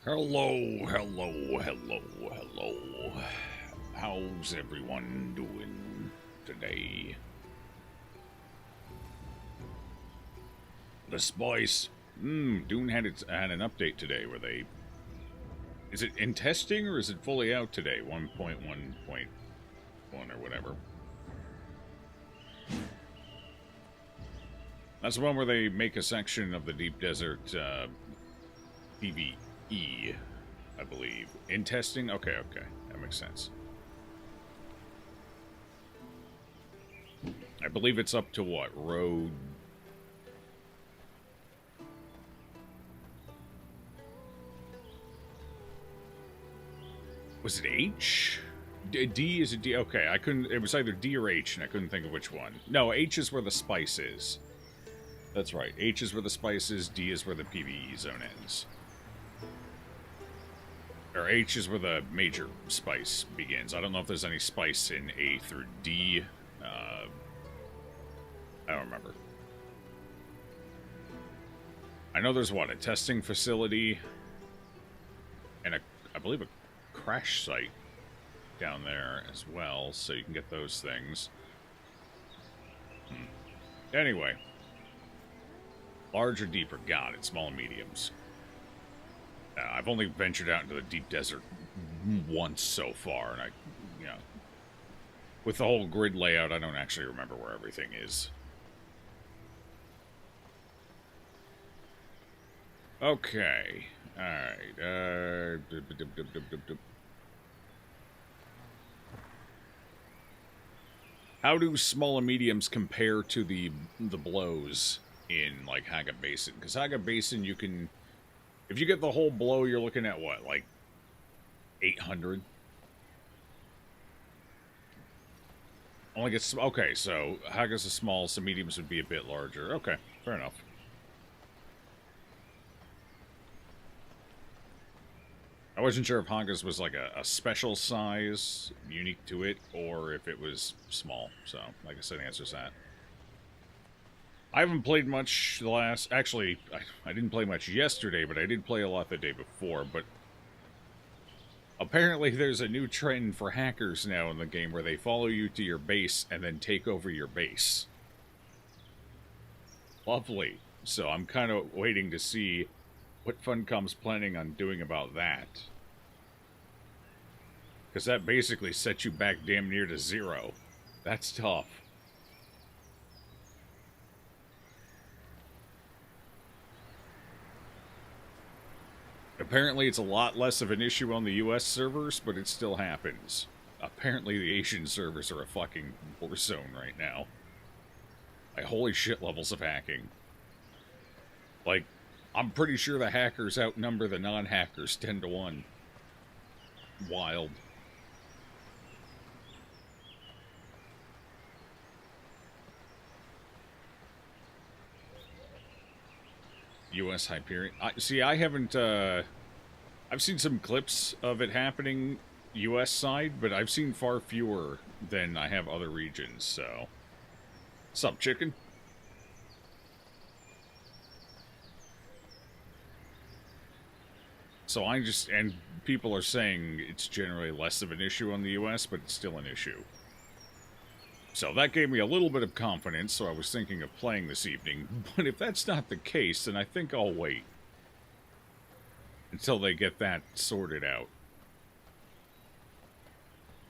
Hello, hello, hello, hello. How's everyone doing today? The Spice. Dune had an update today where they... Is it in testing or is it fully out today? 1.1.1 or whatever. That's the one where they make a section of the Deep Desert PvE, I believe. In testing? Okay. That makes sense. I believe it's up to what? Road... Was it H? D is a D. Okay, I couldn't... It was either D or H, and I couldn't think of which one. No, H is where the spice is. That's right. H is where the spice is. D is where the PvE zone ends. Or H is where the major spice begins. I don't know if there's any spice in A through D. I don't remember. I know there's, what, a testing facility and I believe a crash site down there as well, so you can get those things. Anyway. Large or deeper? Got it. Small and mediums. I've only ventured out into the deep desert once so far, and with the whole grid layout, I don't actually remember where everything is. Okay. Alright. How do small and mediums compare to the blows in, like, Haga Basin? Because Haga Basin, you can... If you get the whole blow, you're looking at, what, like, 800? Only gets... Okay, so Haga's a small, so mediums would be a bit larger. Okay, fair enough. I wasn't sure if Haga's was like a special size, unique to it, or if it was small. So, like I said, answers that. I haven't played much the last... Actually, I didn't play much yesterday, but I did play a lot the day before. But apparently there's a new trend for hackers now in the game where they follow you to your base and then take over your base. Lovely. So I'm kind of waiting to see what Funcom's planning on doing about that. Because that basically sets you back damn near to 0. That's tough. Apparently it's a lot less of an issue on the US servers, but it still happens. Apparently the Asian servers are a fucking war zone right now. Like, holy shit levels of hacking. Like, I'm pretty sure the hackers outnumber the non-hackers 10 to 1. Wild. U.S. Hyperion. See, I haven't, I've seen some clips of it happening U.S. side, but I've seen far fewer than I have other regions, so... Sup, chicken? So and people are saying it's generally less of an issue on the U.S., but it's still an issue. So that gave me a little bit of confidence, so I was thinking of playing this evening. But if that's not the case, then I think I'll wait until they get that sorted out.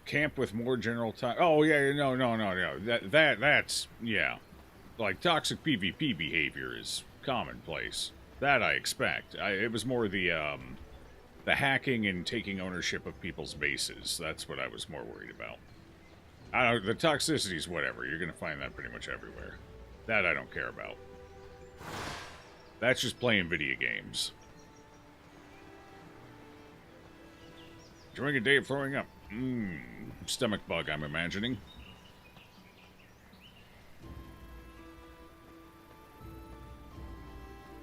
Camp with more general time. Oh, yeah, no. That's, yeah. Like, toxic PvP behavior is commonplace. That I expect. It was more the hacking and taking ownership of people's bases. That's what I was more worried about. I don't know, the toxicity's whatever. You're going to find that pretty much everywhere. That I don't care about. That's just playing video games. During a day of throwing up. Stomach bug, I'm imagining.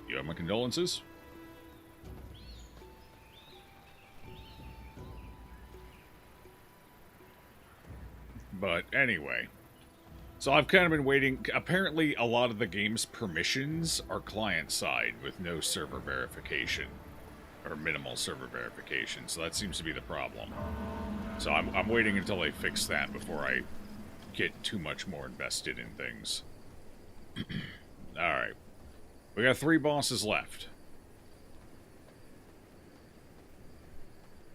You have my condolences? But anyway, so I've kind of been waiting. Apparently, a lot of the game's permissions are client-side with no server verification. or minimal server verification, so that seems to be the problem. So I'm waiting until they fix that before I get too much more invested in things. Alright. We got 3 bosses left.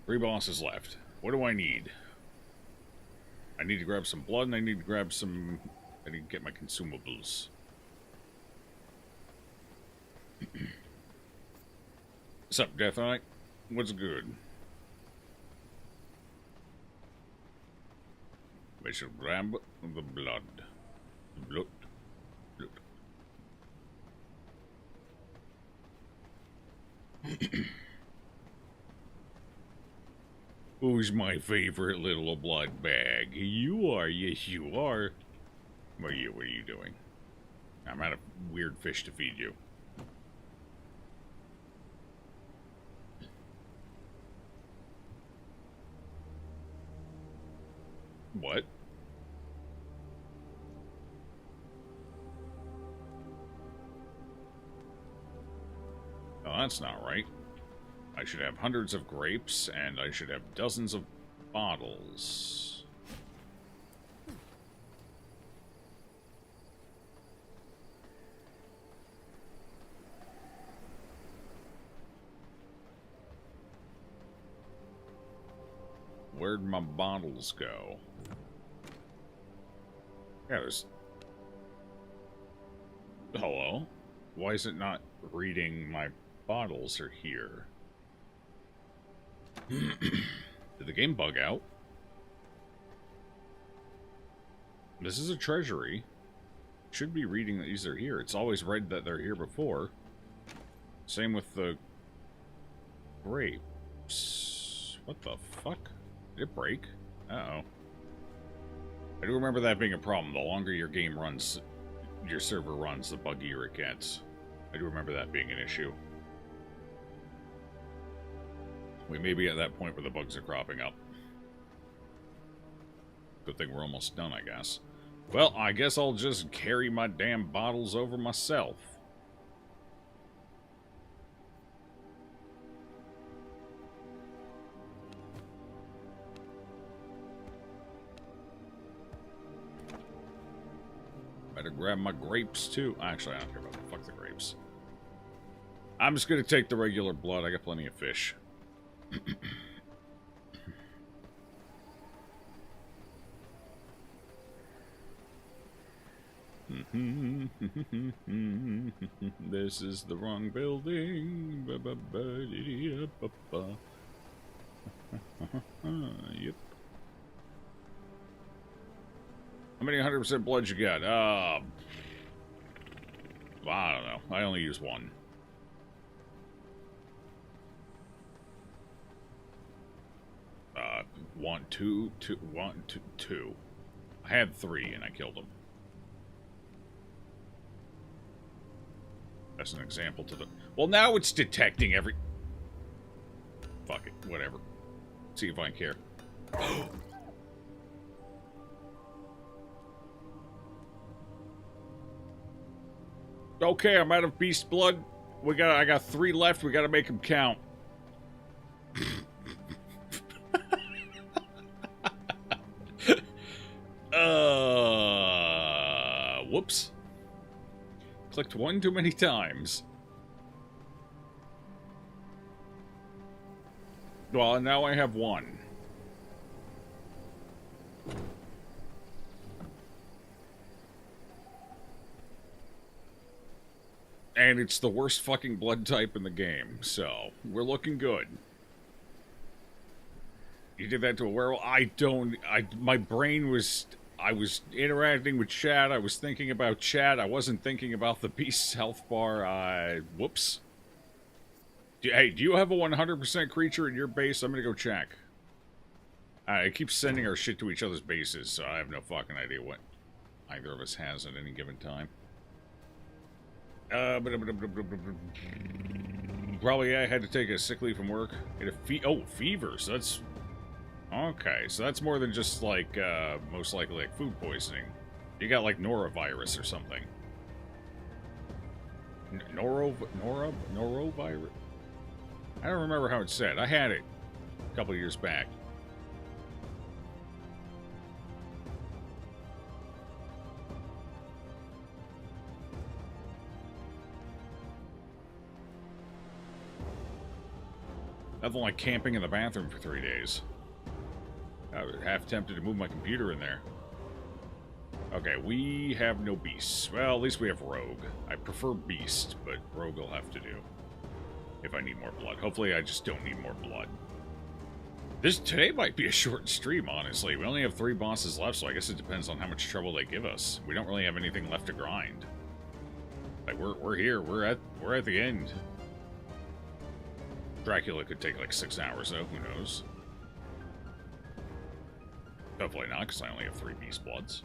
3 bosses left. What do I need? I need to grab some blood, and I need to grab some... I need to get my consumables. What's up, Death Knight? What's good? I should grab the blood. Blood. Who's my favorite little blood bag? You are, yes you are. What are you doing? I'm out of weird fish to feed you. What? Oh, that's not right. I should have hundreds of grapes, and I should have dozens of bottles. Where'd my bottles go? Yeah, there's... Hello? Why is it not reading my bottles are here? Did the game bug out? This is a treasury. Should be reading that these are here. It's always read that they're here before. Same with the grapes. What the fuck? Did it break? Uh-oh. I do remember that being a problem. The longer your game runs, your server runs, the buggier it gets. I do remember that being an issue. We may be at that point where the bugs are cropping up. Good thing we're almost done, I guess. Well, I guess I'll just carry my damn bottles over myself. Better grab my grapes, too. Actually, I don't care about them. Fuck the grapes. I'm just gonna take the regular blood. I got plenty of fish. This is the wrong building. Yep. How many 100% blood you got? I don't know. I only use 1. Two. I had 3 and I killed them. That's an example to the... Well, now it's detecting every... Fuck it. Whatever. See if I care. Okay, I'm out of beast blood. I got 3 left. We gotta make them count. Whoops. Clicked 1 too many times. Well, now I have 1. And it's the worst fucking blood type in the game, so we're looking good. You did that to a werewolf? My brain was... I was interacting with chat. I was thinking about chat. I wasn't thinking about the beast's health bar. Whoops. Hey, do you have a 100% creature in your base? I'm gonna go check. I keep sending our shit to each other's bases, so I have no fucking idea what either of us has at any given time. Probably I had to take a sick leave from work. Fever, so that's... Okay, so that's more than just, like, most likely, like, food poisoning. You got, like, norovirus or something. Norovirus? I don't remember how it's said. I had it a couple years back. Nothing like camping in the bathroom for 3 days. I was half tempted to move my computer in there. Okay, we have no beasts. Well, at least we have rogue. I prefer beast, but rogue will have to do. If I need more blood. Hopefully I just don't need more blood. Today might be a short stream, honestly. We only have 3 bosses left, so I guess it depends on how much trouble they give us. We don't really have anything left to grind. Like, we're here. We're at the end. Dracula could take like 6 hours, though. Who knows? Hopefully not, because I only have 3 beast bloods.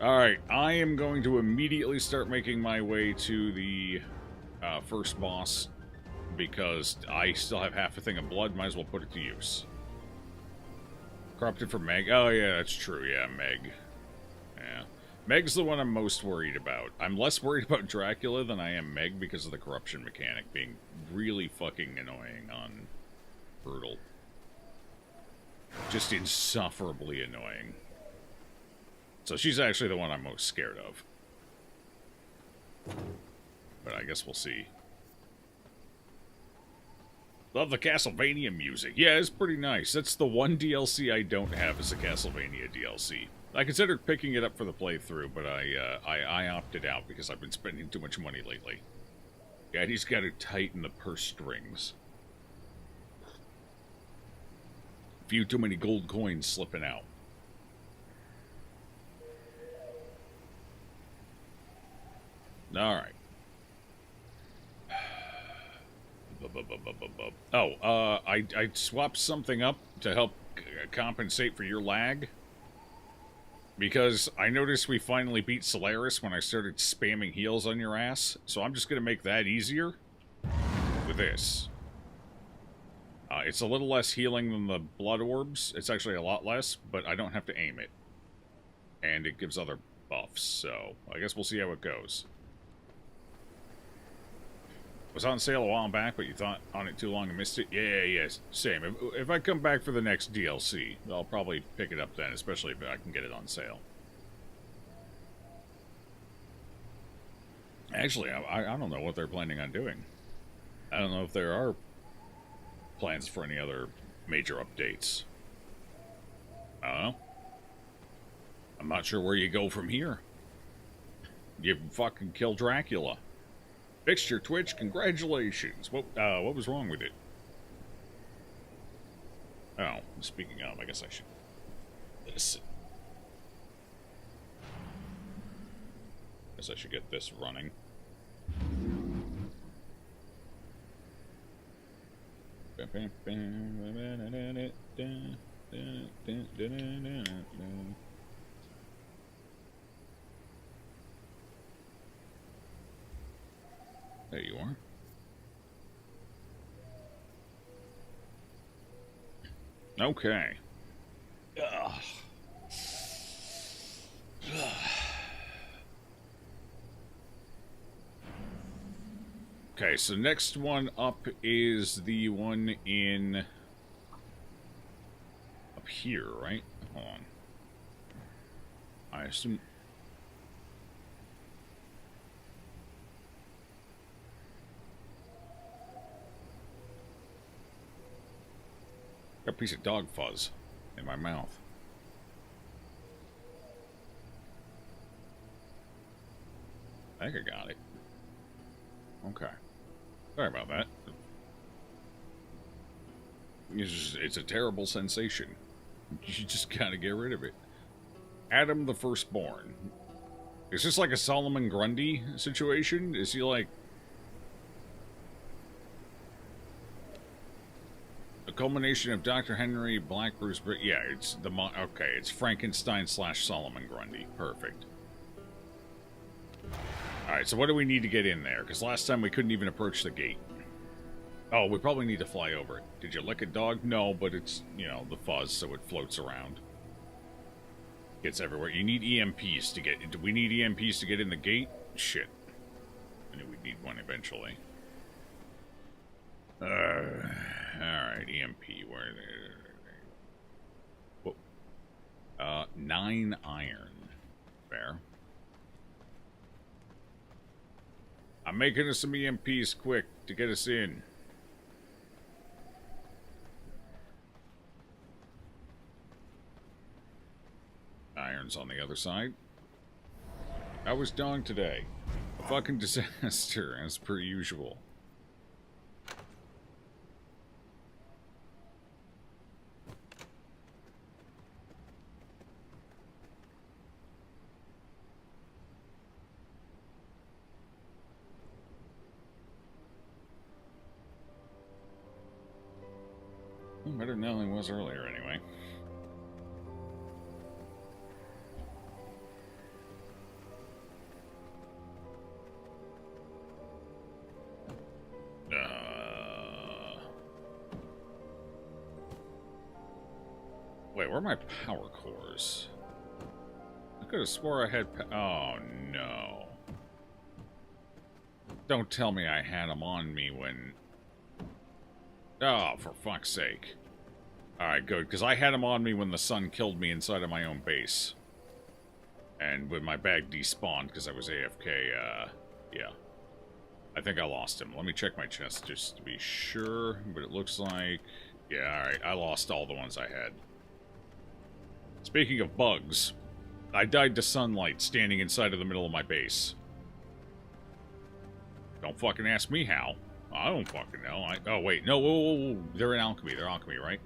Alright, I am going to immediately start making my way to the first boss, because I still have half a thing of blood, might as well put it to use. Corrupted for Meg. Oh yeah, that's true, yeah, Meg. Yeah. Meg's the one I'm most worried about. I'm less worried about Dracula than I am Meg because of the corruption mechanic being really fucking annoying on Brutal. Just insufferably annoying. So she's actually the one I'm most scared of. But I guess we'll see. Love the Castlevania music. Yeah, it's pretty nice. That's the one DLC I don't have is the Castlevania DLC. I considered picking it up for the playthrough, but I opted out because I've been spending too much money lately. Yeah, he's got to tighten the purse strings. Few too many gold coins slipping out. Alright. Oh, I swapped something up to help compensate for your lag. Because I noticed we finally beat Solaris when I started spamming heals on your ass. So I'm just going to make that easier with this. It's a little less healing than the blood orbs. It's actually a lot less, but I don't have to aim it. And it gives other buffs, so I guess we'll see how it goes. It was on sale a while back, but you thought on it too long and missed it? Yeah, same. If I come back for the next DLC, I'll probably pick it up then, especially if I can get it on sale. Actually, I don't know what they're planning on doing. I don't know if there are plans for any other major updates. I don't know. I'm not sure where you go from here. You fucking kill Dracula. Fixed your Twitch, congratulations. What was wrong with it? Oh, speaking of, I guess I should listen. Guess I should get this running. There you are. Okay. Ugh. Okay, so next one up is the one in... up here, right? Hold on. I assume... got a piece of dog fuzz in my mouth. I think I got it. Okay. Sorry about that. It's a terrible sensation. You just gotta get rid of it. Adam the Firstborn. Is this like a Solomon Grundy situation? Is he like... a culmination of Dr. Henry, Black Bruce... yeah, it's the... okay, it's Frankenstein / Solomon Grundy. Perfect. Alright, so what do we need to get in there? Because last time we couldn't even approach the gate. Oh, we probably need to fly over it. Did you lick a dog? No, but it's, you know, the fuzz, so it floats around. Gets everywhere. You need EMPs to get... do we need EMPs to get in the gate? Shit. I knew we'd need one eventually. Alright, EMP, where are they? Whoa. 9 iron. Fair. I'm making us some EMPs quick to get us in. Iron's on the other side. How was dawn today? A fucking disaster, as per usual. Better now than it was earlier, anyway. Wait, where are my power cores? I could have swore I had oh, no. Don't tell me I had them on me when... Oh, for fuck's sake. Alright, good, because I had them on me when the sun killed me inside of my own base. And when my bag despawned because I was AFK, yeah. I think I lost him. Let me check my chest just to be sure, but it looks like... Yeah, alright, I lost all the ones I had. Speaking of bugs, I died to sunlight standing inside of the middle of my base. Don't fucking ask me how. I don't fucking know. Oh, wait. No, whoa. They're in alchemy. They're alchemy, right?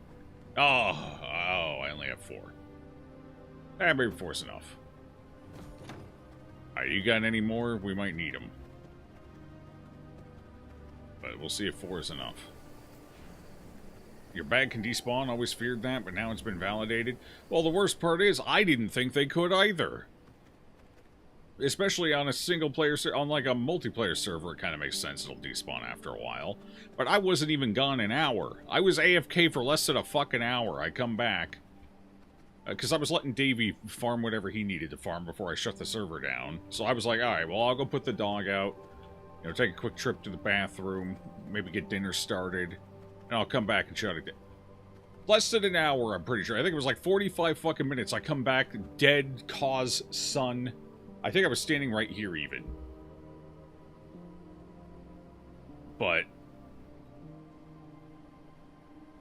Oh, I only have 4. Maybe 4's enough. Alright, you got any more? We might need them. But we'll see if 4 is enough. Your bag can despawn. Always feared that, but now it's been validated. Well, the worst part is, I didn't think they could either. Especially on a single-player on like a multiplayer server, it kind of makes sense it'll despawn after a while. But I wasn't even gone an hour. I was AFK for less than a fucking hour. I come back. Because I was letting Davey farm whatever he needed to farm before I shut the server down. So I was like, alright, well, I'll go put the dog out. You know, take a quick trip to the bathroom. Maybe get dinner started. And I'll come back and shut it down. Less than an hour, I'm pretty sure. I think it was like 45 fucking minutes. I come back, dead, cause, sun. I think I was standing right here, even. But...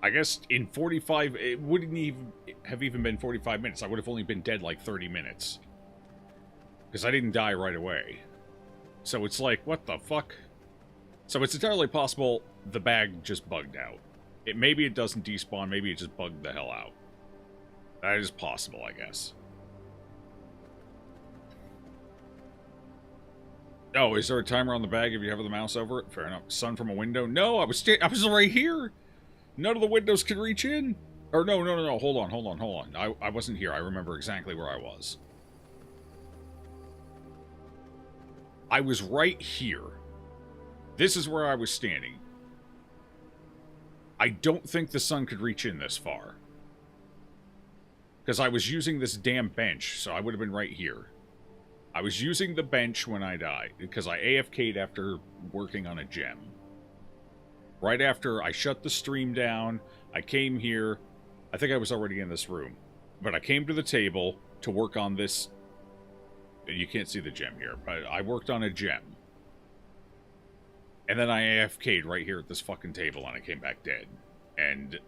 I guess in 45... It wouldn't even have even been 45 minutes. I would have only been dead like 30 minutes. Because I didn't die right away. So it's like, what the fuck? So it's entirely possible the bag just bugged out. Maybe it doesn't despawn, maybe it just bugged the hell out. That is possible, I guess. Oh, is there a timer on the bag if you hover the mouse over it? Fair enough. Sun from a window? No, I was right here! None of the windows can reach in! Or no, hold on. I wasn't here, I remember exactly where I was. I was right here. This is where I was standing. I don't think the sun could reach in this far. Because I was using this damn bench, so I would have been right here. I was using the bench when I died, because I AFK'd after working on a gem. Right after I shut the stream down, I came here. I think I was already in this room. But I came to the table to work on this. You can't see the gem here, but I worked on a gem. And then I AFK'd right here at this fucking table, and I came back dead. And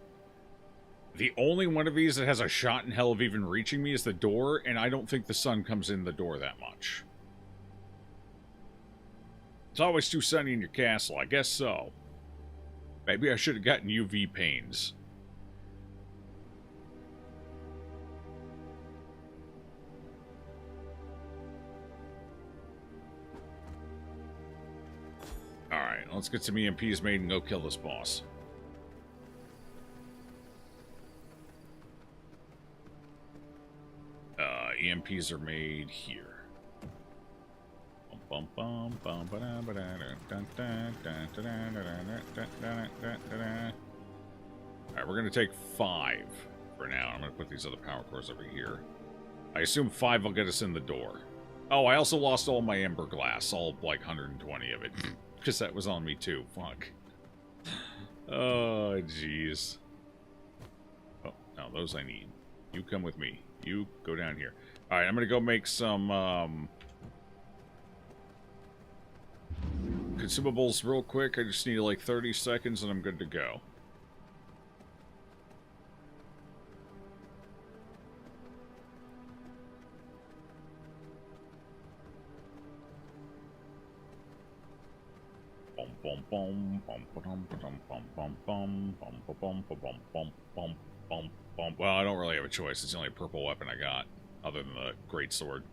the only one of these that has a shot in hell of even reaching me is the door, and I don't think the sun comes in the door that much. It's always too sunny in your castle, I guess so. Maybe I should have gotten UV panes. Alright, let's get some EMPs made and go kill this boss. EMPs are made here. Alright, we're gonna take 5 for now. I'm gonna put these other power cores over here. I assume 5 will get us in the door. Oh, I also lost all my ember glass, all like 120 of it. Because that was on me too. Fuck. Oh, jeez. Oh, no, those I need. You come with me. You go down here. Alright, I'm gonna go make some, consumables real quick. I just need like 30 seconds and I'm good to go. Well, I don't really have a choice. It's the only purple weapon I got, other than the great sword.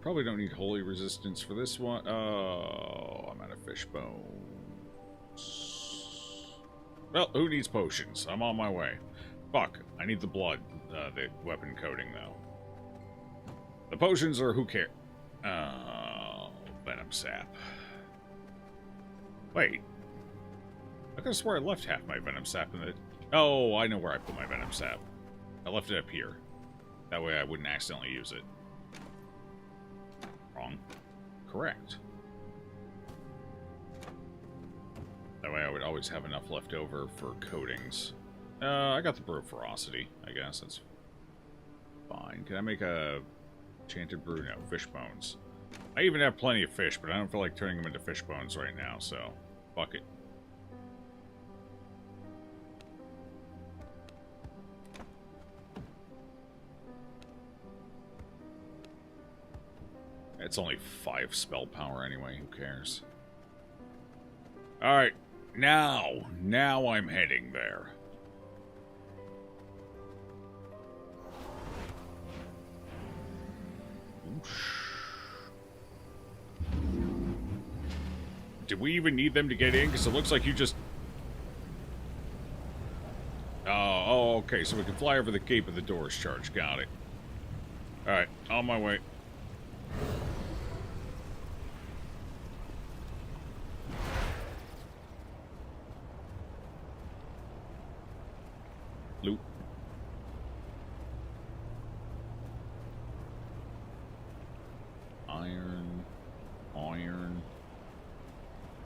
Probably don't need holy resistance for this one. Oh, I'm out of fish bones. Well, who needs potions? I'm on my way. Fuck, I need the blood, the weapon coating, though. The potions are who cares? Oh, venom sap. Wait. I could swear I left half my venom sap in the... Oh, I know where I put my venom sap. I left it up here. That way I wouldn't accidentally use it. Wrong. Correct. That way I would always have enough left over for coatings. I got the brew of ferocity, I guess. That's fine. Can I make a enchanted brew? No, fish bones. I even have plenty of fish, but I don't feel like turning them into fish bones right now, so fuck it. It's only 5 spell power anyway, who cares? Alright, now I'm heading there. Did we even need them to get in? Because it looks like you just... Oh, okay, so we can fly over the cape of the doors charge. Got it. Alright, on my way. Loot. Iron.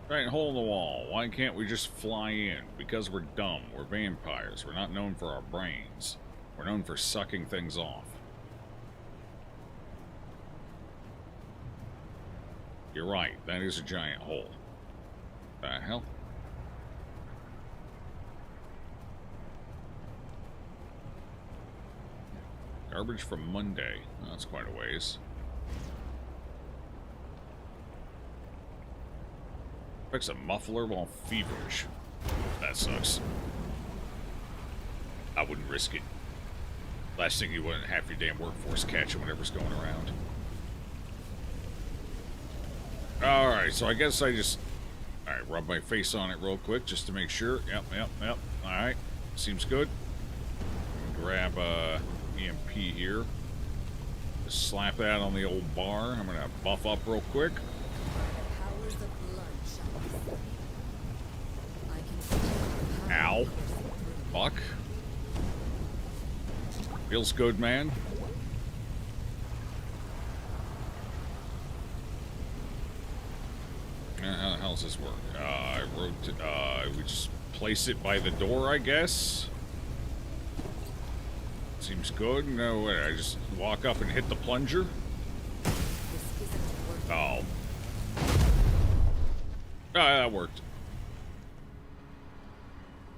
Right, hole in the wall. Why can't we just fly in? Because we're dumb. We're vampires. We're not known for our brains. We're known for sucking things off. You're right. That is a giant hole. The hell? Garbage from Monday. Oh, that's quite a ways. Fix a muffler while feverish. That sucks. I wouldn't risk it. Last thing you want, half your damn workforce catching whatever's going around. Alright, so I guess I just... Alright, rub my face on it real quick just to make sure. Yep. Alright, seems good. Grab EMP here. Just slap that on the old bar. I'm gonna buff up real quick. Ow. Fuck. Feels good, man. How the hell does this work? We just place it by the door, I guess. Seems good. No way. I just walk up and hit the plunger. Oh. That worked.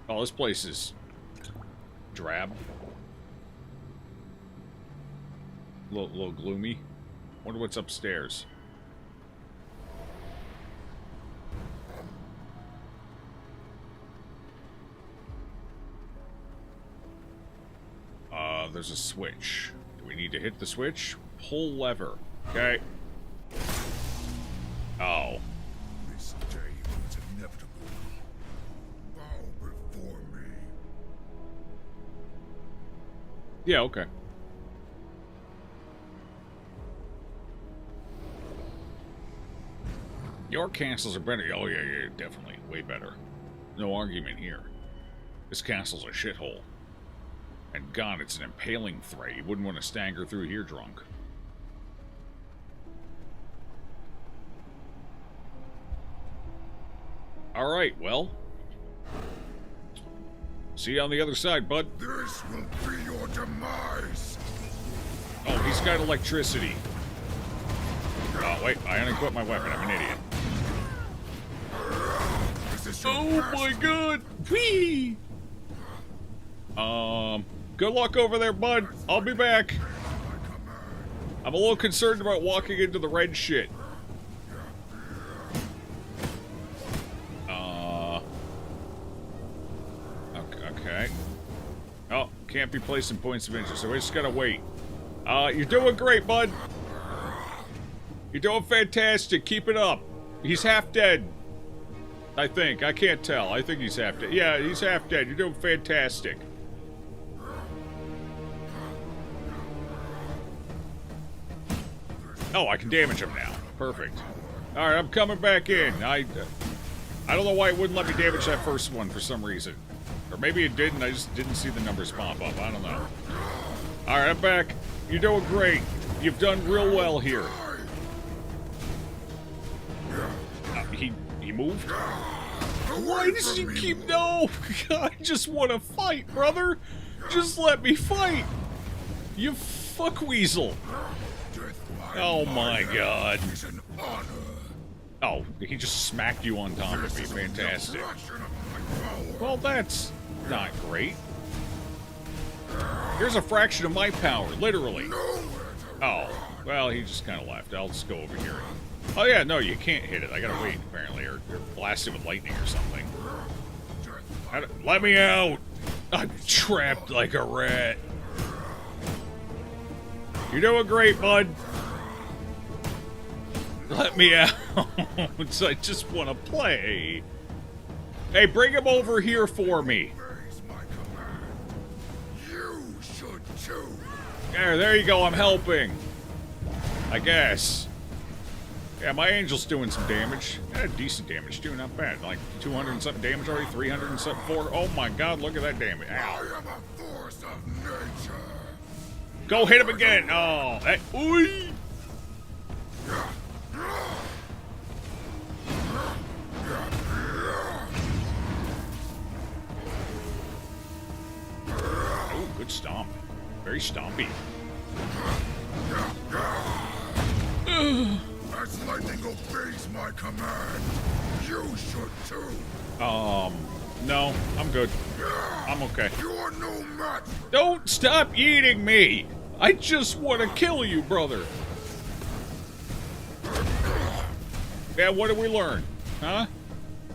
Oh, this place is drab. A little gloomy. Wonder what's upstairs. There's a switch. Do we need to hit the switch? Pull lever. Okay. Oh. This day was inevitable. Bow before me. Yeah, okay. Your castles are better. Oh, yeah, definitely. Way better. No argument here. This castle's a shithole. And God, it's an impaling threat. You wouldn't want to stagger through here drunk. Alright, well. See you on the other side, bud. This will be your demise. Oh, he's got electricity. Oh, wait, I unequipped my weapon. I'm an idiot. This is your Oh my god! Whee! Good luck over there, bud. I'll be back. I'm a little concerned about walking into the red shit. Okay. Oh, can't be placing points of interest, so we just gotta wait. You're doing great, bud. You're doing fantastic. Keep it up. He's half dead. I think. I can't tell. I think he's half dead. Yeah, he's half dead. You're doing fantastic. Oh, I can damage him now. Perfect. Alright, I'm coming back in. I don't know why it wouldn't let me damage that first one for some reason. Or maybe it didn't, I just didn't see the numbers pop up. I don't know. Alright, I'm back. You're doing great. You've done real well here. He moved? Why does he keep... No! I just want to fight, brother! Just let me fight! You fuckweasel! Oh my god. Oh, he just smacked you on top of me. Fantastic. Well, that's not great. Here's a fraction of my power, literally. Oh, well, he just kind of left. I'll just go over here. Oh, yeah, no, you can't hit it. I gotta wait, apparently, or blast it with lightning or something. Let me out! I'm trapped like a rat. You're doing great, bud. Let me out. I just want to play. Hey, bring him over here for me. You should too. There you go. I'm helping. I guess. Yeah, my angel's doing some damage. Yeah, decent damage too. Not bad. Like 200 and something damage already. 300 and something. 4. Oh my God! Look at that damage. Ow. I am a force of nature. Go hit him again. Oh, that. Ooh. Oh, good stomp. Very stompy. As lightning obeys my command, you should too. No, I'm good. I'm okay. You're no match. Don't stop eating me! I just want to kill you, brother. Yeah, what did we learn? Huh?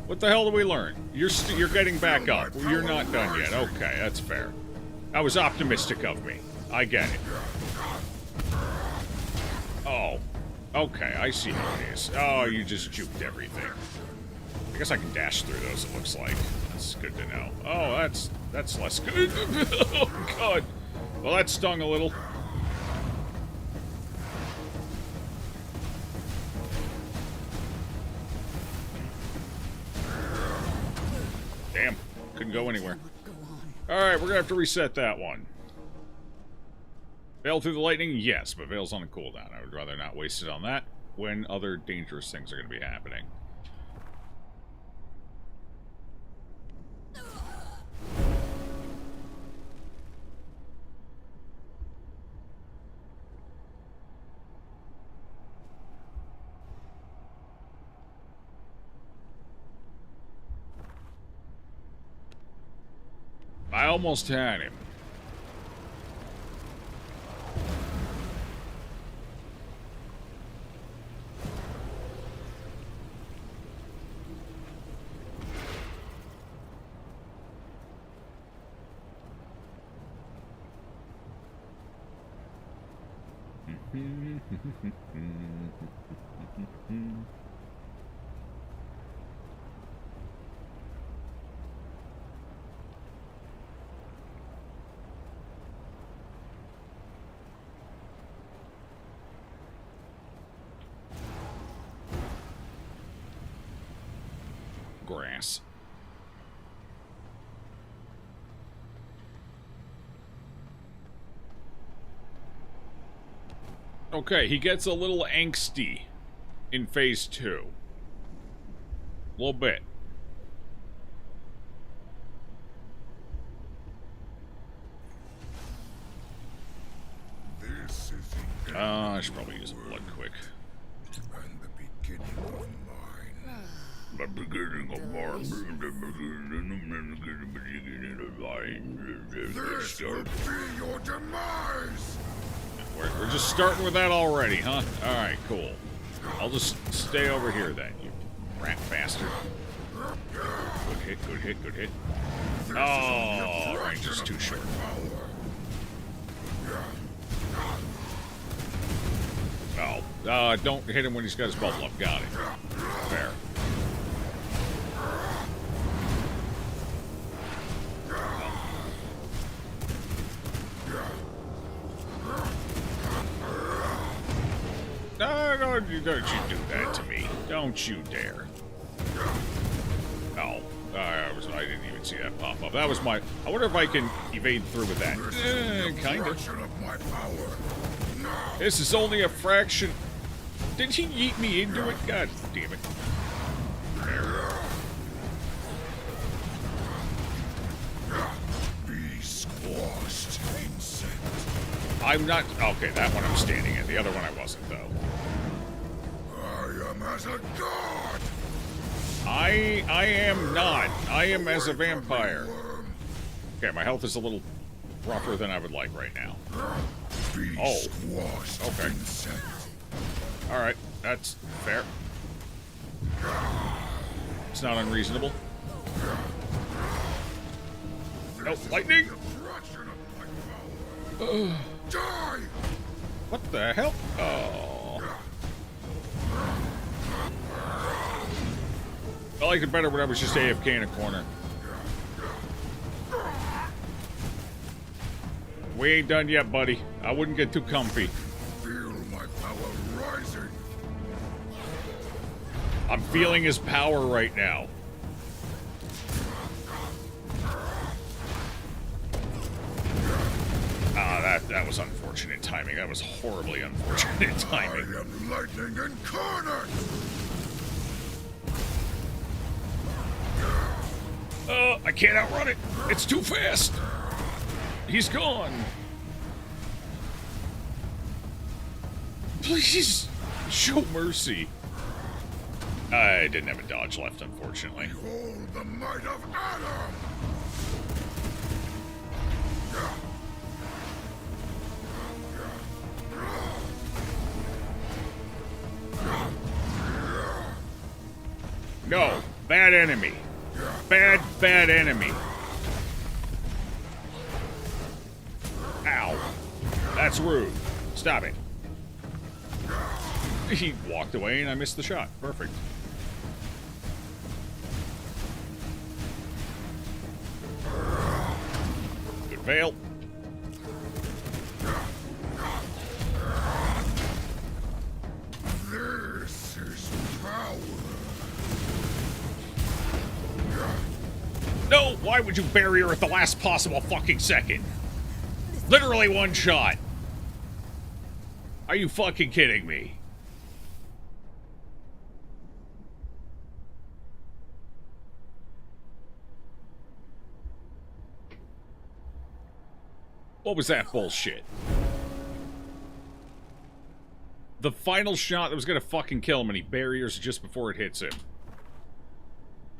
What the hell did we learn? You're getting back up. You're not done yet. Okay, that's fair. That was optimistic of me. I get it. Oh. Okay, I see how it is. Oh, you just juked everything. I guess I can dash through those, it looks like. That's good to know. Oh, that's less good. Oh, God. Well, that stung a little. Damn. Couldn't go anywhere. Alright, we're gonna have to reset that one. Veil through the lightning? Yes, but Veil's on a cooldown. I would rather not waste it on that when other dangerous things are going to be happening. I almost had him. Grass. Okay, he gets a little angsty in phase 2. A little bit. I should probably use a blood quick. And the beginning of mine. The beginning of This will be your demise! We're just starting with that already, huh? Alright, cool. I'll just stay over here then, you rat bastard. Good hit, good hit, good hit. Oh, range is too short. Oh, don't hit him when he's got his bubble up. Got it. Fair. No, don't you do that to me. Don't you dare. Oh, I didn't even see that pop up. That was my... I wonder if I can evade through with that. Kind of. This is only a fraction. Did he yeet me into it? God damn it. Be squashed, insect. I'm not... Okay, that one I'm standing in. The other one I wasn't, though. I am as a god. I am not. I am as a vampire. Okay, my health is a little rougher than I would like right now. Be squashed, okay. insect. Alright, that's fair. It's not unreasonable. No, lightning! Die! What the hell? Oh. I liked it better when I was just AFK in a corner. We ain't done yet, buddy. I wouldn't get too comfy. Feel my power rising. I'm feeling his power right now. Ah, that was unfortunate timing. That was horribly unfortunate timing. I am lightning incarnate. I can't outrun it. It's too fast. He's gone. Please, show mercy. I didn't have a dodge left, unfortunately. Behold the might of Adam. No, bad enemy. Bad enemy. Ow. That's rude. Stop it. He walked away and I missed the shot. Perfect. Good fail. This is power. No, why would you bury her at the last possible fucking second? Literally one shot. Are you fucking kidding me? What was that bullshit? The final shot that was gonna fucking kill him and he barriers just before it hits him.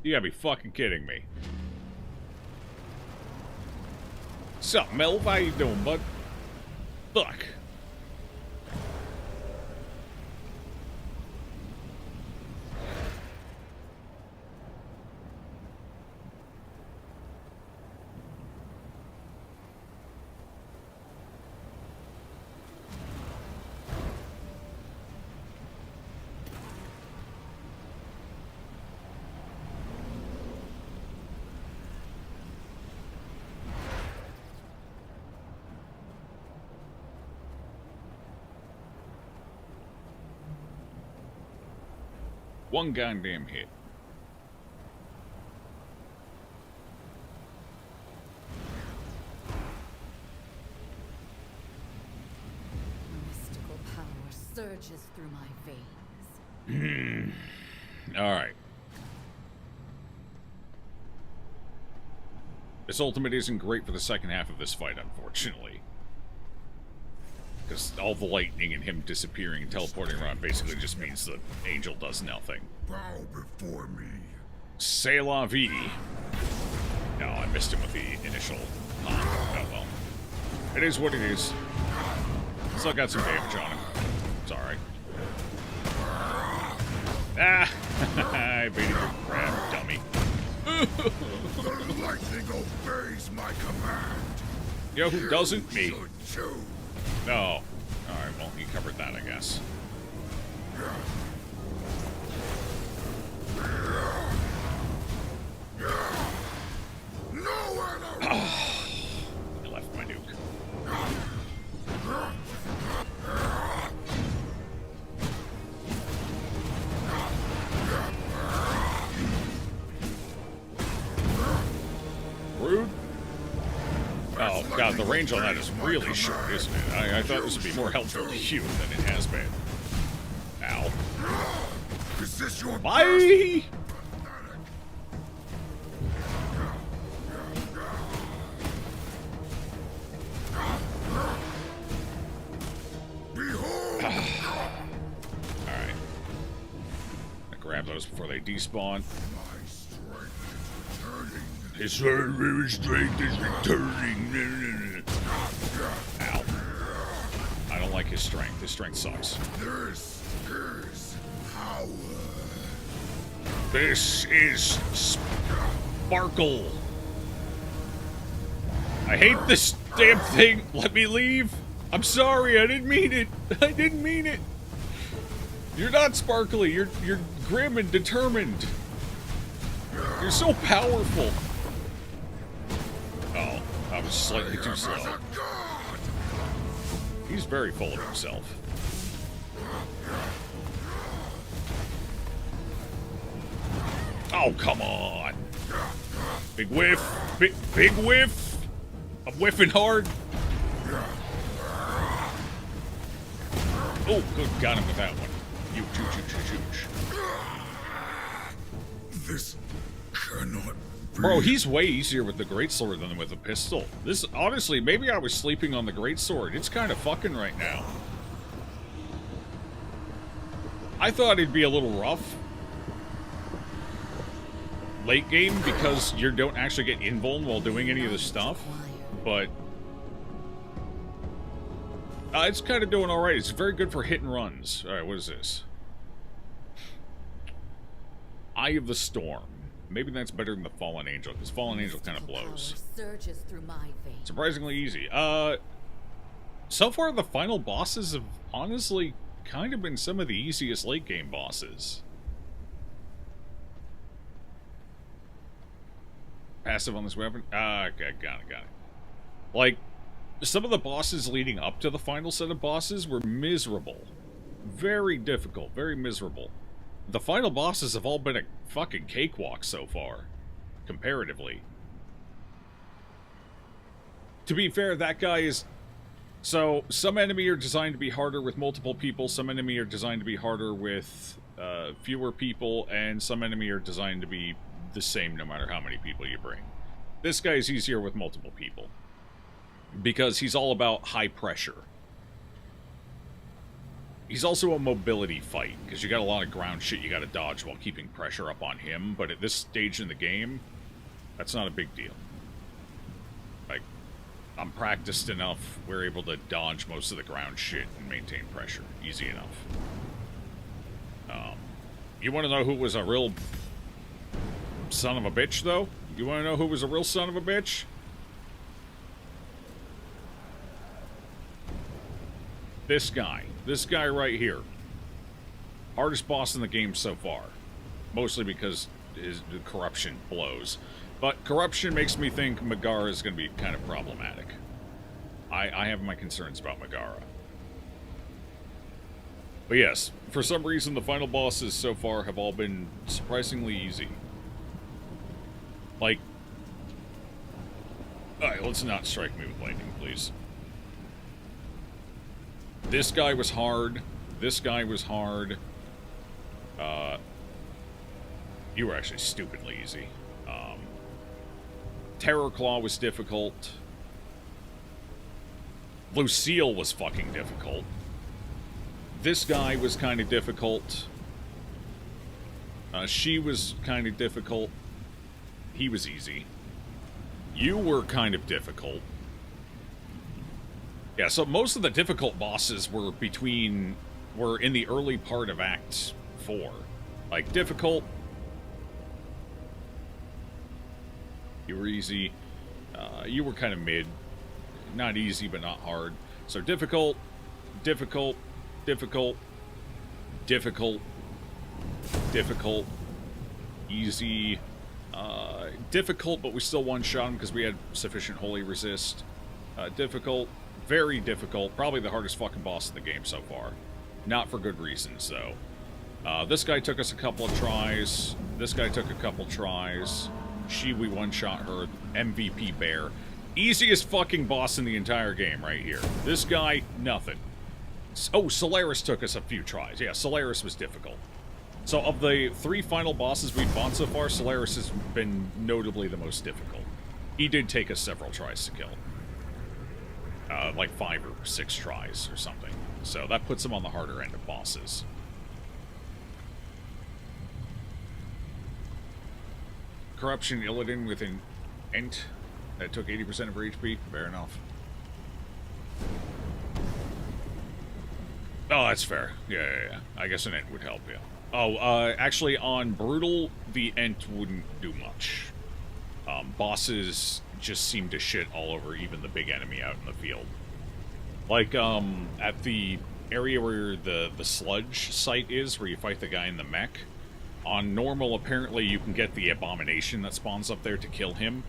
You gotta be fucking kidding me. Sup, Melv? How you doing, bud? Fuck. One goddamn hit. Mystical power surges through my veins. Alright. This ultimate isn't great for the second half of this fight, unfortunately. Because all the lightning and him disappearing and teleporting around basically just means the angel does nothing. Bow before me. C'est la vie. No, I missed him with the initial. Oh well. It is what it is. Still got some damage on him. It's alright. Ah! I baited your crab, dummy. The lightning obeys my command. You know who doesn't? Me. Should too. No. Alright, well, you covered that, I guess. Nowhere to I left my nuke. Rude. Oh, God, the range on that is really short, isn't it? I thought this would be more helpful to you than it has been. Ow. Is this your Bye! Behold! Alright. Grab those before they despawn. My strength is returning. His strength is returning. Ow. I don't like his strength. His strength sucks. This is power. This is Sparkle. I hate this damn thing. Let me leave. I'm sorry. I didn't mean it. I didn't mean it. You're not sparkly. You're grim and determined. You're so powerful. Oh, I was slightly too slow. As a god! He's very full of himself. Oh, come on. Big whiff. Big whiff. I'm whiffing hard. Oh, good. Got him with that one. Huge. This cannot be. Bro, he's way easier with the greatsword than with the pistol. This, honestly, maybe I was sleeping on the greatsword. It's kind of fucking right now. I thought it'd be a little rough late game because you don't actually get invuln while doing any of this stuff, but it's kind of doing alright. It's very good for hit and runs. Alright, what is this? Eye of the Storm. Maybe that's better than the Fallen Angel, because Fallen Angel kind of blows. Surges through my veins. Surprisingly easy. So far the final bosses have honestly kind of been some of the easiest late game bosses. Passive on this weapon? Okay, got it. Like, some of the bosses leading up to the final set of bosses were miserable. Very difficult, very miserable. The final bosses have all been a fucking cakewalk so far, comparatively. To be fair, that guy is... So, some enemy are designed to be harder with multiple people, some enemy are designed to be harder with fewer people, and some enemy are designed to be the same no matter how many people you bring. This guy is easier with multiple people, because he's all about high pressure. He's also a mobility fight, because you got a lot of ground shit you gotta dodge while keeping pressure up on him, but at this stage in the game, that's not a big deal. Like, I'm practiced enough, we're able to dodge most of the ground shit and maintain pressure. Easy enough. You wanna know who was a real son of a bitch, though? You wanna know who was a real son of a bitch? This guy right here. Hardest boss in the game so far. Mostly because the corruption blows. But corruption makes me think Megara is going to be kind of problematic. I have my concerns about Megara. But yes, for some reason the final bosses so far have all been surprisingly easy. Like... Alright, let's not strike me with lightning, please. This guy was hard. This guy was hard. You were actually stupidly easy. Terror Claw was difficult. Lucille was fucking difficult. This guy was kind of difficult. She was kind of difficult. He was easy. You were kind of difficult. Yeah, so most of the difficult bosses were in the early part of Act 4. Like, difficult. You were easy. You were kind of mid. Not easy, but not hard. So difficult, difficult, difficult, difficult, difficult, easy, difficult, but we still one-shot him because we had sufficient holy resist. Difficult, very difficult, probably the hardest fucking boss in the game so far. Not for good reasons, though. This guy took us a couple of tries. This guy took a couple tries. We one-shot her. MVP Bear. Easiest fucking boss in the entire game right here. This guy, nothing. Oh, Solaris took us a few tries. Yeah, Solaris was difficult. So of the 3 final bosses we've fought so far, Solaris has been notably the most difficult. He did take us several tries to kill. Like 5 or 6 tries or something. So that puts him on the harder end of bosses. Corruption Illidan with an Ent that took 80% of her HP. Fair enough. Oh, that's fair. Yeah. I guess an Ent would help, yeah. Oh, actually, on Brutal, the Ent wouldn't do much. Bosses just seem to shit all over even the big enemy out in the field. Like, at the area where the sludge site is, where you fight the guy in the mech, on normal, apparently, you can get the Abomination that spawns up there to kill him.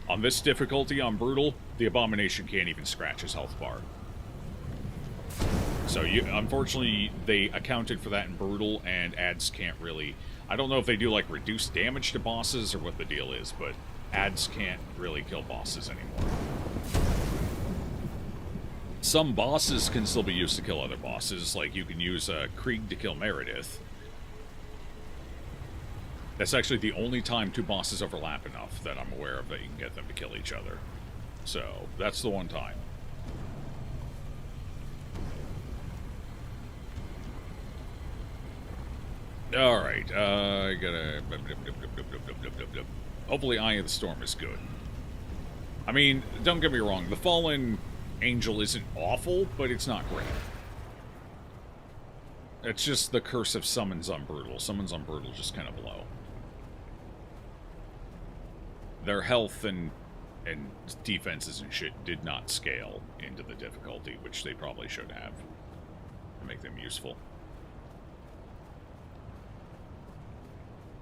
On this difficulty, on Brutal, the Abomination can't even scratch his health bar. So, unfortunately, they accounted for that in Brutal, and ads can't really... I don't know if they do, like, reduced damage to bosses or what the deal is, but ads can't really kill bosses anymore. Some bosses can still be used to kill other bosses, like you can use Krieg to kill Meredith. That's actually the only time 2 bosses overlap enough that I'm aware of that you can get them to kill each other. So, that's the one time. Alright, I gotta... Hopefully Eye of the Storm is good. I mean, don't get me wrong, the Fallen Angel isn't awful, but it's not great. It's just the curse of Summons on Brutal. Summons on Brutal just kind of low. Their health and defenses and shit did not scale into the difficulty, which they probably should have to make them useful.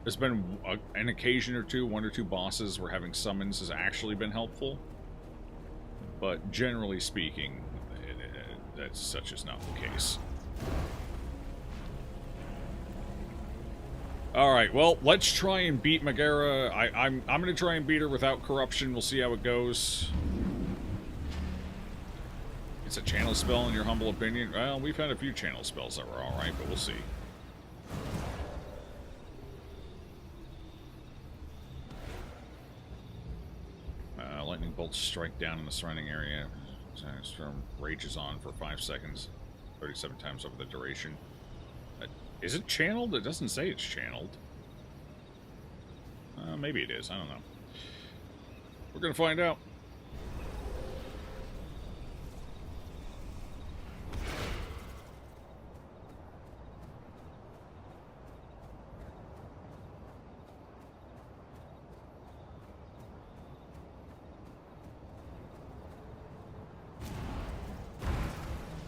There's been an occasion or two, 1 or 2 bosses where having summons has actually been helpful. But generally speaking, that's such is not the case. Alright, well, let's try and beat Megara. I'm gonna try and beat her without corruption. We'll see how it goes. It's a channel spell in your humble opinion? Well, we've had a few channel spells that were alright, but we'll see. Lightning bolts strike down in the surrounding area. Storm rages on for 5 seconds, 37 times over the duration. Is it channeled? It doesn't say it's channeled. Maybe it is. I don't know. We're gonna find out.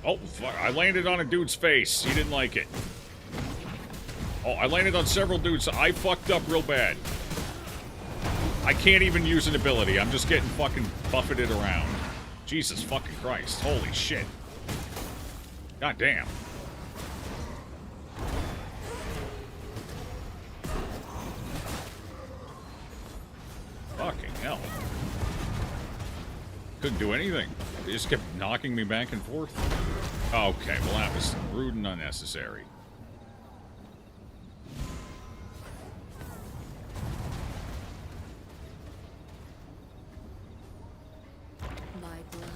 Oh, fuck. I landed on a dude's face. He didn't like it. Oh, I landed on several dudes. I fucked up real bad. I can't even use an ability. I'm just getting fucking buffeted around. Jesus fucking Christ. Holy shit. God damn. Fucking hell. Couldn't do anything. They just kept knocking me back and forth. Okay, well that was rude and unnecessary. My blood,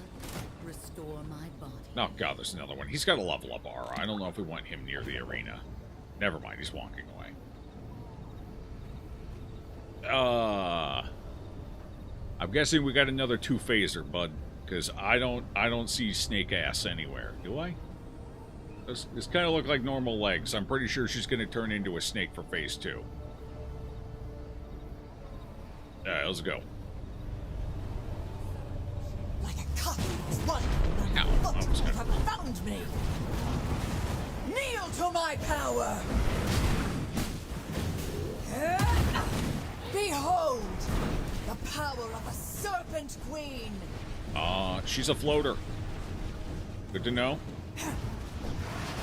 restore my body. Oh god, there's another one. He's got a level up aura. I don't know if we want him near the arena. Never mind, he's walking away. I'm guessing we got another 2 phaser, bud. Because I don't see snake ass anywhere. Do I? This kind of look like normal legs. I'm pretty sure she's going to turn into a snake for phase 2. Alright, let's go. Like a cut one. Ow, I was gonna... have found me. Kneel to my power. Behold the power of a serpent queen. She's a floater. Good to know.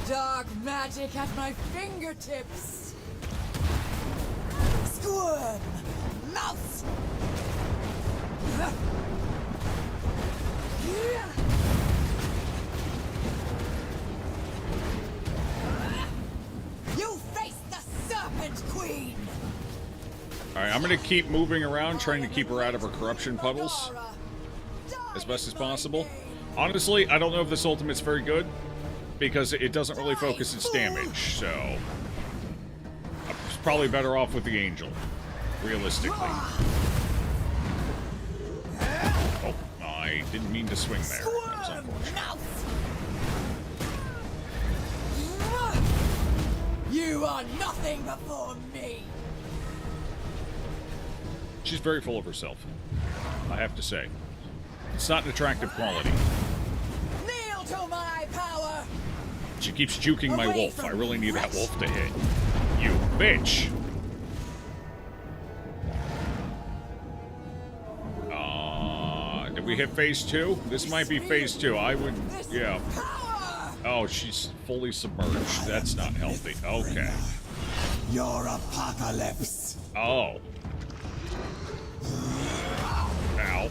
Dark magic at my fingertips. Squirm, mouse. You face the serpent queen. Alright, I'm going to keep moving around, trying to keep her out of her corruption puddles as best as possible. Honestly, I don't know if this ultimate's very good, because it doesn't really focus its damage, so... I'm probably better off with the angel, realistically. Oh, I didn't mean to swing there. That was unfortunate. You are nothing before me. She's very full of herself, I have to say. It's not an attractive quality. Kneel to my power. She keeps juking my wolf. I really need that wolf to hit. You bitch! Did we hit phase 2? This might be phase 2. I would... yeah. Oh, she's fully submerged. That's not healthy. Okay. Your apocalypse. Oh. Ow.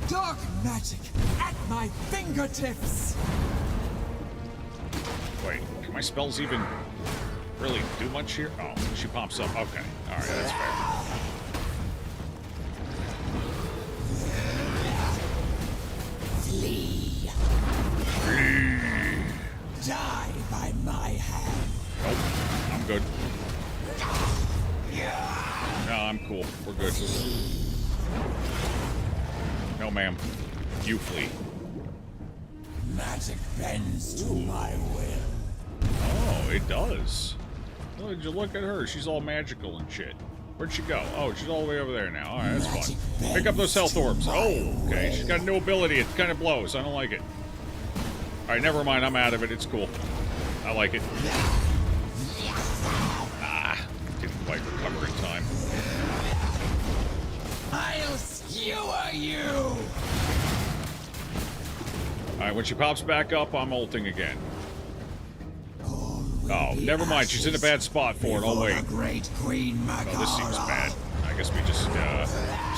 Dark magic at my fingertips. Wait, can my spells even really do much here? Oh, she pops up. Okay. Alright, that's fair. Flee. Die by my hand. Nope. I'm good. No, I'm cool. We're good. No, ma'am. You flee. Magic bends to my will. Oh, it does. Oh, did you look at her? She's all magical and shit. Where'd she go? Oh, she's all the way over there now. Alright, that's fun. Pick up those health orbs. Oh, okay. She's got a new ability. It kind of blows. I don't like it. Alright, never mind. I'm out of it. It's cool. I like it. Ah, didn't quite recover in time. I'll skewer you. Alright, when she pops back up, I'm ulting again. Oh, never mind. She's in a bad spot for it. Oh, wait. Great Queen Oh, this seems bad. I guess we just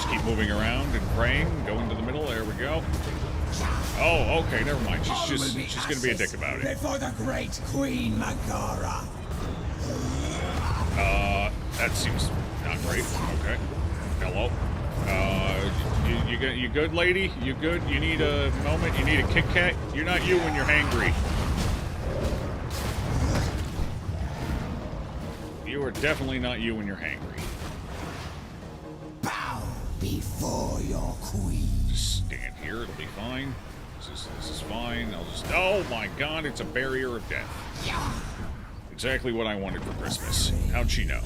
keep moving around and praying, going to the middle. There we go. Oh, okay, never mind. She's gonna be a dick about it. Before the great Queen Magara. That seems not great. Okay. Hello. You good, lady? You good? You need a moment? You need a Kit Kat? You're not you when you're hangry. You are definitely not you when you're hangry. Bow before your queen. Just stand here. It'll be fine. This is fine. I'll just... Oh my god, it's a barrier of death. Exactly what I wanted for Christmas. How'd she know?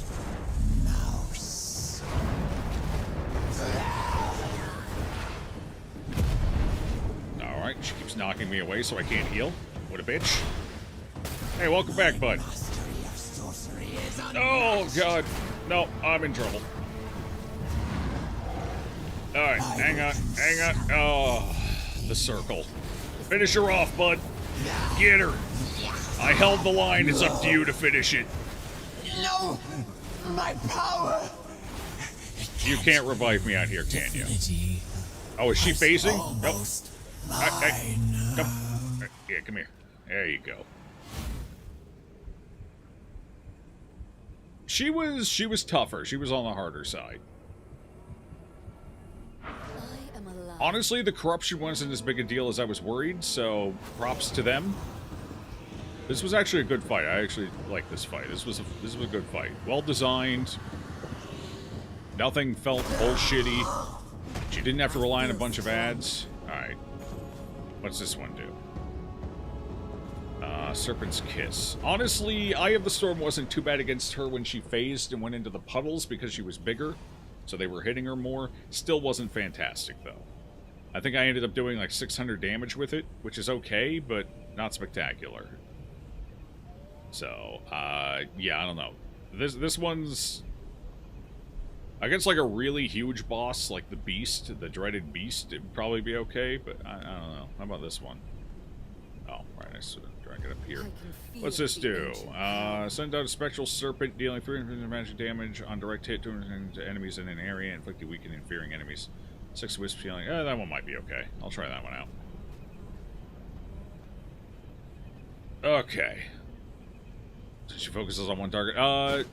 Mouse. Alright, she keeps knocking me away so I can't heal. What a bitch. Hey, welcome back, bud. Oh god. No, I'm in trouble. Alright, hang on. Oh, the circle. Finish her off, bud. Get her. I held the line. It's up to you to finish it. No! My power! You can't revive me out here, can you? Oh, is she phasing? Nope. Come. Yeah, come here. There you go. She was tougher. She was on the harder side. I am alive. Honestly, the corruption wasn't as big a deal as I was worried, so props to them. This was actually a good fight. I actually like this fight. This was a good fight. Well designed. Nothing felt bullshitty. She didn't have to rely on a bunch of ads. Alright. What's this one do? Serpent's Kiss. Honestly, Eye of the Storm wasn't too bad against her when she phased and went into the puddles because she was bigger, so they were hitting her more. Still wasn't fantastic, though. I think I ended up doing like 600 damage with it, which is okay, but not spectacular. So, yeah, I don't know. This one's... Against like a really huge boss, like the Beast, the dreaded Beast, it'd probably be okay, but I don't know. How about this one? Oh, right, I should drag it up here. What's this do? Send out a spectral serpent, dealing 300 magic damage on direct hit to enemies in an area, inflicting weakened and fearing enemies. 6 wisp healing. That one might be okay. I'll try that one out. Okay. So she focuses on one target.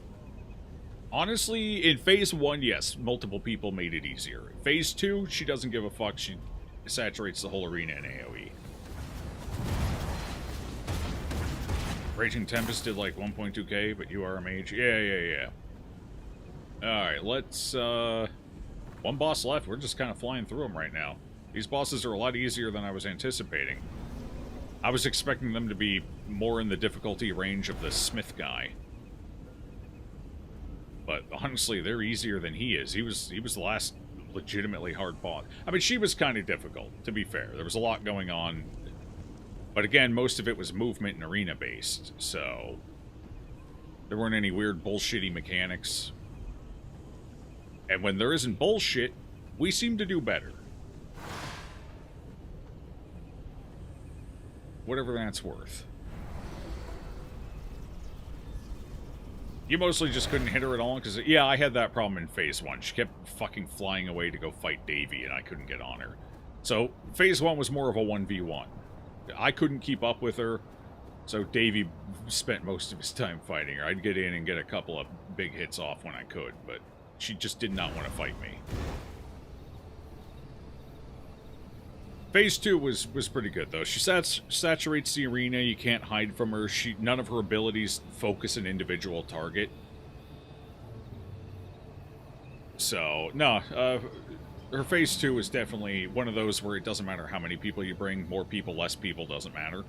Honestly, in Phase 1, yes, multiple people made it easier. Phase 2, she doesn't give a fuck. She saturates the whole arena in AoE. Raging Tempest did like 1.2k, but you are a mage. Yeah. Alright, let's, one boss left. We're just kind of flying through them right now. These bosses are a lot easier than I was anticipating. I was expecting them to be more in the difficulty range of the Smith guy. But honestly, they're easier than he is. He was the last legitimately hard boss. I mean, she was kind of difficult, to be fair. There was a lot going on. But again, most of it was movement and arena-based, so... There weren't any weird bullshitty mechanics. And when there isn't bullshit, we seem to do better. Whatever that's worth. You mostly just couldn't hit her at all, because, yeah, I had that problem in Phase 1. She kept fucking flying away to go fight Davy, and I couldn't get on her. So, Phase 1 was more of a 1v1. I couldn't keep up with her, so Davy spent most of his time fighting her. I'd get in and get a couple of big hits off when I could, but she just did not want to fight me. Phase 2 was pretty good, though. She saturates the arena. You can't hide from her. None of her abilities focus an individual target. So, no, her Phase 2 is definitely one of those where it doesn't matter how many people you bring. More people, less people, doesn't matter.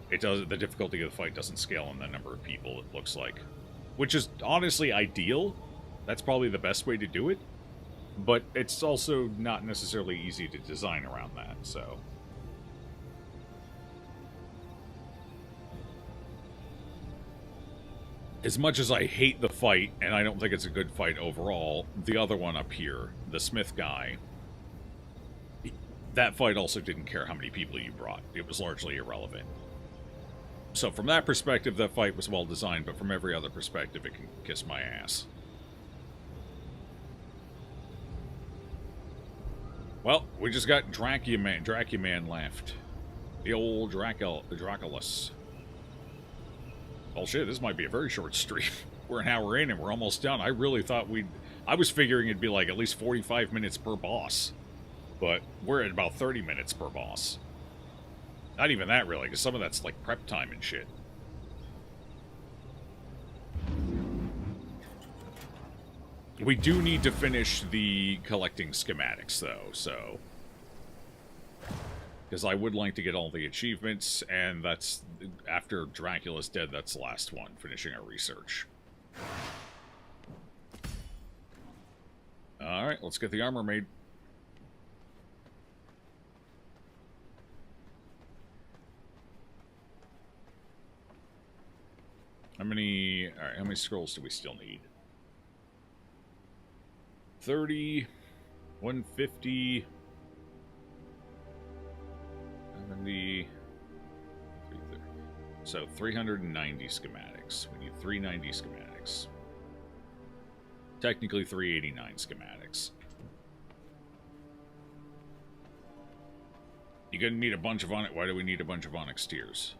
The difficulty of the fight doesn't scale in the number of people, it looks like. Which is honestly ideal. That's probably the best way to do it. But it's also not necessarily easy to design around that, so... As much as I hate the fight, and I don't think it's a good fight overall, the other one up here, the Smith guy, that fight also didn't care how many people you brought. It was largely irrelevant. So from that perspective, that fight was well designed, but from every other perspective, it can kiss my ass. Well, we just got Dracuman left. The old Draculus. Oh shit, this might be a very short stream. We're an hour in and we're almost done. I really thought I was figuring it'd be like at least 45 minutes per boss. But we're at about 30 minutes per boss. Not even that really, because some of that's like prep time and shit. We do need to finish the collecting schematics, though, so... Because I would like to get all the achievements, and that's... After Dracula's dead, that's the last one, finishing our research. Alright, let's get the armor made. How many... Alright, how many scrolls do we still need? 30, 150, 70, 330. So 390 schematics. We need 390 schematics. Technically 389 schematics. You're gonna need a bunch of onyx. Why do we need a bunch of onyx tears?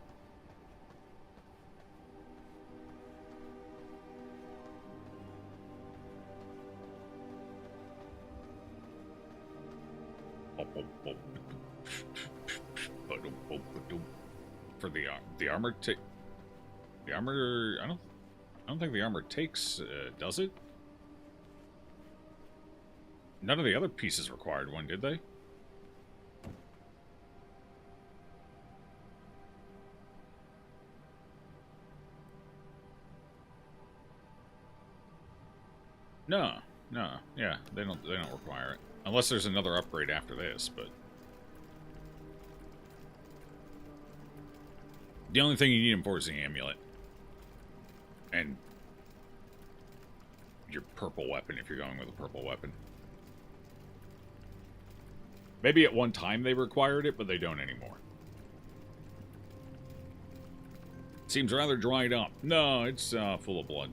For the armor take the armor. I don't think the armor takes. Does it? None of the other pieces required one, did they? No, yeah, they don't require it. Unless there's another upgrade after this, but... The only thing you need them for is the amulet. And... your purple weapon, if you're going with a purple weapon. Maybe at one time they required it, but they don't anymore. Seems rather dried up. No, it's full of blood.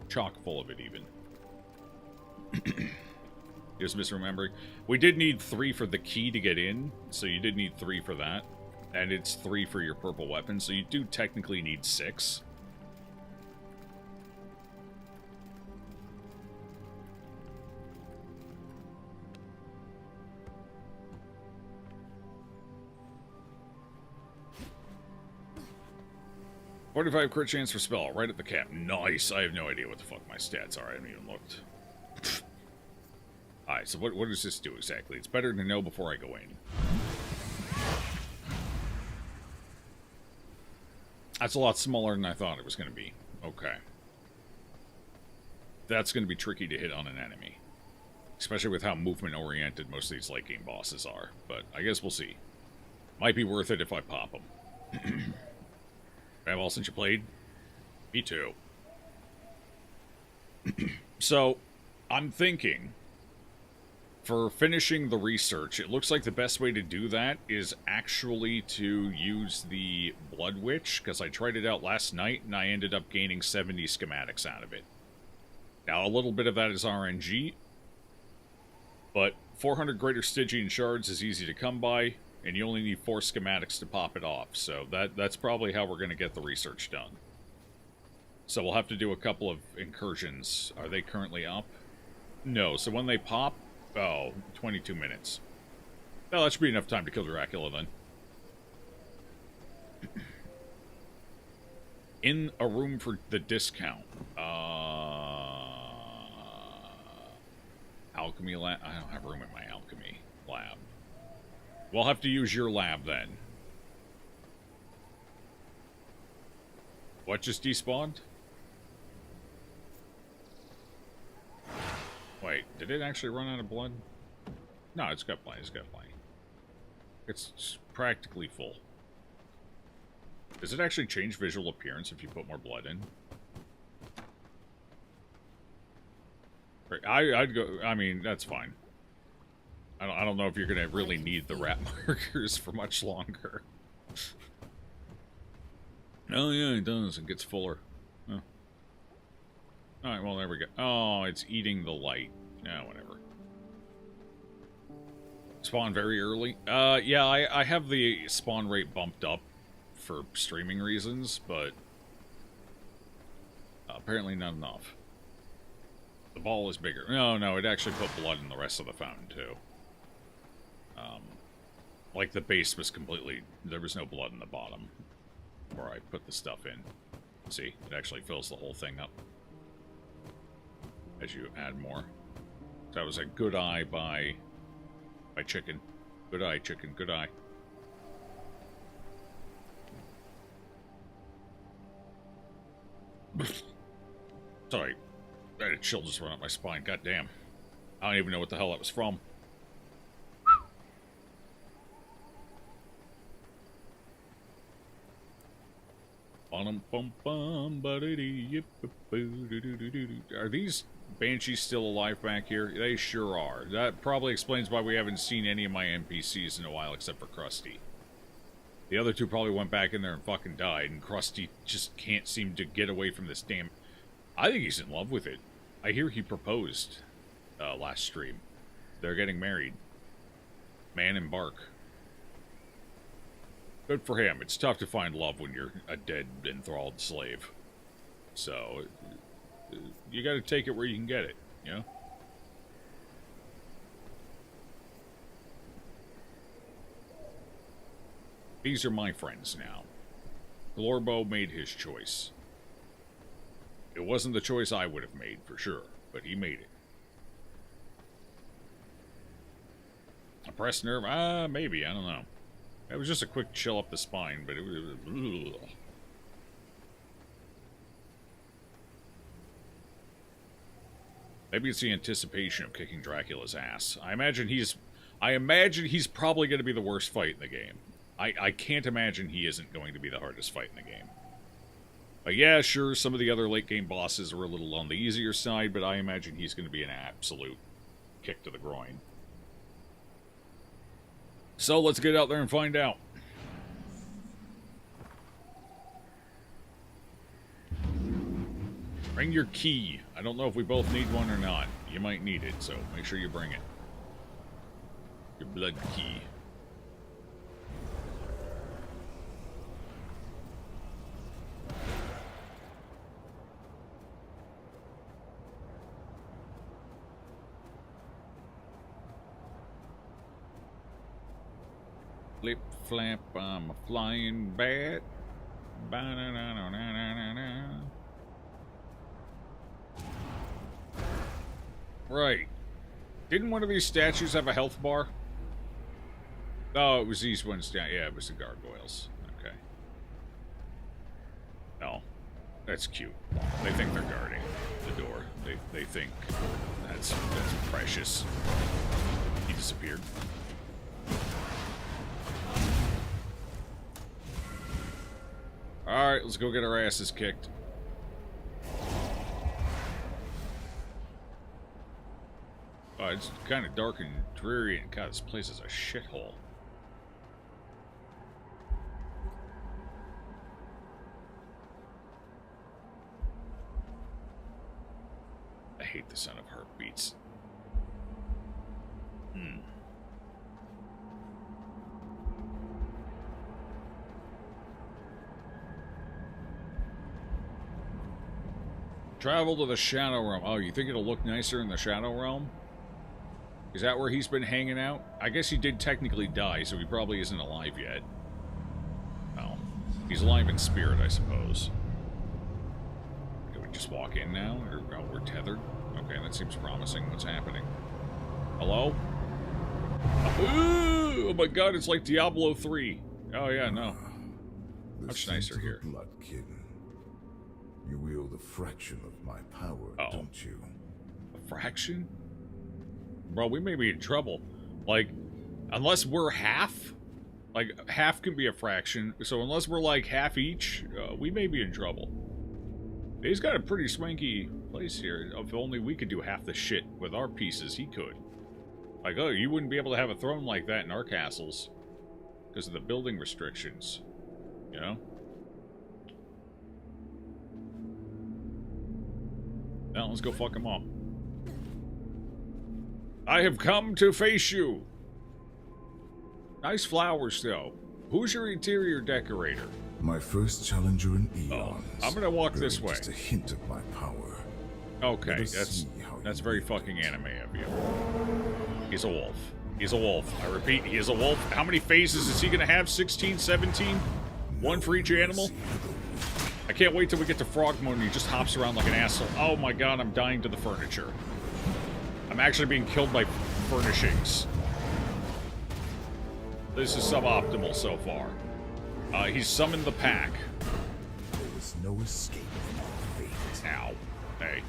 Chock full of it, even. Just misremembering. We did need 3 for the key to get in, so you did need 3 for that. And it's 3 for your purple weapon, so you do technically need 6. "45 crit chance for spell, right at the cap." Nice. I have no idea what the fuck my stats are. I haven't even looked. Alright, so what does this do exactly? It's better to know before I go in. That's a lot smaller than I thought it was going to be. Okay. That's going to be tricky to hit on an enemy. Especially with how movement-oriented most of these late-game bosses are. But I guess we'll see. Might be worth it if I pop them. Have all since you played? Me too. So, I'm thinking, for finishing the research, it looks like the best way to do that is actually to use the Blood Witch, because I tried it out last night, and I ended up gaining 70 schematics out of it. Now, a little bit of that is RNG, but 400 Greater Stygian Shards is easy to come by, and you only need 4 schematics to pop it off, so that's probably how we're going to get the research done. So we'll have to do a couple of incursions. Are they currently up? No, so when they pop... Oh, 22 minutes. Well, that should be enough time to kill Dracula, then. In a room for the discount. Alchemy lab? I don't have room in my alchemy lab. We'll have to use your lab, then. What just despawned? Wait, did it actually run out of blood? No, it's got plenty, it's got plenty. It's practically full. Does it actually change visual appearance if you put more blood in? I'd go, I mean, that's fine. I don't know if you're going to really need the rat markers for much longer. Oh, yeah, it does. It gets fuller. Oh. Alright, well, there we go. Oh, it's eating the light. Yeah, whatever. Spawn very early. Yeah, I have the spawn rate bumped up for streaming reasons, but apparently not enough. The ball is bigger. No, it actually put blood in the rest of the fountain, too. Like, the base was completely... There was no blood in the bottom where I put the stuff in. See? It actually fills the whole thing up as you add more. That was a good eye by chicken. Good eye, chicken. Good eye. Sorry. That chill just went up my spine. God damn. I don't even know what the hell that was from. Are these banshees still alive back here? They sure are. That probably explains why we haven't seen any of my NPCs in a while except for Krusty. The other two probably went back in there and fucking died, and Krusty just can't seem to get away from this damn... I think he's in love with it. I hear he proposed last stream. They're getting married. Man and Bark. Good for him. It's tough to find love when you're a dead, enthralled slave. So, you gotta take it where you can get it, you know? These are my friends now. Glorbo made his choice. It wasn't the choice I would have made, for sure, but he made it. A pressed nerve? Maybe, I don't know. It was just a quick chill up the spine, but it was... Ugh. Maybe it's the anticipation of kicking Dracula's ass. I imagine he's probably going to be the worst fight in the game. I can't imagine he isn't going to be the hardest fight in the game. But yeah, sure, some of the other late game bosses are a little on the easier side, but I imagine he's going to be an absolute kick to the groin. So let's get out there and find out. Bring your key. I don't know if we both need one or not. You might need it, so make sure you bring it. Your blood key. Flip flap, I'm a flying bat. Ba-na-na-na-na-na-na. Right. Didn't one of these statues have a health bar? Oh, it was these ones down. Yeah, it was the gargoyles. Okay. Oh, that's cute. They think they're guarding the door. They think that's precious. He disappeared. Alright, let's go get our asses kicked. Oh, it's kind of dark and dreary, and God, this place is a shithole. I hate the sound of heartbeats. Travel to the Shadow Realm. Oh, you think it'll look nicer in the Shadow Realm? Is that where he's been hanging out? I guess he did technically die, so he probably isn't alive yet. Oh. He's alive in spirit, I suppose. Do we just walk in now? Or oh, we're tethered? Okay, that seems promising. What's happening? Hello? Ooh, oh my god, it's like Diablo 3. Oh yeah, no. Much nicer here. Blood kin. You wield a fraction of my power, don't you? A fraction? Bro, we may be in trouble. Like, unless we're half, like, half can be a fraction, so unless we're, like, half each, we may be in trouble. He's got a pretty swanky place here. If only we could do half the shit with our pieces, he could. Like, oh, you wouldn't be able to have a throne like that in our castles. Because of the building restrictions. You know? Now, let's go fuck him up. I have come to face you. Nice flowers, though. Who's your interior decorator? My first challenger in eons. Oh, I'm gonna walk this way. Just a hint of my power. Okay, that's very fucking anime of you. He's a wolf. He's a wolf. I repeat, he is a wolf. How many phases is he gonna have? 16, 17? One for each animal? I can't wait till we get to frog mode and he just hops around like an asshole. Oh my god, I'm dying to the furniture. I'm actually being killed by furnishings. This is suboptimal so far. He's summoned the pack. There is no escape from fate. Ow. Hey.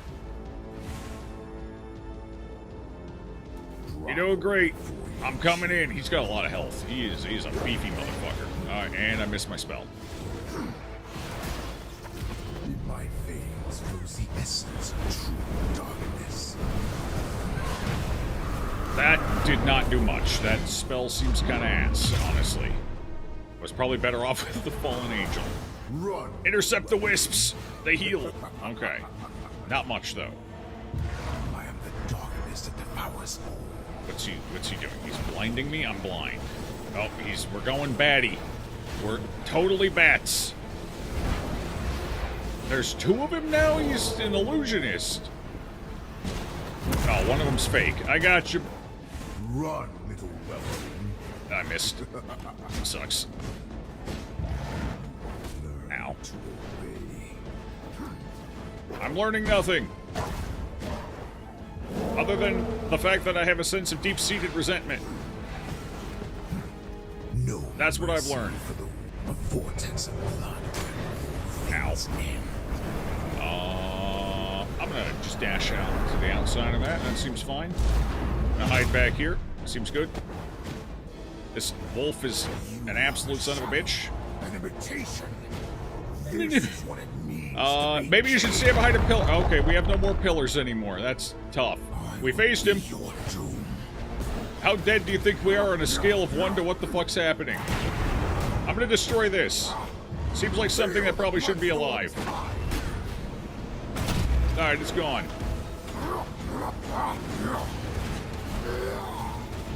You're doing great. I'm coming in. He's got a lot of health. He's a beefy motherfucker. Alright, and I missed my spell. In my veins flows the essence of true darkness. That did not do much. That spell seems kind of ass, honestly. Was probably better off with the Fallen Angel. Run! Intercept the wisps! They heal. Okay. Not much, though. I am the darkness that devours all. What's he doing? He's blinding me? I'm blind. Oh, we're going batty. We're totally bats. There's two of him now? He's an illusionist. Oh, one of them's fake. I got you. Run, little rebel. I missed. Sucks. to obey. I'm learning nothing. Other than the fact that I have a sense of deep-seated resentment. No. That's what I've mercy learned. For the vortex of blood. Ow. I'm gonna just dash out to the outside of that. That seems fine. I'm gonna hide back here. Seems good. This wolf is an absolute son of a bitch. An imitation. This is what it means to be Maybe you should stay behind a pillar. Okay, we have no more pillars anymore. That's tough. We faced him. your doom. How dead do you think we are on a scale of 1 to what the fuck's happening? I'm gonna destroy this. Seems like something that probably shouldn't be alive. Alright, it's gone.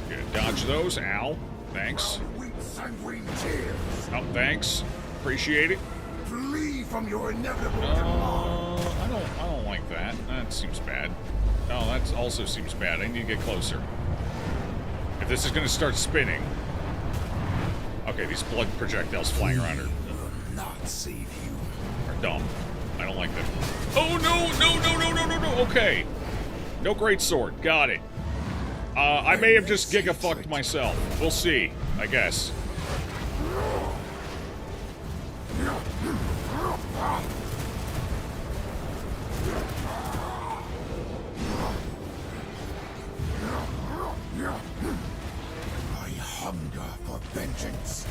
Gonna dodge those. Ow. Thanks. Weep sanguine tears. Oh, thanks. Appreciate it. Flee from your inevitable demise. I don't like that. That seems bad. Oh, that also seems bad. I need to get closer. If this is gonna start spinning. Okay, these blood projectiles flying around Will not save you. are dumb. I don't like them. Oh no, no. Okay. No great sword. Got it. I may have just giga-fucked myself. We'll see, I guess. I hunger for vengeance.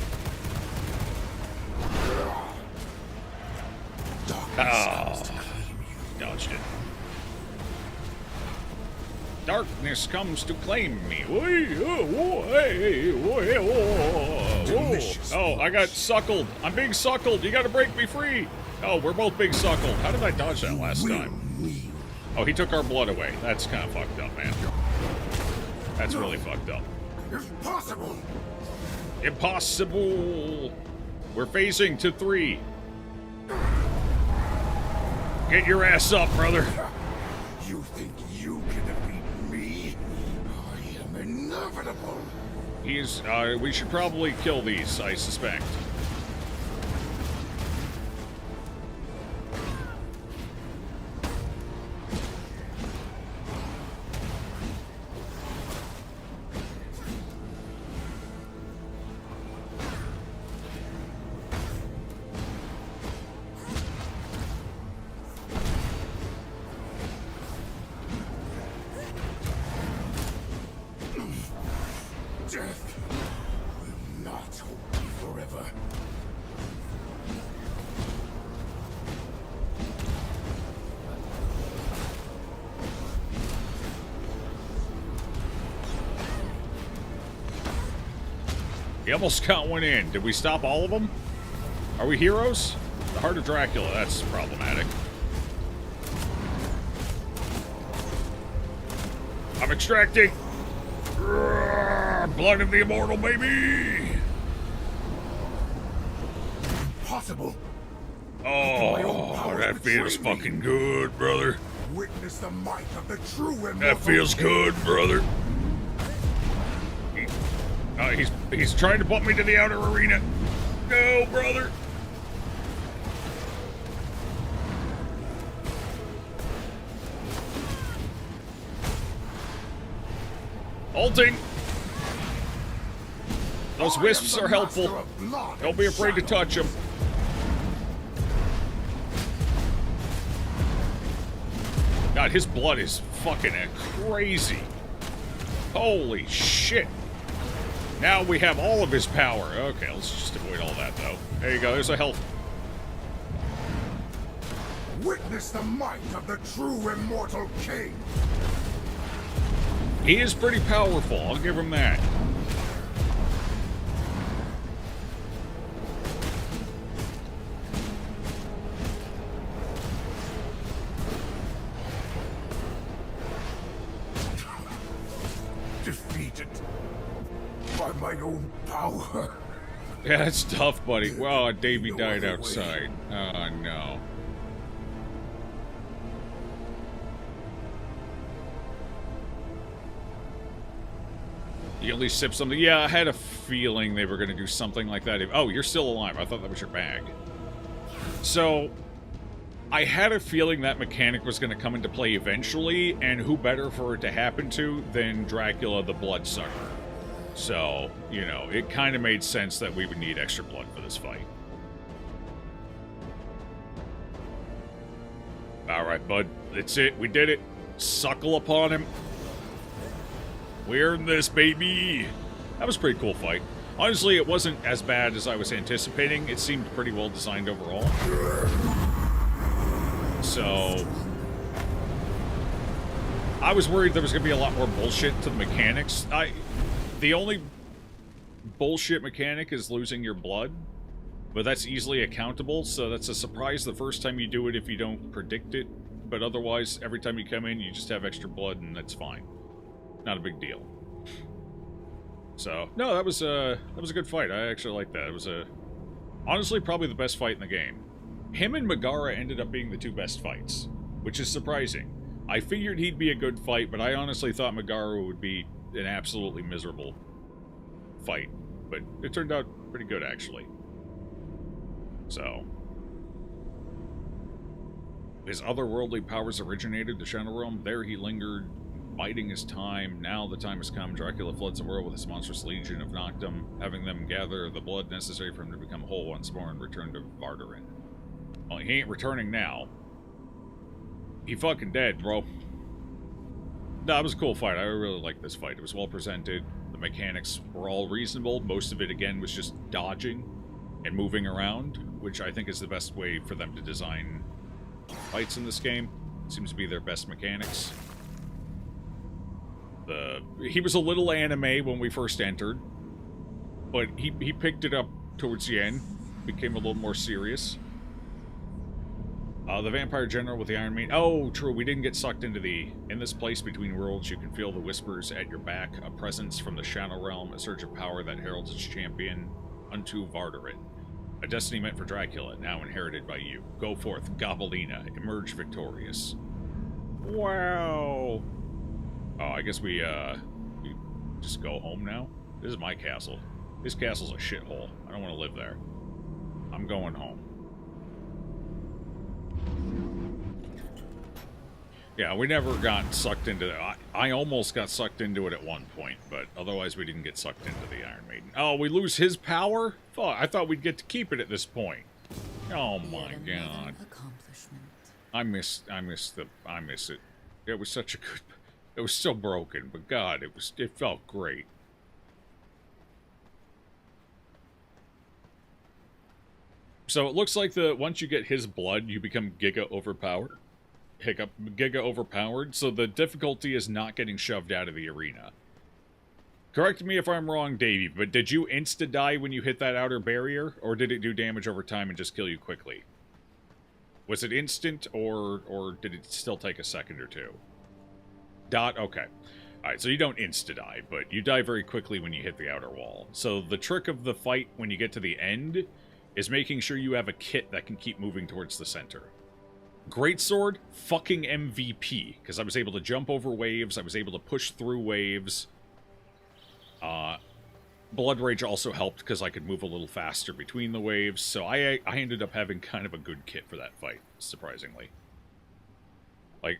Darkness comes to claim you. Dodged it. Darkness comes to claim me. Delicious Oh, I got suckled. I'm being suckled. You gotta break me free. Oh, we're both being suckled. How did I dodge that last Will time? kneel. Oh, he took our blood away. That's kind of fucked up, man. That's really fucked up. Impossible. Impossible. We're phasing to 3. Get your ass up, brother. You think you can defeat me? I am inevitable. He's, we should probably kill these, I suspect. Death will not hold me forever. He almost got one in. Did we stop all of them? Are we heroes? The Heart of Dracula, that's problematic. I'm extracting. Blood of the immortal, baby! Impossible. Oh, that feels fucking good, brother. Witness the might of the true immortal. That feels good, brother. He's trying to put me to the outer arena. No, brother. Ulting. Those wisps are helpful. Don't be afraid to touch them. God, his blood is fucking crazy. Holy shit. Now we have all of his power. Okay, let's just avoid all that, though. There you go. There's a health. Witness the might of the true immortal king. He is pretty powerful. I'll give him that. Defeated by my own power. Yeah, it's tough, buddy. Well, Davey died outside. Oh, no. You at least sip something? Yeah, I had a feeling they were going to do something like that. Oh, you're still alive. I thought that was your bag. So, I had a feeling that mechanic was going to come into play eventually, and who better for it to happen to than Dracula the Bloodsucker. So, you know, it kind of made sense that we would need extra blood for this fight. Alright, bud. That's it. We did it. Suckle upon him. We're in this, baby. That was a pretty cool fight. Honestly, it wasn't as bad as I was anticipating. It seemed pretty well designed overall. So, I was worried there was going to be a lot more bullshit to the mechanics. The only bullshit mechanic is losing your blood, but that's easily accountable, so that's a surprise the first time you do it if you don't predict it. But otherwise, every time you come in, you just have extra blood, and that's fine. Not a big deal. So, no, that was a good fight. I actually liked that. It was honestly probably the best fight in the game. Him and Megara ended up being the two best fights, which is surprising. I figured he'd be a good fight, but I honestly thought Megara would be an absolutely miserable fight. But it turned out pretty good, actually. So, his otherworldly powers originated, the Shadow Realm. There he lingered, biding his time. Now the time has come. Dracula floods the world with his monstrous legion of Noctum, having them gather the blood necessary for him to become whole once more and return to Vardarin. Well, he ain't returning now. He fucking dead, bro. No, it was a cool fight. I really liked this fight. It was well presented. The mechanics were all reasonable. Most of it, again, was just dodging and moving around, which I think is the best way for them to design fights in this game. Seems to be their best mechanics. He was a little anime when we first entered, but he picked it up towards the end, became a little more serious. The Vampire General with the Iron Maiden. Oh, true, we didn't get sucked into in this place between worlds, you can feel the whispers at your back, a presence from the Shadow Realm, a surge of power that heralds its champion unto Vardarin. A destiny meant for Dracula, now inherited by you. Go forth, Gobolina, emerge victorious. Wow. Oh, I guess we just go home now? This is my castle. This castle's a shithole. I don't want to live there. I'm going home. Yeah, we never got sucked into that. I almost got sucked into it at one point, but otherwise we didn't get sucked into the Iron Maiden. Oh, we lose his power? Fuck, I thought we'd get to keep it at this point. Oh my god. I miss it. It was such a good... It was so broken, but god, it felt great. So it looks like once you get his blood, you become Giga overpowered. Giga overpowered, so the difficulty is not getting shoved out of the arena. Correct me if I'm wrong, Davey, but did you insta-die when you hit that outer barrier, or did it do damage over time and just kill you quickly? Was it instant, or did it still take a second or two? Okay. Alright, so you don't insta-die, but you die very quickly when you hit the outer wall. So the trick of the fight when you get to the end is making sure you have a kit that can keep moving towards the center. Greatsword, fucking MVP, because I was able to jump over waves, I was able to push through waves. Blood Rage also helped because I could move a little faster between the waves, so I ended up having kind of a good kit for that fight, surprisingly. Like,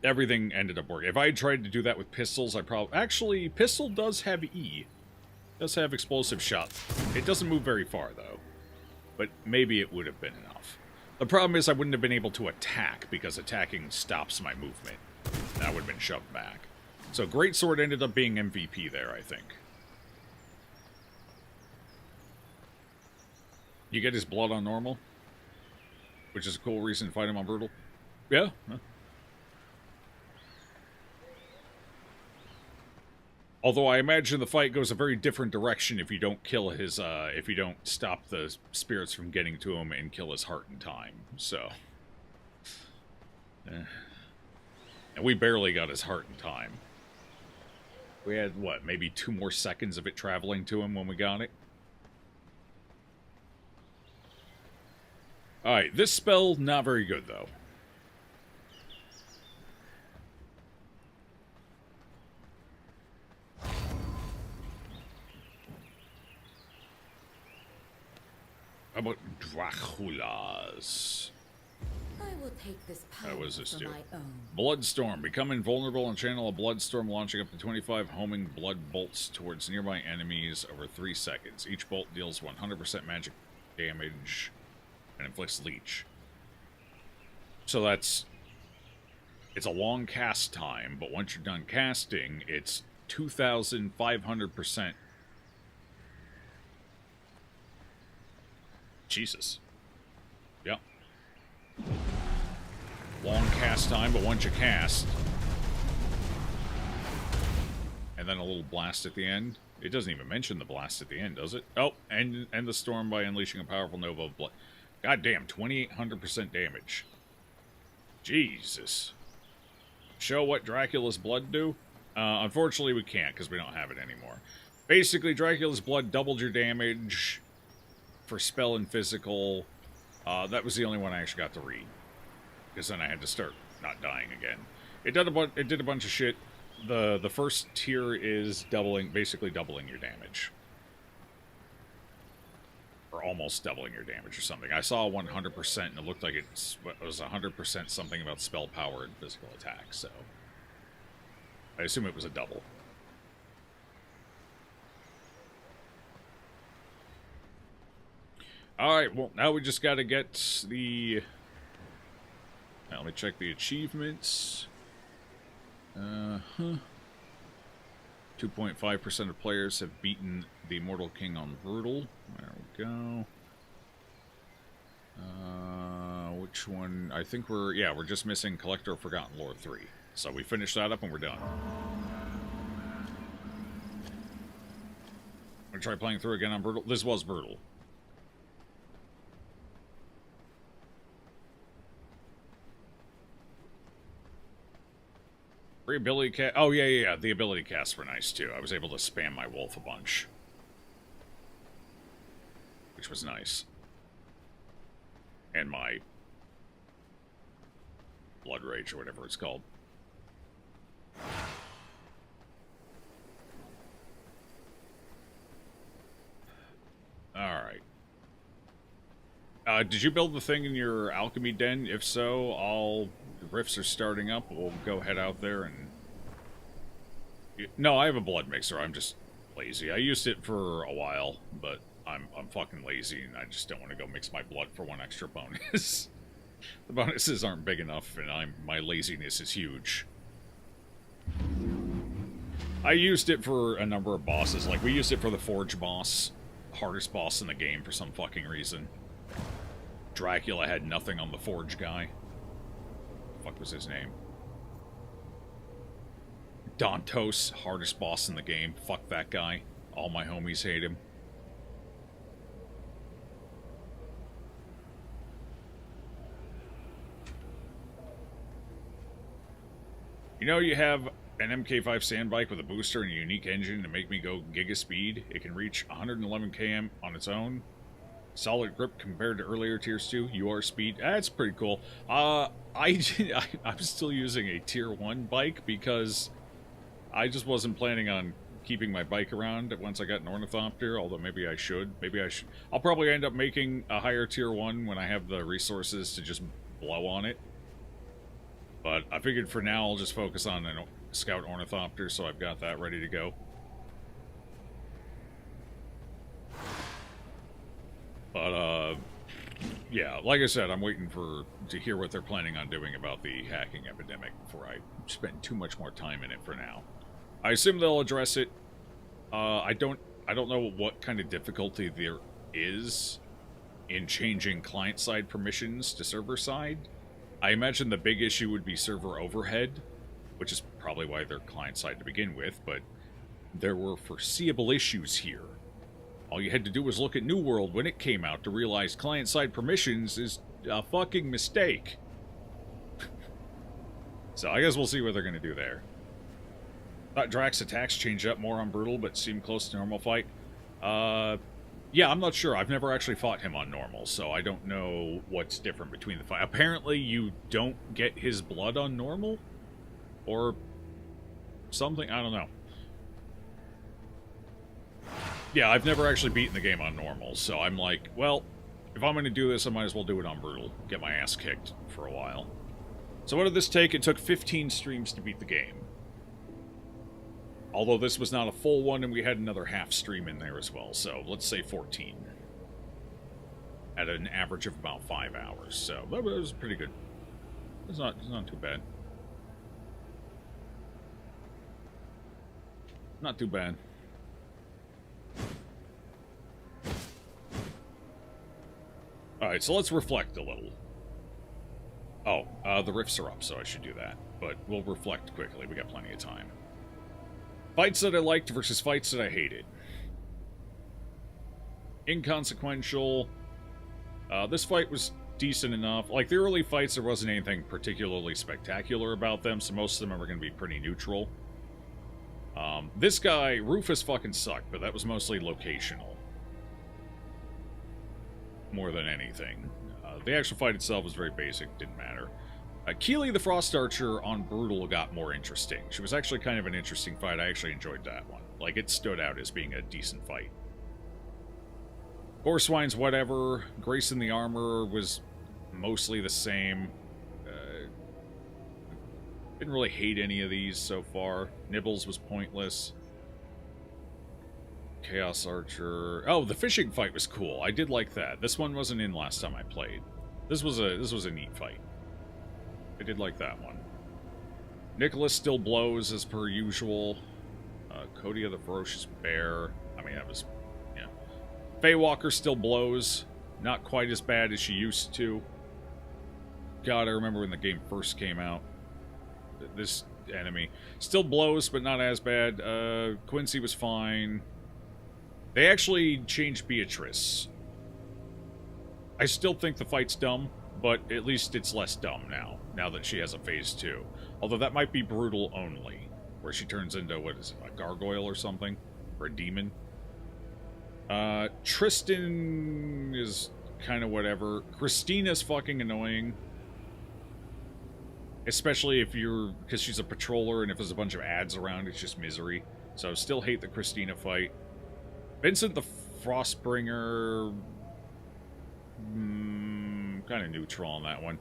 everything ended up working. If I had tried to do that with pistols, I probably... Actually, pistol does have E. It does have explosive shot. It doesn't move very far, though. But maybe it would have been enough. The problem is I wouldn't have been able to attack, because attacking stops my movement. That would have been shoved back. So Greatsword ended up being MVP there, I think. You get his blood on normal, which is a cool reason to fight him on brutal. Yeah? Huh. Although I imagine the fight goes a very different direction if you don't kill his, if you don't stop the spirits from getting to him and kill his heart in time, so. And we barely got his heart in time. We had, what, maybe 2 more seconds of it traveling to him when we got it? Alright, this spell, not very good, though. How about Dracula's? I will take this power What was this for do? my own. Bloodstorm. Become invulnerable and channel a Bloodstorm, launching up to 25 homing blood bolts towards nearby enemies over 3 seconds. Each bolt deals 100% magic damage and inflicts leech. So it's a long cast time, but once you're done casting, it's 2,500%. Jesus. Yep. Long cast time, but once you cast, and then a little blast at the end. It doesn't even mention the blast at the end, does it? Oh, and the storm by unleashing a powerful nova of blood. Goddamn, 2,800% damage. Jesus. Show what Dracula's blood do? Unfortunately, we can't because we don't have it anymore. Basically, Dracula's blood doubled your damage for spell and physical. That was the only one I actually got to read, because then I had to start not dying again. It did a bunch of shit. The first tier is basically doubling your damage, or almost doubling your damage or something. I saw 100%, and it looked like it was 100% something about spell power and physical attack. So I assume it was a double. Alright, well, now we just gotta get the... Now, let me check the achievements. 2.5% of players have beaten the Immortal King on Brutal. There we go. Which one? I think we're just missing Collector of Forgotten Lore 3. So we finish that up and we're done. I'm gonna try playing through again on Brutal. This was Brutal. Free ability cast. Oh, yeah. The ability casts were nice, too. I was able to spam my wolf a bunch, which was nice. And my Blood Rage, or whatever it's called. Alright. Did you build the thing in your alchemy den? If so, the rifts are starting up. We'll go head out there and... No, I have a blood mixer. I'm just lazy. I used it for a while, but I'm fucking lazy, and I just don't want to go mix my blood for one extra bonus. The bonuses aren't big enough, and my laziness is huge. I used it for a number of bosses. Like, we used it for the Forge boss. Hardest boss in the game for some fucking reason. Dracula had nothing on the Forge guy. Fuck was his name? Dantos, hardest boss in the game. Fuck that guy. All my homies hate him. You know, you have an MK5 sand bike with a booster and a unique engine to make me go giga speed. It can reach 111 km on its own. Solid grip compared to earlier tiers 2. UR speed. That's pretty cool. I'm still using a tier 1 bike because I just wasn't planning on keeping my bike around once I got an Ornithopter, although maybe I should. I'll probably end up making a higher tier 1 when I have the resources to just blow on it. But I figured for now I'll just focus on a Scout Ornithopter, so I've got that ready to go. But, yeah, like I said, I'm waiting to hear what they're planning on doing about the hacking epidemic before I spend too much more time in it for now. I assume they'll address it. I don't know what kind of difficulty there is in changing client-side permissions to server-side. I imagine the big issue would be server overhead, which is probably why they're client-side to begin with, but there were foreseeable issues here. All you had to do was look at New World when it came out to realize client-side permissions is a fucking mistake. So I guess we'll see what they're going to do there. Thought Drax attacks changed up more on Brutal, but seemed close to normal fight. Yeah, I'm not sure. I've never actually fought him on normal, so I don't know what's different between the fight. Apparently, you don't get his blood on normal? Or something? I don't know. Yeah, I've never actually beaten the game on normal, so I'm like, well, If I'm going to do this, I might as well do it on brutal. Get my ass kicked for a while. So what did this take? It took 15 streams to beat the game. Although this was not a full one, and we had another half stream in there as well. So let's say 14. At an average of about 5 hours. So that was pretty good. It's not too bad. Not too bad. Alright, so let's reflect a little. Oh, the rifts are up, so I should do that. But we'll reflect quickly. We got plenty of time. Fights that I liked versus fights that I hated. Inconsequential. This fight was decent enough. Like, the early fights, there wasn't anything particularly spectacular about them, so most of them are going to be pretty neutral. This guy, Rufus fucking sucked, but that was mostly locational. More than anything. The actual fight itself was very basic, didn't matter. Keely the Frost Archer on Brutal got more interesting. She was actually kind of an interesting fight. I actually enjoyed that one. Like, it stood out as being a decent fight. Horsewines, whatever. Grace in the Armor was mostly the same. Didn't really hate any of these so far. Nibbles was pointless. Chaos Archer. Oh, the fishing fight was cool. I did like that. This one wasn't in last time I played. This was a neat fight. I did like that one. Nicholas still blows as per usual. Codia the Ferocious Bear. I mean, that was, yeah. Faywalker still blows. Not quite as bad as she used to. God, I remember when the game first came out. This enemy still blows, but not as bad. Quincy was fine. They actually changed Beatrice. I still think the fight's dumb, but at least it's less dumb now that she has a phase 2. Although that might be brutal only, where she turns into, what is it, a gargoyle or something? Or a demon? Tristan is kind of whatever. Christina's fucking annoying. Especially if you're, because she's a patroller, and if there's a bunch of ads around, it's just misery. So still hate the Christina fight. Vincent the Frostbringer, kind of neutral on that one.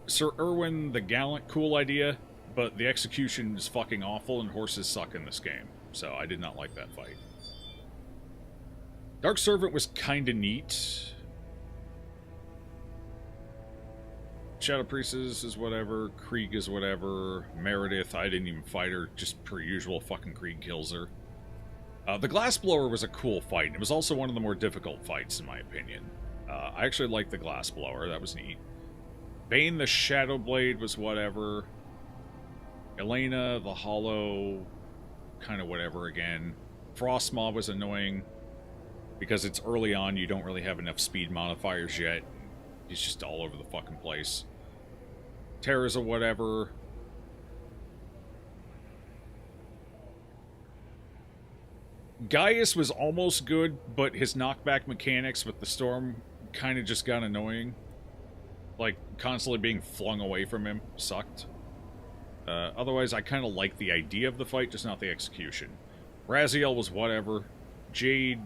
Sir Irwin the Gallant, cool idea, but the execution is fucking awful, and horses suck in this game. So I did not like that fight. Dark Servant was kind of neat. Shadow Priestess is whatever. Krieg is whatever. Meredith, I didn't even fight her. Just per usual, fucking Krieg kills her. The Glassblower was a cool fight. It was also one of the more difficult fights, in my opinion. I actually liked the Glassblower. That was neat. Bane the Shadowblade was whatever. Elena the Hollow, kind of whatever again. Frostmaw was annoying. Because it's early on, you don't really have enough speed modifiers yet. He's just all over the fucking place. Terra's a whatever. Gaius was almost good, but his knockback mechanics with the storm kind of just got annoying. Like, constantly being flung away from him sucked. Otherwise, I kind of liked the idea of the fight, just not the execution. Raziel was whatever. Jade's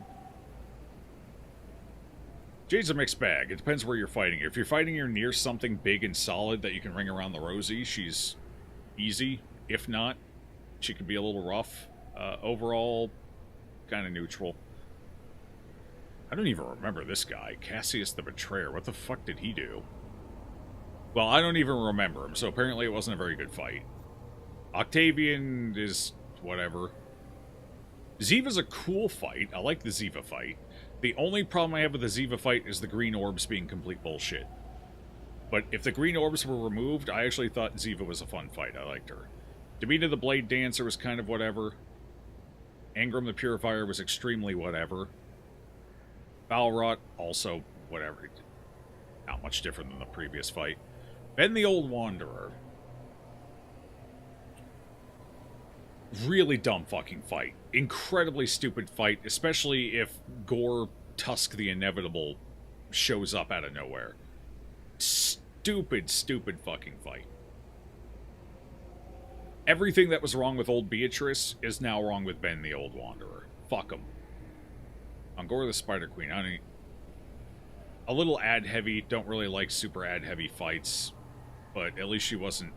a mixed bag. It depends where you're fighting her. If you're fighting her near something big and solid that you can ring around the rosy, she's easy. If not, she can be a little rough. Overall, kind of neutral. I don't even remember this guy. Cassius the Betrayer. What the fuck did he do? Well, I don't even remember him, so apparently it wasn't a very good fight. Octavian is whatever. Ziva's a cool fight. I like the Ziva fight. The only problem I have with the Ziva fight is the green orbs being complete bullshit. But if the green orbs were removed, I actually thought Ziva was a fun fight. I liked her. Demeanor the Blade Dancer was kind of whatever. Angram the Purifier was extremely whatever. Balrot, also whatever. Not much different than the previous fight. Ben the Old Wanderer. Really dumb fucking fight. Incredibly stupid fight, especially if Gore Tusk the Inevitable shows up out of nowhere. Stupid, stupid fucking fight. Everything that was wrong with old Beatrice is now wrong with Ben the Old Wanderer. Fuck him. Angora the Spider Queen. A little ad-heavy. Don't really like super ad-heavy fights. But at least she wasn't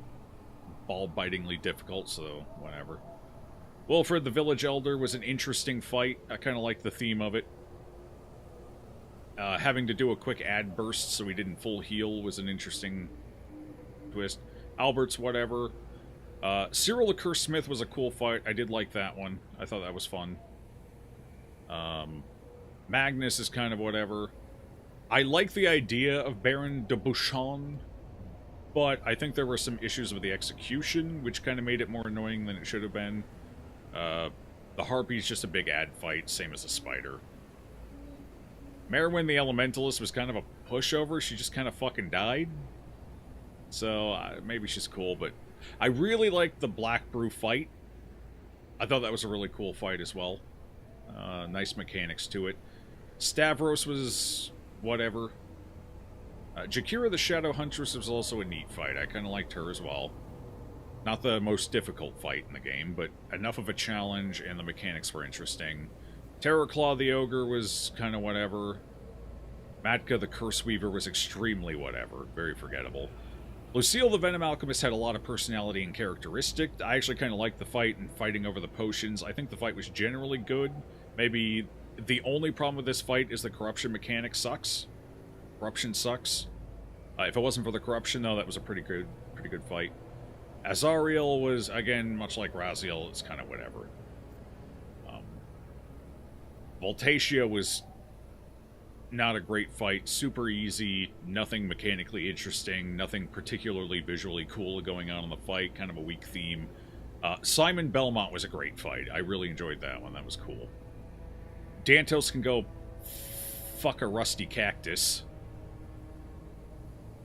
ball-bitingly difficult, so whatever. Wilfred the Village Elder was an interesting fight. I kind of like the theme of it. Having to do a quick ad burst so he didn't full heal was an interesting twist. Albert's whatever. Cyril the Cursed Smith was a cool fight. I did like that one. I thought that was fun. Magnus is kind of whatever. I like the idea of Baron de Bouchon, but I think there were some issues with the execution, which kind of made it more annoying than it should have been. The Harpy's just a big ad fight, same as the Spider. Merwin the Elementalist was kind of a pushover. She just kind of fucking died. So, maybe she's cool, but I really liked the Black Brew fight. I thought that was a really cool fight as well. Nice mechanics to it. Stavros was whatever. Jakira the Shadow Huntress was also a neat fight. I kind of liked her as well. Not the most difficult fight in the game, but enough of a challenge, and the mechanics were interesting. Terrorclaw the Ogre was kind of whatever. Matka the Curse Weaver was extremely whatever. Very forgettable. Lucille the Venom Alchemist had a lot of personality and characteristic. I actually kind of liked the fight and fighting over the potions. I think the fight was generally good. Maybe the only problem with this fight is the corruption mechanic sucks. Corruption sucks. If it wasn't for the corruption, though, that was a pretty good fight. Azariel was, again, much like Raziel, it's kind of whatever. Voltatia was not a great fight. Super easy, nothing mechanically interesting, nothing particularly visually cool going on in the fight, kind of a weak theme. Simon Belmont was a great fight. I really enjoyed that one. That was cool. Dantos can go fuck a rusty cactus.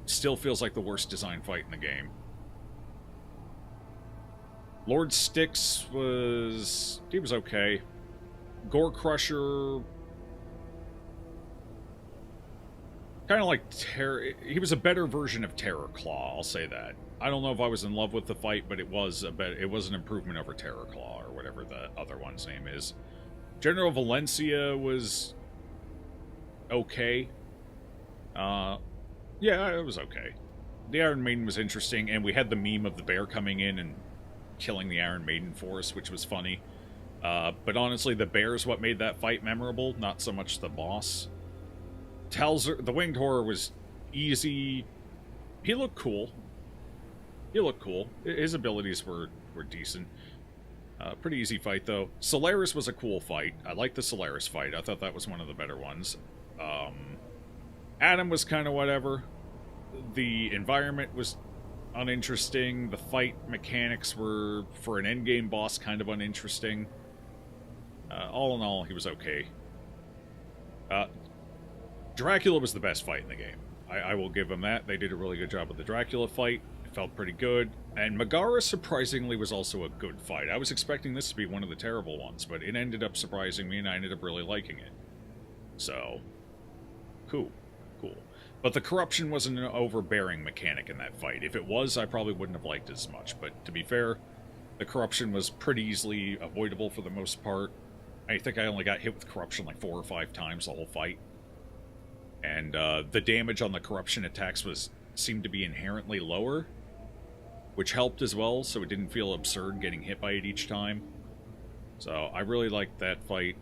Still feels like the worst design fight in the game. Lord Styx was... he was okay. Gore Crusher... kind of like he was a better version of Terrorclaw, I'll say that. I don't know if I was in love with the fight, but it was an improvement over Terrorclaw, or whatever the other one's name is. General Valencia was... okay. Yeah, it was okay. The Iron Maiden was interesting, and we had the meme of the bear coming in and killing the Iron Maiden for us, which was funny. But honestly, the bear is what made that fight memorable, not so much the boss. Talzer, the Winged Horror, was easy. He looked cool. His abilities were decent. Pretty easy fight, though. Solaris was a cool fight. I liked the Solaris fight. I thought that was one of the better ones. Adam was kind of whatever. The environment was uninteresting. The fight mechanics were, for an endgame boss, kind of uninteresting. All in all, he was okay. Dracula was the best fight in the game. I will give them that. They did a really good job with the Dracula fight. It felt pretty good. And Megara, surprisingly, was also a good fight. I was expecting this to be one of the terrible ones, but it ended up surprising me, and I ended up really liking it. So, cool. But the corruption wasn't an overbearing mechanic in that fight. If it was, I probably wouldn't have liked it as much. But to be fair, the corruption was pretty easily avoidable for the most part. I think I only got hit with corruption like 4 or 5 times the whole fight. And the damage on the corruption attacks seemed to be inherently lower, which helped as well, so it didn't feel absurd getting hit by it each time. So I really liked that fight.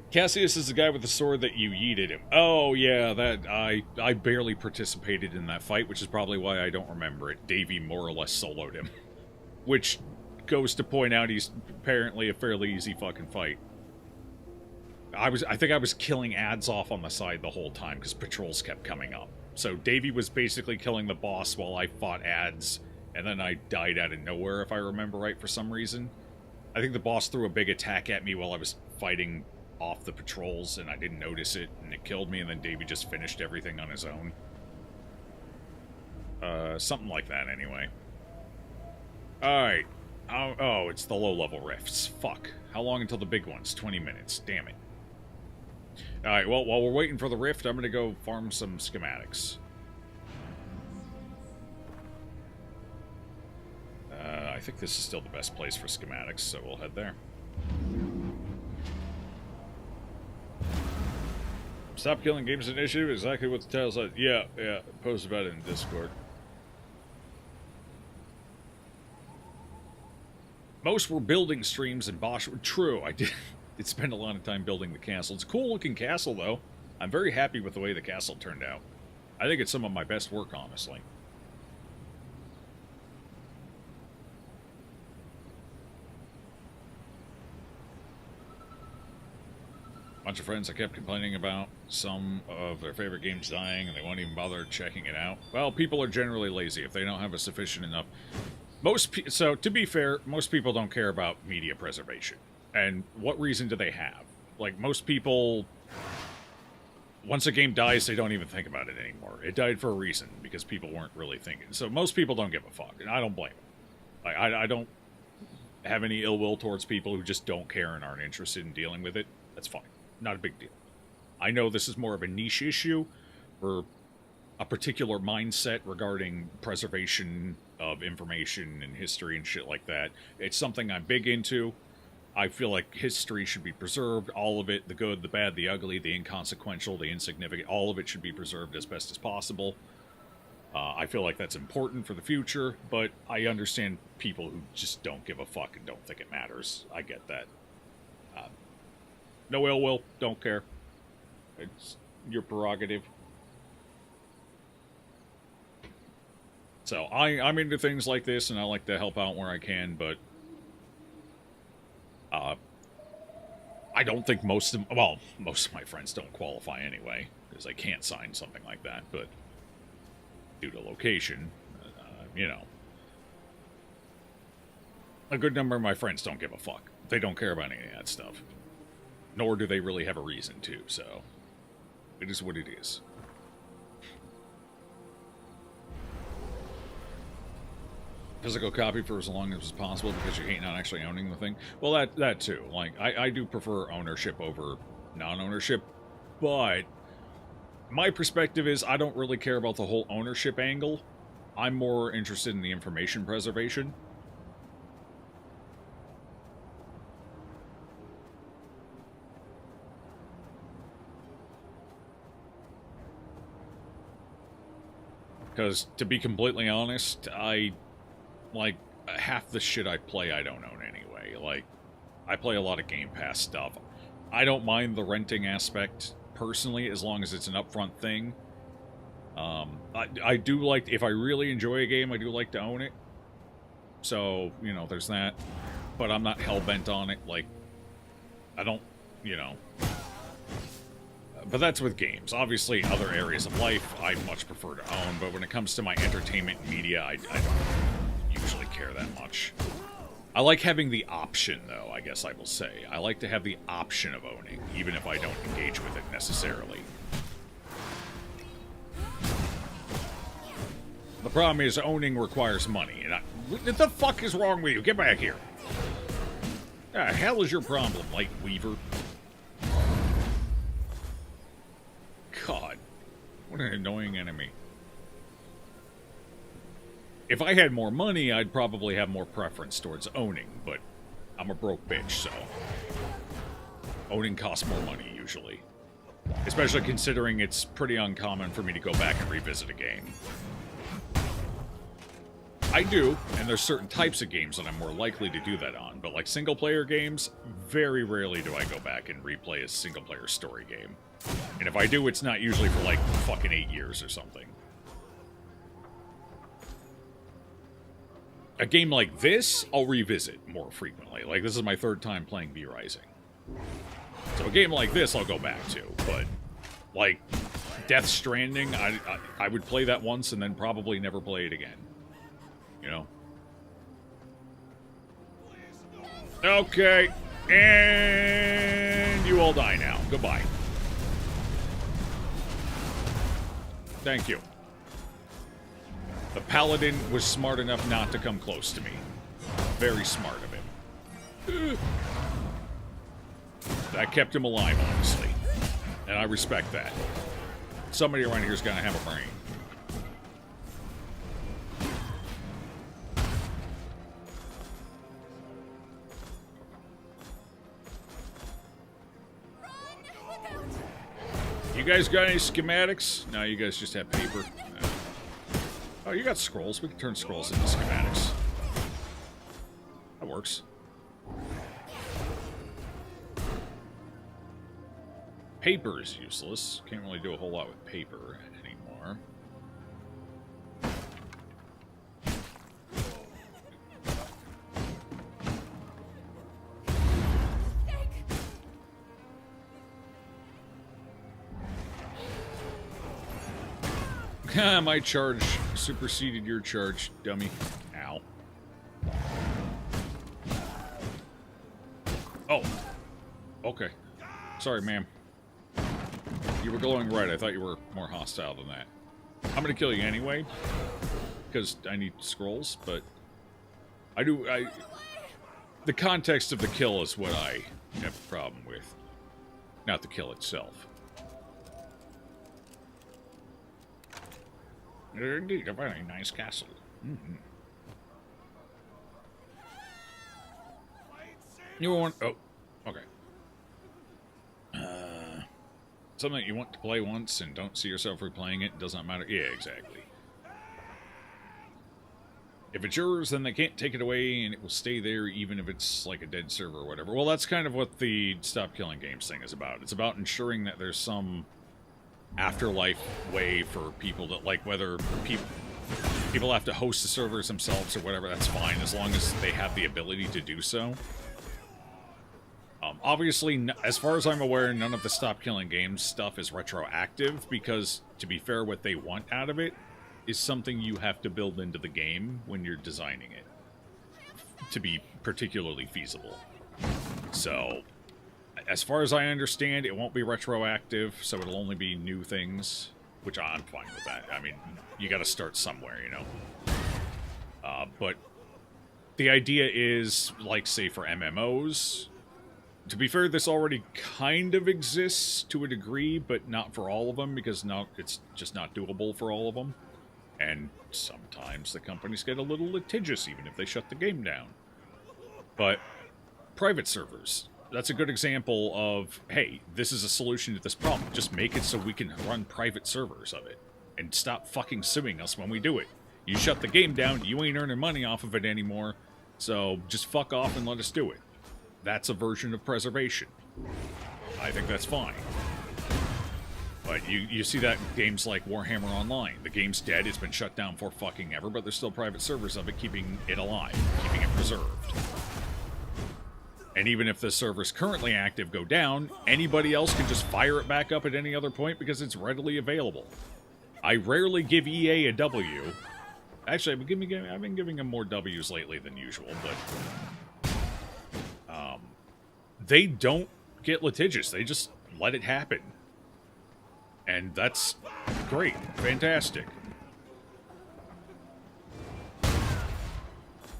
Cassius is the guy with the sword that you yeeted him. Oh, yeah, that I barely participated in that fight, which is probably why I don't remember it. Davey more or less soloed him. Which goes to point out he's apparently a fairly easy fucking fight. I think I was killing ads off on the side the whole time, because patrols kept coming up. So Davey was basically killing the boss while I fought ads, and then I died out of nowhere, if I remember right, for some reason. I think the boss threw a big attack at me while I was fighting off the patrols, and I didn't notice it, and it killed me, and then Davey just finished everything on his own. Something like that, anyway. Alright. Oh, it's the low-level rifts. Fuck. How long until the big ones? 20 minutes. Damn it. Alright, well, while we're waiting for the rift, I'm gonna go farm some schematics. I think this is still the best place for schematics, so we'll head there. Stop killing games initiative. Exactly what the title said. Yeah. Post about it in Discord. Most were building streams and Bosch. True, I did spend a lot of time building the castle. It's a cool looking castle, though. I'm very happy with the way the castle turned out. I think it's some of my best work, honestly. Bunch of friends I kept complaining about some of their favorite games dying, and they won't even bother checking it out. Well, people are generally lazy if they don't have a sufficient enough. So, to be fair, most people don't care about media preservation. And what reason do they have? Like, most people, once a game dies, they don't even think about it anymore. It died for a reason, because people weren't really thinking. So most people don't give a fuck, and I don't blame them. Like, I don't have any ill will towards people who just don't care and aren't interested in dealing with it. That's fine. Not a big deal. I know this is more of a niche issue for a particular mindset regarding preservation of information and history and shit like that. It's something I'm big into. I feel like history should be preserved. All of it, the good, the bad, the ugly, the inconsequential, the insignificant, all of it should be preserved as best as possible. I feel like that's important for the future, but I understand people who just don't give a fuck and don't think it matters. I get that. No ill will, don't care. It's your prerogative. So, I'm into things like this, and I like to help out where I can, but I don't think most of my friends don't qualify anyway, because I can't sign something like that, but due to location, you know. A good number of my friends don't give a fuck. They don't care about any of that stuff. Nor do they really have a reason to, so it is what it is. Physical copy for as long as possible because you hate not actually owning the thing. Well, that too. Like, I do prefer ownership over non-ownership, but my perspective is I don't really care about the whole ownership angle. I'm more interested in the information preservation. Because, to be completely honest, like, half the shit I play I don't own anyway. Like, I play a lot of Game Pass stuff. I don't mind the renting aspect, personally, as long as it's an upfront thing. I do like, if I really enjoy a game, I do like to own it. So, you know, there's that. But I'm not hell-bent on it. Like, I don't, you know... But that's with games. Obviously, other areas of life, I much prefer to own, but when it comes to my entertainment and media, I don't usually care that much. I like having the option, though, I guess I will say. I like to have the option of owning, even if I don't engage with it necessarily. The problem is, owning requires money, and what the fuck is wrong with you? Get back here! The hell is your problem, Light Weaver? God, what an annoying enemy. If I had more money, I'd probably have more preference towards owning, but I'm a broke bitch, so... owning costs more money, usually. Especially considering it's pretty uncommon for me to go back and revisit a game. I do, and there's certain types of games that I'm more likely to do that on, but like single-player games, very rarely do I go back and replay a single-player story game. And if I do, it's not usually for like fucking 8 years or something. A game like this, I'll revisit more frequently. Like, this is my third time playing V Rising. So a game like this, I'll go back to, but like Death Stranding, I would play that once and then probably never play it again. You know? Okay. And you all die now. Goodbye. Thank you. The Paladin was smart enough not to come close to me. Very smart of him. That kept him alive, honestly. And I respect that. Somebody around here's gonna have a brain. guys got any schematics? No, you guys just have paper. No. Oh, you got scrolls. We can turn scrolls into schematics. That works. Paper is useless. Can't really do a whole lot with paper anymore. My charge superseded your charge, dummy. Ow. Oh. Okay. Sorry, ma'am. You were glowing right. I thought you were more hostile than that. I'm gonna kill you anyway, because I need scrolls, but the context of the kill is what I have a problem with, not the kill itself. Indeed, a very nice castle. Mm-hmm. You want... Oh, okay. Something that you want to play once and don't see yourself replaying it, does not matter. Yeah, exactly. If it's yours, then they can't take it away, and it will stay there even if it's like a dead server or whatever. Well, that's kind of what the Stop Killing Games thing is about. It's about ensuring that there's some afterlife way for people that, like, whether people have to host the servers themselves or whatever, that's fine, as long as they have the ability to do so. Obviously, as far as I'm aware, none of the Stop Killing Games stuff is retroactive, because, to be fair, what they want out of it is something you have to build into the game when you're designing it to be particularly feasible. So, as far as I understand, it won't be retroactive, so it'll only be new things, which I'm fine with that. I mean, you gotta start somewhere, you know? But the idea is, like, say, for MMOs, to be fair, this already kind of exists to a degree, but not for all of them, because it's just not doable for all of them. And sometimes the companies get a little litigious, even if they shut the game down. But private servers, that's a good example of, hey, this is a solution to this problem. Just make it so we can run private servers of it. And stop fucking suing us when we do it. You shut the game down, you ain't earning money off of it anymore, so just fuck off and let us do it. That's a version of preservation. I think that's fine. But you see that in games like Warhammer Online. The game's dead, it's been shut down for fucking ever, but there's still private servers of it keeping it alive, keeping it preserved. And even if the servers currently active go down, anybody else can just fire it back up at any other point because it's readily available. I rarely give EA a W. Actually, I've been giving them more W's lately than usual, but they don't get litigious. They just let it happen. And that's great. Fantastic.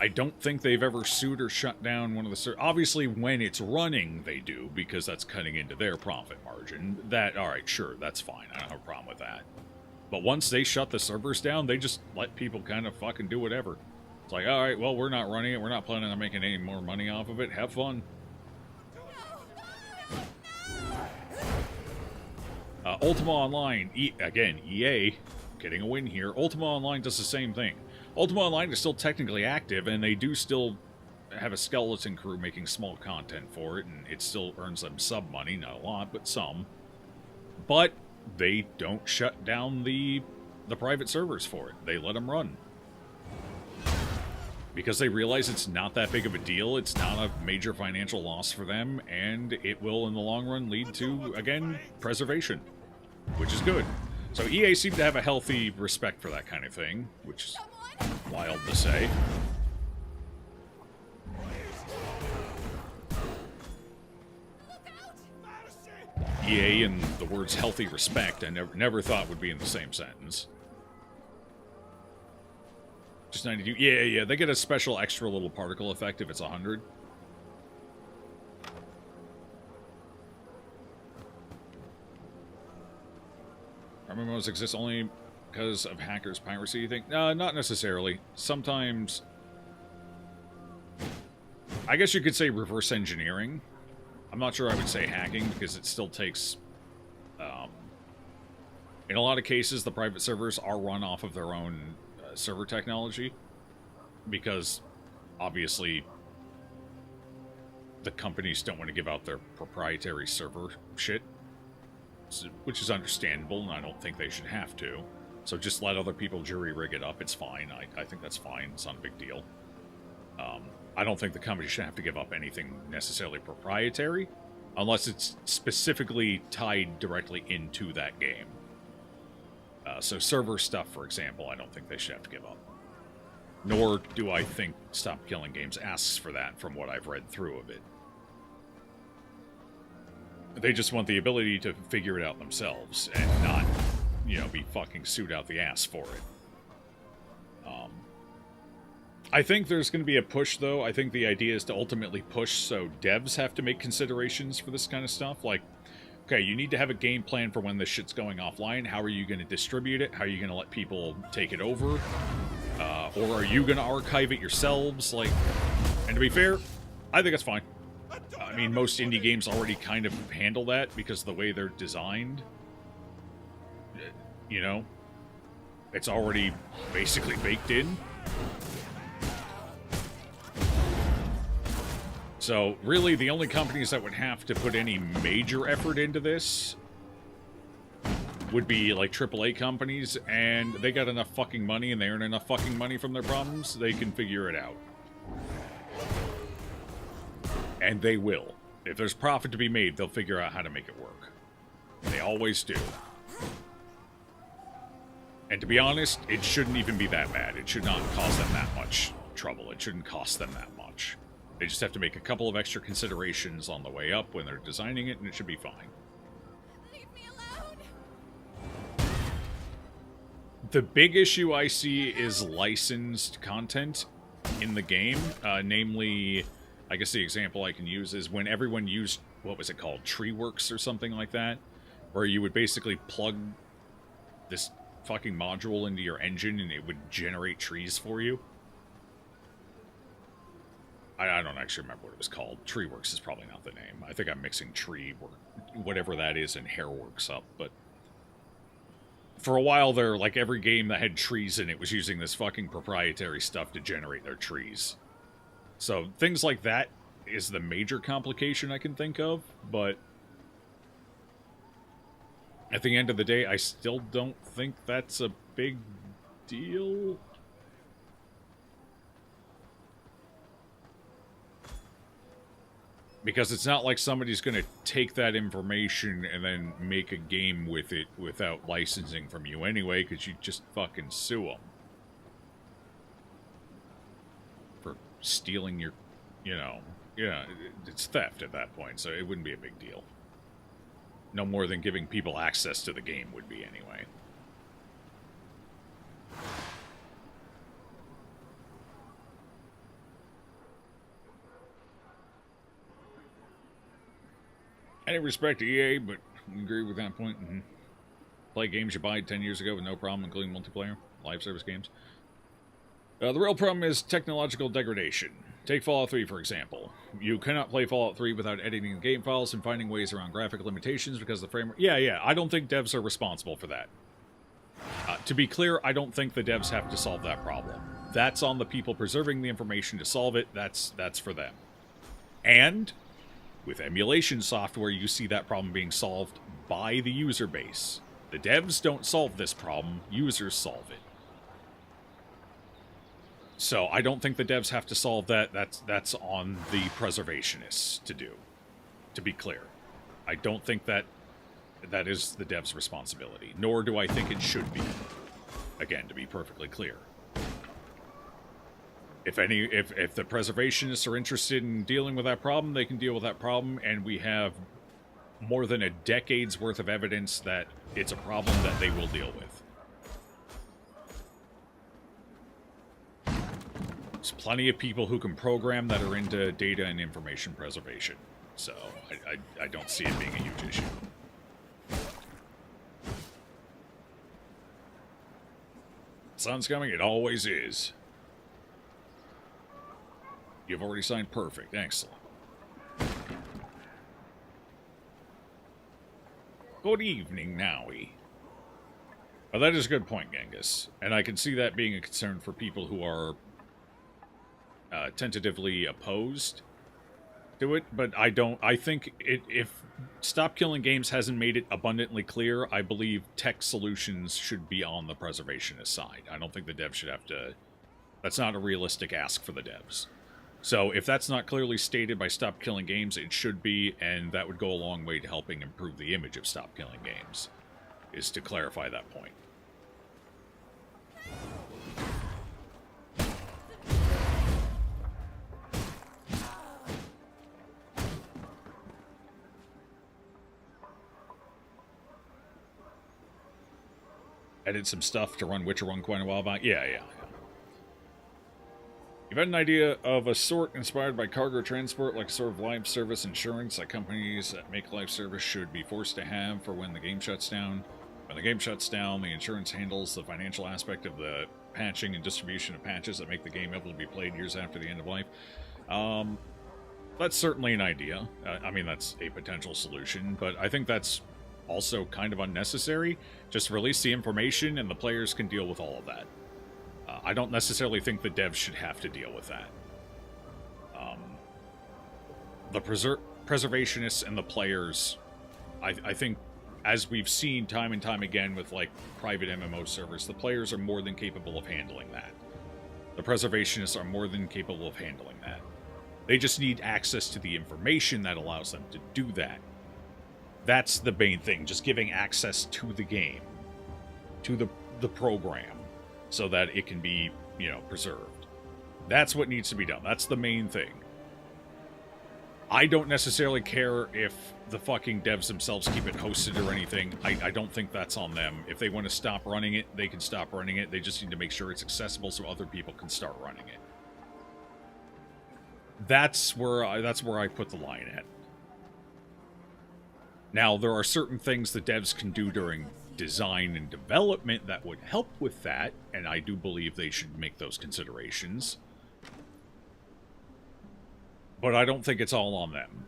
I don't think they've ever sued or shut down one of the servers. Obviously, when it's running, they do, because that's cutting into their profit margin. Alright, sure, that's fine. I don't have a problem with that. But once they shut the servers down, they just let people kind of fucking do whatever. It's like, alright, well, we're not running it. We're not planning on making any more money off of it. Have fun. Ultima Online, again, EA, getting a win here. Ultima Online does the same thing. Ultima Online is still technically active, and they do still have a skeleton crew making small content for it, and it still earns them sub money, not a lot, but some. But they don't shut down the private servers for it. They let them run. Because they realize it's not that big of a deal, it's not a major financial loss for them, and it will, in the long run, lead to, again, preservation. Which is good. So EA seemed to have a healthy respect for that kind of thing, which is wild to say. EA and the words healthy respect I never thought would be in the same sentence. Just 92. Yeah, they get a special extra little particle effect if it's 100. MMOs exist only because of hackers' piracy, you think? No, not necessarily. Sometimes... I guess you could say reverse engineering. I'm not sure I would say hacking, because it still takes In a lot of cases, the private servers are run off of their own server technology because, obviously, the companies don't want to give out their proprietary server shit, which is understandable, and I don't think they should have to. So just let other people jury-rig it up. It's fine. I think that's fine. It's not a big deal. I don't think the company should have to give up anything necessarily proprietary, unless it's specifically tied directly into that game. So server stuff, for example, I don't think they should have to give up. Nor do I think Stop Killing Games asks for that from what I've read through of it. They just want the ability to figure it out themselves and not, you know, be fucking sued out the ass for it. I think there's going to be a push, though. I think the idea is to ultimately push so devs have to make considerations for this kind of stuff. Like, okay, you need to have a game plan for when this shit's going offline. How are you going to distribute it? How are you going to let people take it over? Or are you going to archive it yourselves? Like, and to be fair, I think that's fine. I mean, most indie games already kind of handle that because of the way they're designed. You know? It's already basically baked in. So, really, the only companies that would have to put any major effort into this would be, like, AAA companies, and they got enough fucking money and they earn enough fucking money from their problems, they can figure it out. And they will. If there's profit to be made, they'll figure out how to make it work. They always do. And to be honest, it shouldn't even be that bad. It should not cause them that much trouble. It shouldn't cost them that much. They just have to make a couple of extra considerations on the way up when they're designing it, and it should be fine. Leave me alone! The big issue I see is licensed content in the game. Namely, I guess the example I can use is when everyone used, what was it called, Treeworks or something like that? Where you would basically plug this fucking module into your engine and it would generate trees for you. I don't actually remember what it was called. Treeworks is probably not the name. I think I'm mixing tree work, whatever that is, and Hairworks up. But for a while there, like every game that had trees in it was using this fucking proprietary stuff to generate their trees. So things like that is the major complication I can think of. But at the end of the day, I still don't think that's a big deal. Because it's not like somebody's going to take that information and then make a game with it without licensing from you anyway, because you just fucking sue them. For stealing your, you know, yeah, it's theft at that point, so it wouldn't be a big deal. No more than giving people access to the game would be anyway. I didn't respect EA, but I agree with that point. Mm-hmm. Play games you bought 10 years ago with no problem, including multiplayer, live service games. The real problem is technological degradation. Take Fallout 3, for example. You cannot play Fallout 3 without editing the game files and finding ways around graphic limitations because the framework... Yeah, I don't think devs are responsible for that. To be clear, I don't think the devs have to solve that problem. That's on the people preserving the information to solve it. That's for them. And with emulation software, you see that problem being solved by the user base. The devs don't solve this problem, users solve it. So I don't think the devs have to solve that. That's on the preservationists to do, to be clear. I don't think that is the devs' responsibility, nor do I think it should be. Again, to be perfectly clear. If the preservationists are interested in dealing with that problem, they can deal with that problem, and we have more than a decade's worth of evidence that it's a problem that they will deal with. There's plenty of people who can program that are into data and information preservation, so I don't see it being a huge issue. Sun's coming, it always is. You've already signed perfect. Excellent. Good evening, Nowie. But that is a good point, Genghis. And I can see that being a concern for people who are tentatively opposed to it, but I think if Stop Killing Games hasn't made it abundantly clear, I believe tech solutions should be on the preservationist side. I don't think the devs should have to... That's not a realistic ask for the devs. So if that's not clearly stated by Stop Killing Games, it should be, and that would go a long way to helping improve the image of Stop Killing Games, is to clarify that point. Added some stuff to run Witcher 1 quite a while back. Yeah. You've had an idea of a sort inspired by cargo transport, like a sort of live service insurance that companies that make live service should be forced to have for when the game shuts down. When the game shuts down, the insurance handles the financial aspect of the patching and distribution of patches that make the game able to be played years after the end of life. That's certainly an idea. I mean, that's a potential solution, but I think that's also kind of unnecessary. Just release the information and the players can deal with all of that. I don't necessarily think the devs should have to deal with that. The preservationists and the players, I think, as we've seen time and time again with like private MMO servers, the players are more than capable of handling that. The preservationists are more than capable of handling that. They just need access to the information that allows them to do that. That's the main thing, just giving access to the game, to the program, so that it can be, preserved. That's what needs to be done. That's the main thing. I don't necessarily care if the fucking devs themselves keep it hosted or anything. I don't think that's on them. If they want to stop running it, they can stop running it. They just need to make sure it's accessible so other people can start running it. That's where I put the line at. Now, there are certain things the devs can do during design and development that would help with that, and I do believe they should make those considerations. But I don't think it's all on them.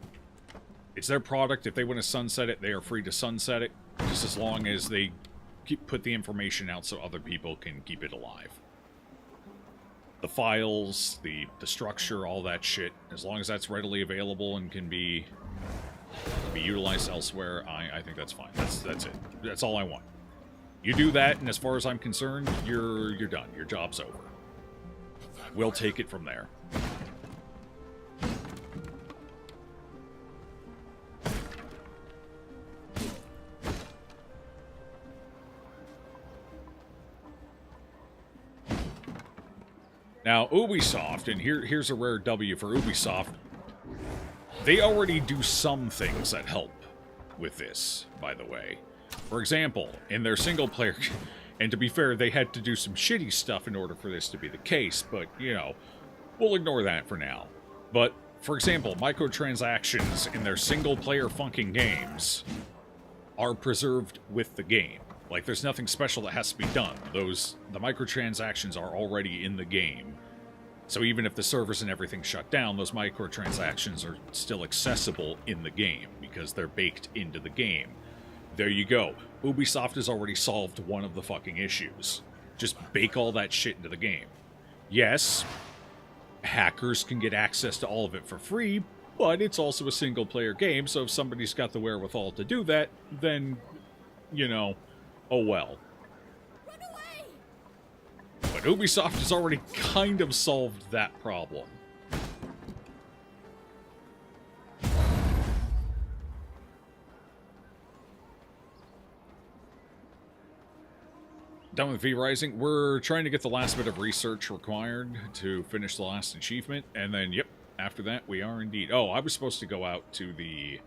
It's their product. If they want to sunset it, they are free to sunset it, just as long as they put the information out so other people can keep it alive. The files, the structure, all that shit, as long as that's readily available and can be utilized elsewhere, I think that's fine. That's it. That's all I want. You do that, and as far as I'm concerned, you're done. Your job's over. We'll take it from there. Now, Ubisoft, and here's a rare W for Ubisoft, they already do some things that help with this, by the way. For example, in their single-player... And to be fair, they had to do some shitty stuff in order for this to be the case, but, we'll ignore that for now. But, for example, microtransactions in their single-player funking games are preserved with the game. Like, there's nothing special that has to be done. The microtransactions are already in the game. So even if the servers and everything shut down, those microtransactions are still accessible in the game, because they're baked into the game. There you go. Ubisoft has already solved one of the fucking issues. Just bake all that shit into the game. Yes, hackers can get access to all of it for free, but it's also a single-player game, so if somebody's got the wherewithal to do that, then, oh well. Run away! But Ubisoft has already kind of solved that problem. Done with V-Rising. We're trying to get the last bit of research required to finish the last achievement, and then, yep, after that, we are indeed... Oh, I was supposed to go out to the...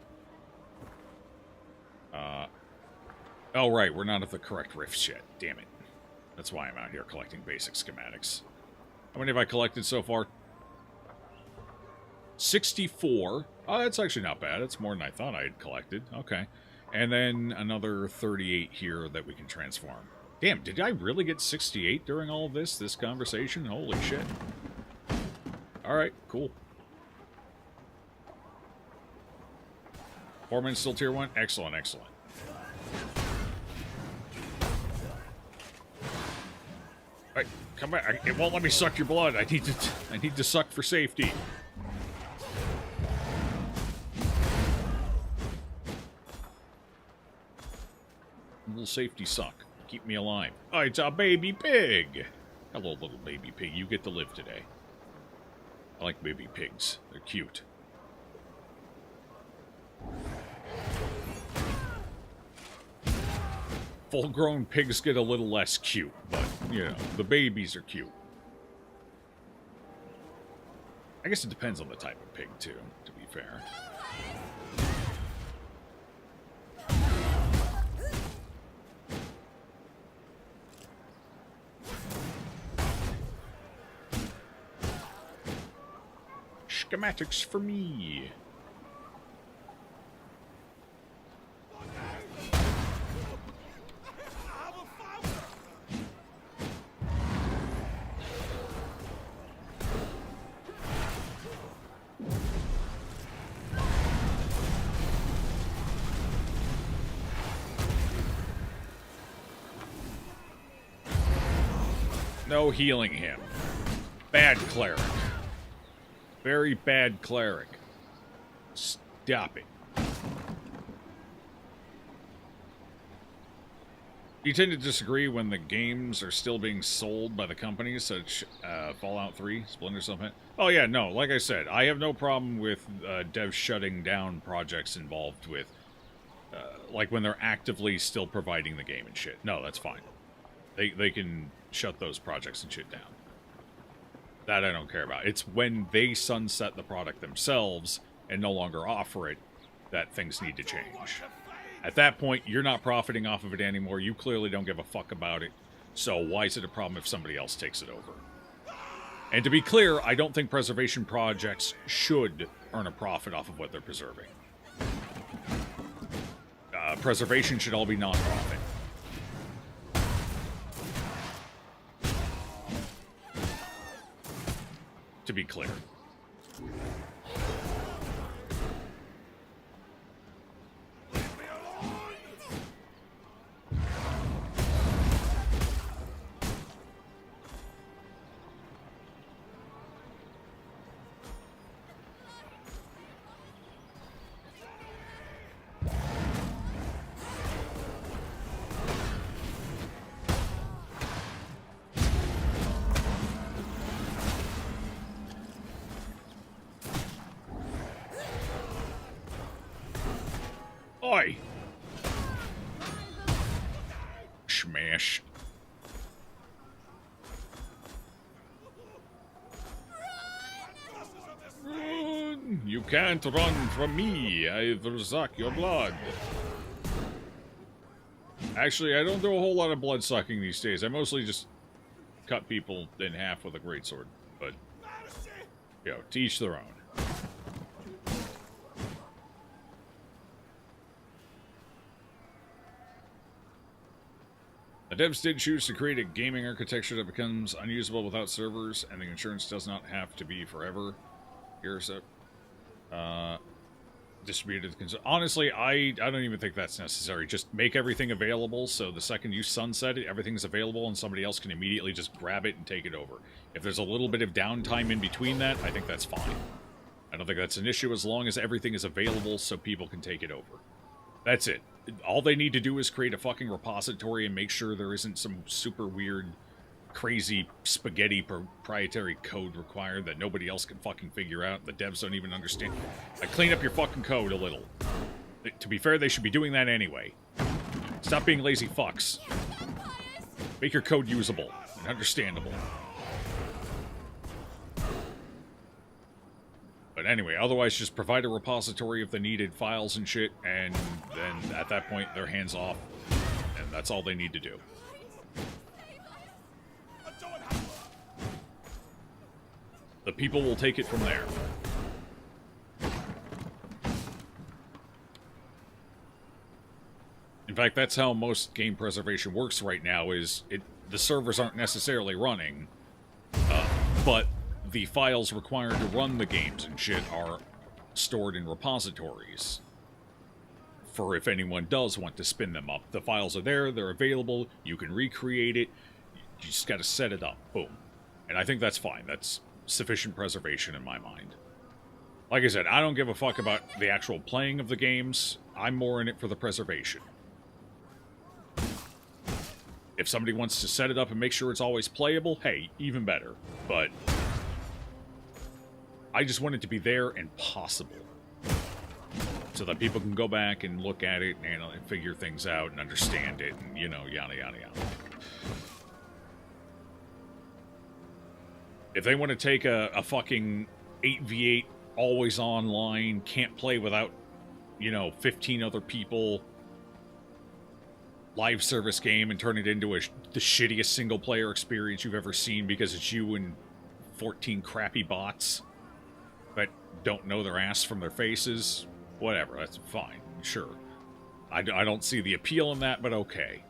Oh, right, we're not at the correct rifts yet. Damn it. That's why I'm out here collecting basic schematics. How many have I collected so far? 64. Oh, that's actually not bad. That's more than I thought I had collected. Okay. And then another 38 here that we can transform. Damn, did I really get 68 during all of this conversation? Holy shit. Alright, cool. Foreman still tier 1? Excellent, excellent. Right, come back. It won't let me suck your blood. I need to suck for safety. A little safety suck. Keep me alive. Oh, it's a baby pig. Hello, little baby pig. You get to live today. I like baby pigs. They're cute. Full-grown pigs get a little less cute, but, you know, the babies are cute. I guess it depends on the type of pig, too, to be fair. Schematics for me. No healing him. Bad cleric. Very bad cleric. Stop it. You tend to disagree when the games are still being sold by the companies, such Fallout 3, Splinter Cell. Oh yeah, no, like I said, I have no problem with devs shutting down projects involved with, like when they're actively still providing the game and shit. No, that's fine. They can shut those projects and shit down. That I don't care about. It's when they sunset the product themselves and no longer offer it that things need to change. At that point, you're not profiting off of it anymore. You clearly don't give a fuck about it. So why is it a problem if somebody else takes it over? And to be clear, I don't think preservation projects should earn a profit off of what they're preserving. Preservation should all be non-profit. To be clear. Oi! Smash. Run! You can't run from me. I will suck your blood. Actually, I don't do a whole lot of blood sucking these days. I mostly just cut people in half with a greatsword. But, yo, to each their own. The devs did choose to create a gaming architecture that becomes unusable without servers, and the insurance does not have to be forever. Here's a distributed console. Honestly, I don't even think that's necessary. Just make everything available, so the second you sunset it, everything's available, and somebody else can immediately just grab it and take it over. If there's a little bit of downtime in between that, I think that's fine. I don't think that's an issue as long as everything is available so people can take it over. That's it. All they need to do is create a fucking repository and make sure there isn't some super weird, crazy spaghetti proprietary code required that nobody else can fucking figure out. The devs don't even understand. Clean up your fucking code a little. To be fair, they should be doing that anyway. Stop being lazy fucks. Make your code usable and understandable. But anyway, otherwise just provide a repository of the needed files and shit, and then at that point, they're hands off, and that's all they need to do. The people will take it from there. In fact, that's how most game preservation works right now, is the servers aren't necessarily running, but the files required to run the games and shit are stored in repositories. For if anyone does want to spin them up. The files are there, they're available, you can recreate it. You just got to set it up. Boom. And I think that's fine. That's sufficient preservation in my mind. Like I said, I don't give a fuck about the actual playing of the games. I'm more in it for the preservation. If somebody wants to set it up and make sure it's always playable, hey, even better. But I just want it to be there and possible. So that people can go back and look at it and figure things out and understand it and, you know, yada, yada, yada. If they want to take a fucking 8v8 always online, can't play without, you know, 15 other people live service game and turn it into the shittiest single player experience you've ever seen because it's you and 14 crappy bots that don't know their ass from their faces, whatever, that's fine, sure. I don't see the appeal in that, but okay.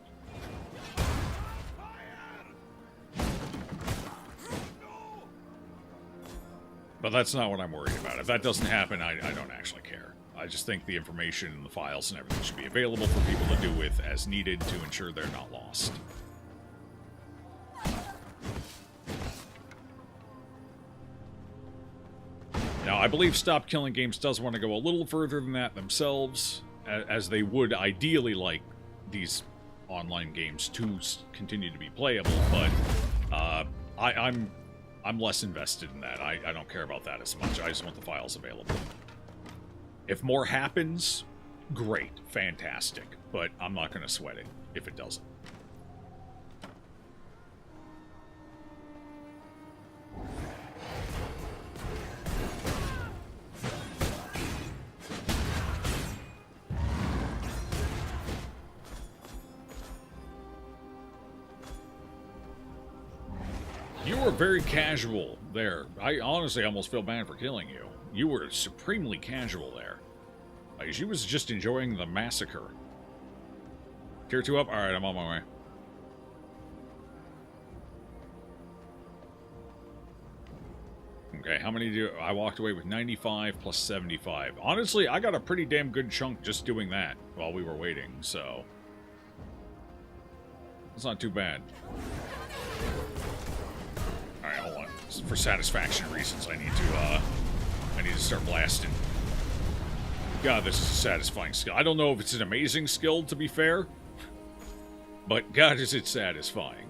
But that's not what I'm worried about. If that doesn't happen, I don't actually care. I just think the information and the files and everything should be available for people to do with as needed to ensure they're not lost. Now, I believe Stop Killing Games does want to go a little further than that themselves, as they would ideally like these online games to continue to be playable, but I'm less invested in that. I don't care about that as much. I just want the files available. If more happens, great, fantastic, but I'm not going to sweat it if it doesn't. You were very casual there. I honestly almost feel bad for killing you. You were supremely casual there. Like, she was just enjoying the massacre. Tier 2 up? Alright, I'm on my way. Okay, how many do I walked away with? 95 plus 75. Honestly, I got a pretty damn good chunk just doing that while we were waiting, so it's not too bad. Alright, hold on. For satisfaction reasons, I need to start blasting. God, this is a satisfying skill. I don't know if it's an amazing skill, to be fair, but God, is it satisfying.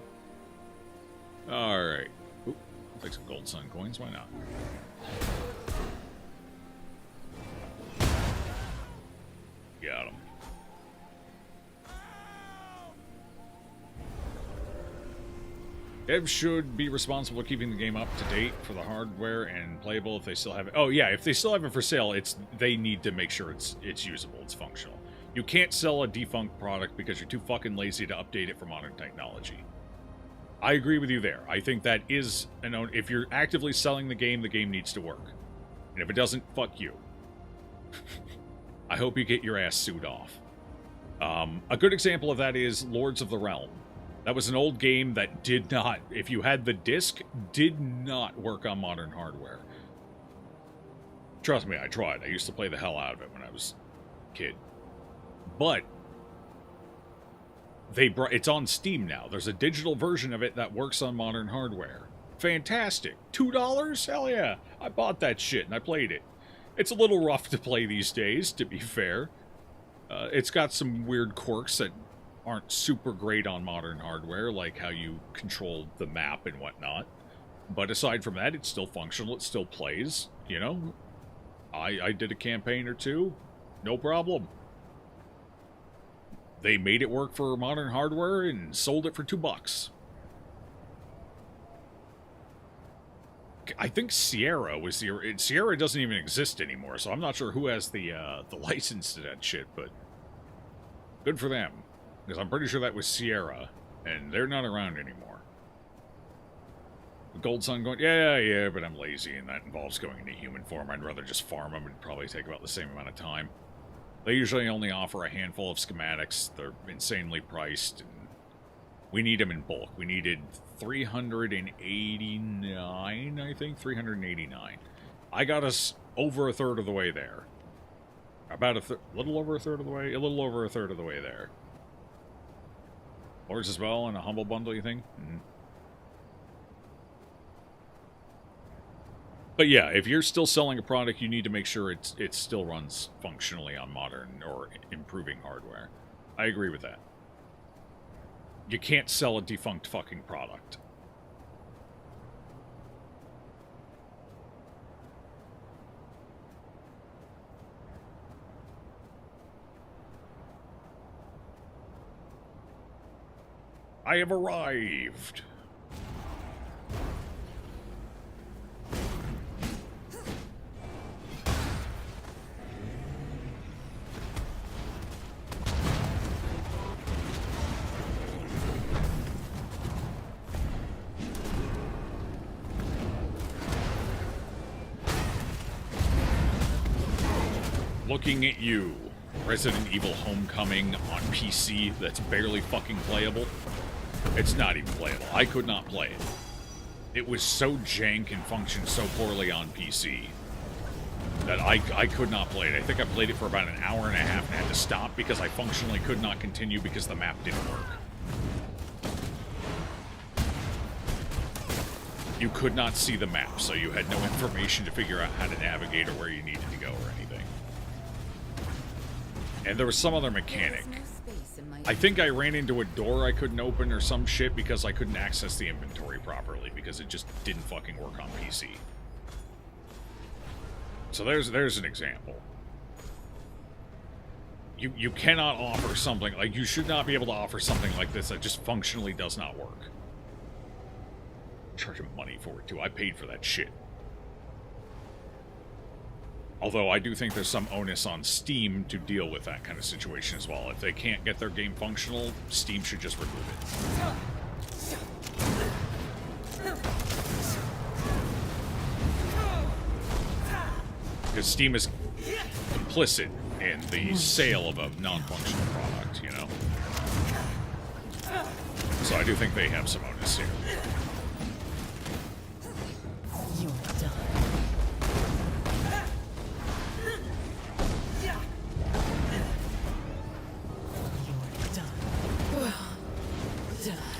Alright. Oop, I'll take some gold sun coins, why not? Got him. Devs should be responsible for keeping the game up to date for the hardware and playable if they still have it. Oh yeah, if they still have it for sale, they need to make sure it's usable, it's functional. You can't sell a defunct product because you're too fucking lazy to update it for modern technology. I agree with you there. I think that is if you're actively selling the game needs to work. And if it doesn't, fuck you. I hope you get your ass sued off. A good example of that is Lords of the Realm. That was an old game that did not, if you had the disc, did not work on modern hardware. Trust me, I tried. I used to play the hell out of it when I was a kid. But it's on Steam now. There's a digital version of it that works on modern hardware. Fantastic. $2? Hell yeah. I bought that shit and I played it. It's a little rough to play these days, to be fair. It's got some weird quirks that aren't super great on modern hardware, like how you control the map and whatnot. But aside from that, it's still functional, it still plays, you know? I did a campaign or two, no problem. They made it work for modern hardware and sold it for $2. I think Sierra was Sierra doesn't even exist anymore, so I'm not sure who has the license to that shit, but good for them. Because I'm pretty sure that was Sierra, and they're not around anymore. Gold Sun going, yeah, but I'm lazy, and that involves going into human form. I'd rather just farm them. It'd probably take about the same amount of time. They usually only offer a handful of schematics. They're insanely priced, and we need them in bulk. We needed 389, I think? 389. I got us over a third of the way there. About a little over a third of the way? A little over a third of the way there. Lords as well in a humble bundle, you think? But yeah, if you're still selling a product, you need to make sure it still runs functionally on modern or improving hardware. I agree with that. You can't sell a defunct fucking product. I have arrived. Looking at you, Resident Evil Homecoming on PC that's barely fucking playable. It's not even playable. I could not play it. It was so jank and functioned so poorly on PC that I could not play it. I think I played it for about an hour and a half and had to stop because I functionally could not continue because the map didn't work. You could not see the map, so you had no information to figure out how to navigate or where you needed to go or anything. And there was some other mechanic. I think I ran into a door I couldn't open or some shit because I couldn't access the inventory properly because it just didn't fucking work on PC. So there's an example. You cannot offer something, like, you should not be able to offer something like this that just functionally does not work. Charging money for it, too. I paid for that shit. Although I do think there's some onus on Steam to deal with that kind of situation as well. If they can't get their game functional, Steam should just remove it. Because Steam is complicit in the sale of a non-functional product, you know? So I do think they have some onus here. You're done.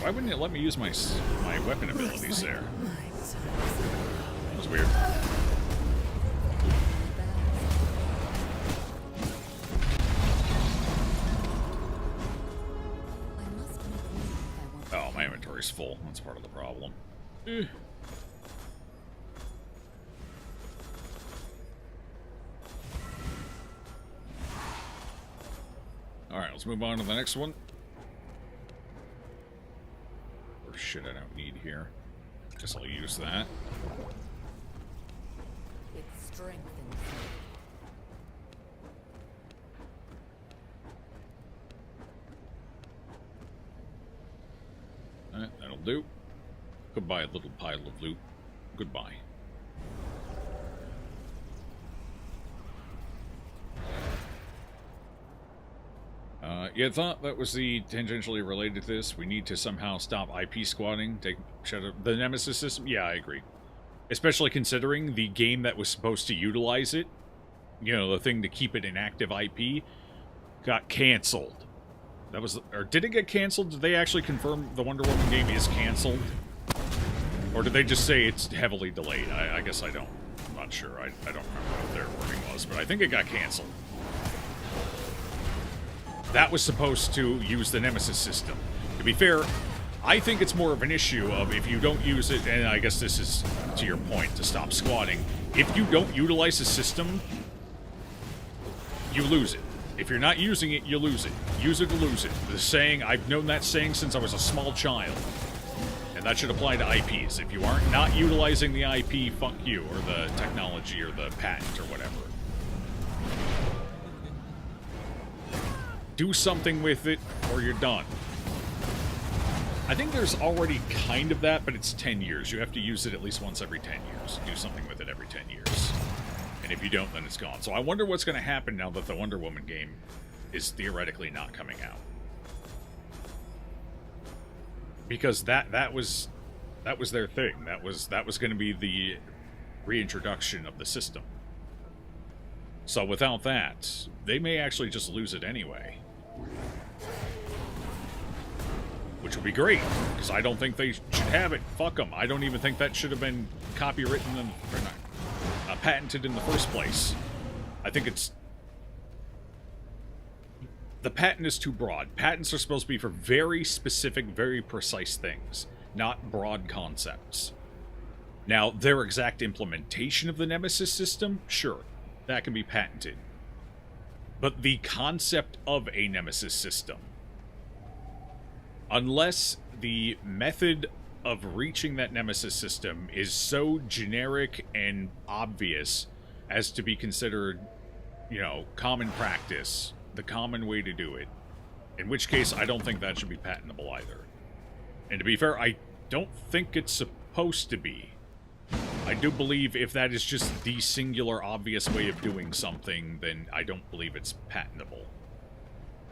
Why wouldn't it let me use my weapon abilities there? That was weird. Oh, my inventory's full. That's part of the problem. Alright, let's move on to the next one. Or shit I don't need here. Guess I'll use that. It strengthens That'll do. Goodbye, little pile of loot. Goodbye. You thought that was the tangentially related to this. We need to somehow stop IP squatting. Take the Nemesis system. Yeah, I agree. Especially considering the game that was supposed to utilize it, you know, the thing to keep it in active IP, got canceled. That was, or did it get canceled? Did they actually confirm the Wonder Woman game is canceled? Or did they just say it's heavily delayed? I guess I don't. I'm not sure. I don't remember what their wording was, but I think it got canceled. That was supposed to use the Nemesis system. To be fair, I think it's more of an issue of if you don't use it, and I guess this is to your point, to stop squatting, if you don't utilize the system, you lose it. If you're not using it, you lose it. Use it or lose it. The saying, I've known that saying since I was a small child. And that should apply to IPs. If you aren't not utilizing the IP, fuck you, or the technology, or the patent, or whatever. Do something with it, or you're done. I think there's already kind of that, but it's 10 years. You have to use it at least once every 10 years. Do something with it every 10 years. And if you don't, then it's gone. So I wonder what's going to happen now that the Wonder Woman game is theoretically not coming out. Because that was their thing. That was going to be the reintroduction of the system. So without that, they may actually just lose it anyway. Which would be great, because I don't think they should have it. Fuck them. I don't even think that should have been copywritten. Or not patented in the first place. I think it's... The patent is too broad. Patents are supposed to be for very specific, very precise things, not broad concepts. Now, their exact implementation of the Nemesis system, sure, that can be patented. But the concept of a Nemesis system, unless the method of reaching that Nemesis system is so generic and obvious as to be considered, you know, common practice, the common way to do it, in which case I don't think that should be patentable either. And to be fair, I don't think it's supposed to be. I do believe if that is just the singular obvious way of doing something, then I don't believe it's patentable,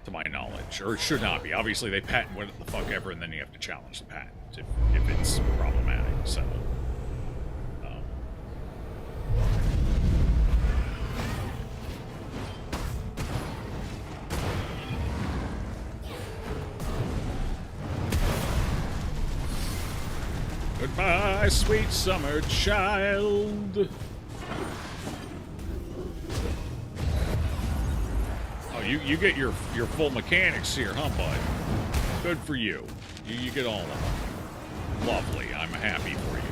to my knowledge. Or it should not be. Obviously, they patent what the fuck ever, and then you have to challenge the patent if it's problematic, so... Goodbye, sweet summer child. Oh, you get your full mechanics here, huh, bud? Good for you. You get all of them. Lovely. I'm happy for you.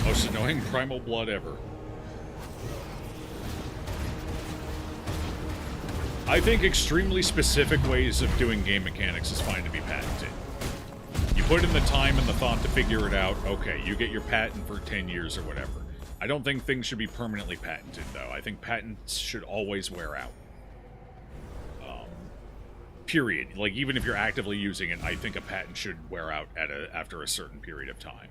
Most annoying primal blood ever. I think extremely specific ways of doing game mechanics is fine to be patented. You put in the time and the thought to figure it out, okay, you get your patent for 10 years or whatever. I don't think things should be permanently patented, though. I think patents should always wear out. Period. Like, even if you're actively using it, I think a patent should wear out after a certain period of time.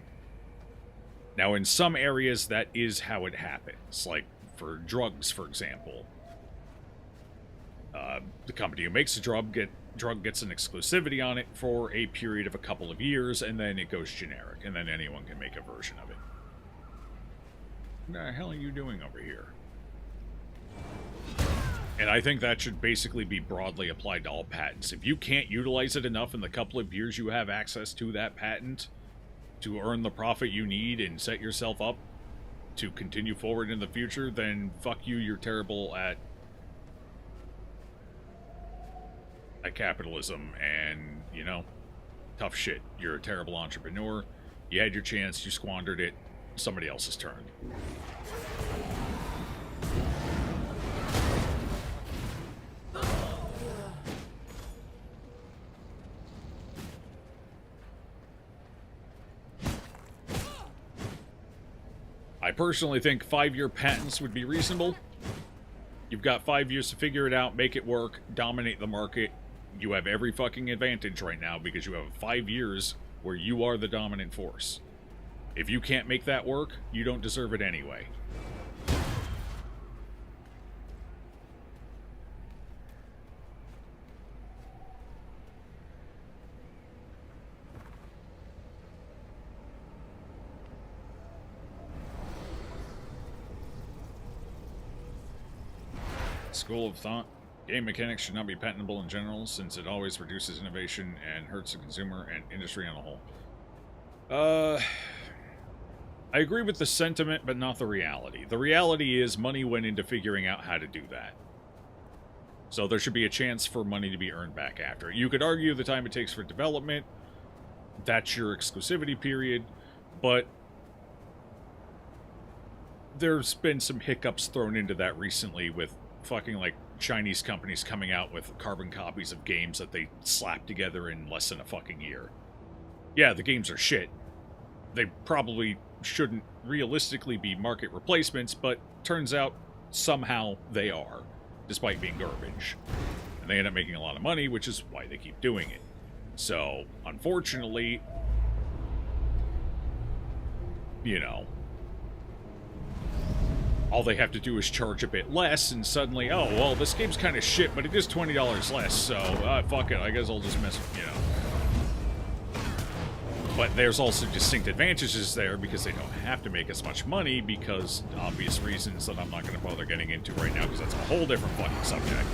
Now, in some areas, that is how it happens. Like, for drugs, for example. The company who makes the drug gets an exclusivity on it for a period of a couple of years, and then it goes generic, and then anyone can make a version of it. What the hell are you doing over here? And I think that should basically be broadly applied to all patents. If you can't utilize it enough in the couple of years you have access to that patent to earn the profit you need and set yourself up to continue forward in the future, then fuck you, you're terrible at capitalism, and, you know, tough shit. You're a terrible entrepreneur. You had your chance, you squandered it. Somebody else's turn. I personally think 5-year patents would be reasonable. You've got 5 years to figure it out, make it work, dominate the market. You have every fucking advantage right now because you have 5 years where you are the dominant force. If you can't make that work, you don't deserve it anyway. School of thought. Game mechanics should not be patentable in general, since it always reduces innovation and hurts the consumer and industry on a whole. I agree with the sentiment, but not the reality. The reality is money went into figuring out how to do that. So there should be a chance for money to be earned back after. You could argue the time it takes for development, that's your exclusivity period, but there's been some hiccups thrown into that recently with fucking, like, Chinese companies coming out with carbon copies of games that they slap together in less than a fucking year. Yeah, the games are shit. They probably shouldn't realistically be market replacements, but turns out somehow they are, despite being garbage. And they end up making a lot of money, which is why they keep doing it. So, unfortunately, you know, all they have to do is charge a bit less, and suddenly, oh, well, this game's kind of shit, but it is $20 less, so, fuck it, I guess I'll just mess, you know. But there's also distinct advantages there, because they don't have to make as much money, because obvious reasons that I'm not going to bother getting into right now, because that's a whole different fucking subject.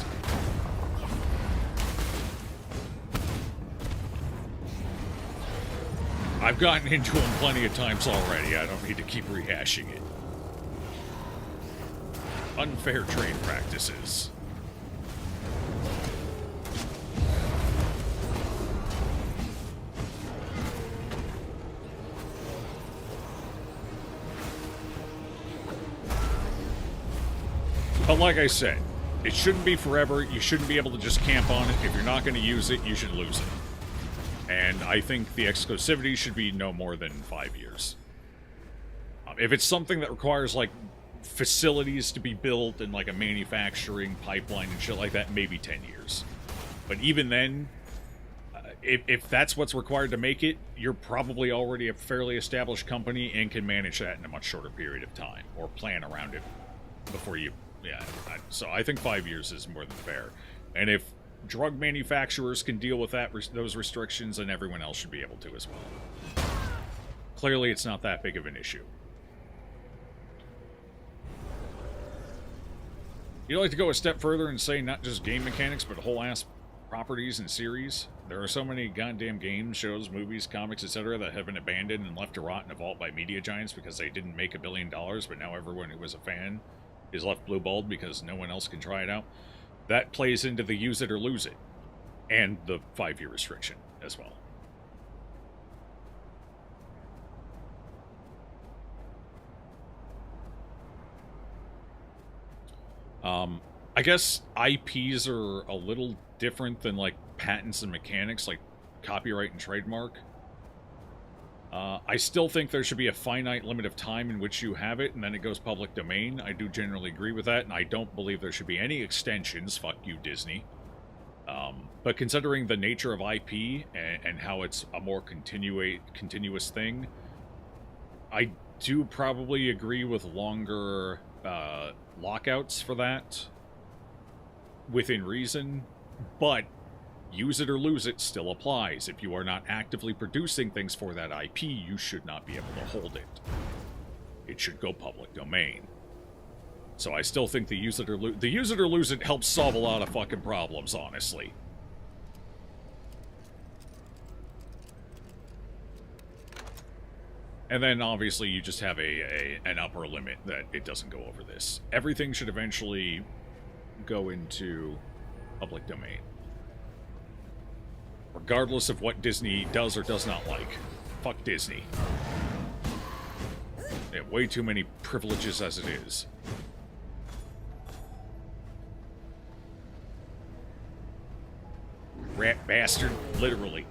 I've gotten into them plenty of times already. I don't need to keep rehashing it. Unfair trade practices. But like I said, it shouldn't be forever. You shouldn't be able to just camp on it. If you're not going to use it, you should lose it. And I think the exclusivity should be no more than 5 years. If it's something that requires, like, facilities to be built and, like, a manufacturing pipeline and shit like that, maybe 10 years. But even then, if that's what's required to make it, you're probably already a fairly established company and can manage that in a much shorter period of time. Or plan around it before you... Yeah, so I think 5 years is more than fair. And if drug manufacturers can deal with that those restrictions, then everyone else should be able to as well. Clearly, it's not that big of an issue. You'd like to go a step further and say not just game mechanics, but whole-ass properties and series? There are so many goddamn games, shows, movies, comics, etc. that have been abandoned and left to rot in a vault by media giants because they didn't make $1 billion, but now everyone who was a fan is left blue-balled because no one else can try it out. That plays into the use it or lose it, and the 5-year restriction as well. I guess IPs are a little different than, like, patents and mechanics, like copyright and trademark. I still think there should be a finite limit of time in which you have it, and then it goes public domain. I do generally agree with that, and I don't believe there should be any extensions. Fuck you, Disney. But considering the nature of IP and how it's a more continuous thing, I do probably agree with longer lockouts for that, within reason, but use it or lose it still applies. If you are not actively producing things for that IP, you should not be able to hold it. It should go public domain. So I still think the use it or lose it helps solve a lot of fucking problems, honestly. And then obviously you just have an upper limit that it doesn't go over this. Everything should eventually go into public domain, regardless of what Disney does or does not like. Fuck Disney. They have way too many privileges as it is. Rat bastard, literally.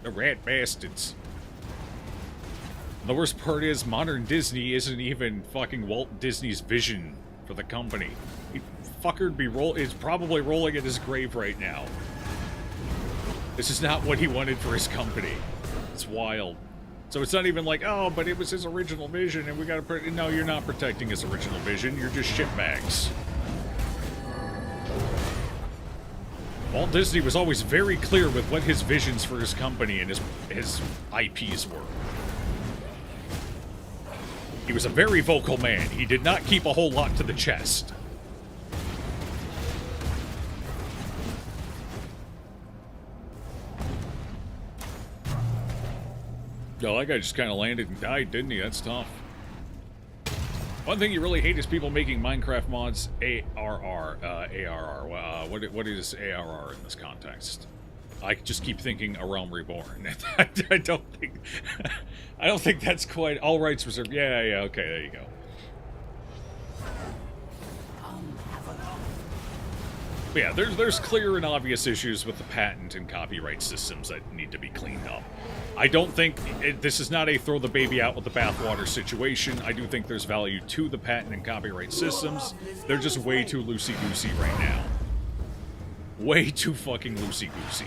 The rat bastards. The worst part is, modern Disney isn't even fucking Walt Disney's vision for the company. He fucker'd is probably rolling at his grave right now. This is not what he wanted for his company. It's wild. So it's not even like, oh, but it was his original vision and we gotta... No, you're not protecting his original vision. You're just shitbags. Walt Disney was always very clear with what his visions for his company and his IPs were. He was a very vocal man. He did not keep a whole lot to the chest. Oh, that guy just kind of landed and died, didn't he? That's tough. One thing you really hate is people making Minecraft mods ARR. What is ARR in this context? I just keep thinking A Realm Reborn. I don't think that's quite... All rights reserved. Yeah, okay, there you go. But yeah, there's clear and obvious issues with the patent and copyright systems that need to be cleaned up. I don't think... this is not a throw the baby out with the bathwater situation. I do think there's value to the patent and copyright systems. They're just way too loosey-goosey right now. Way too fucking loosey-goosey.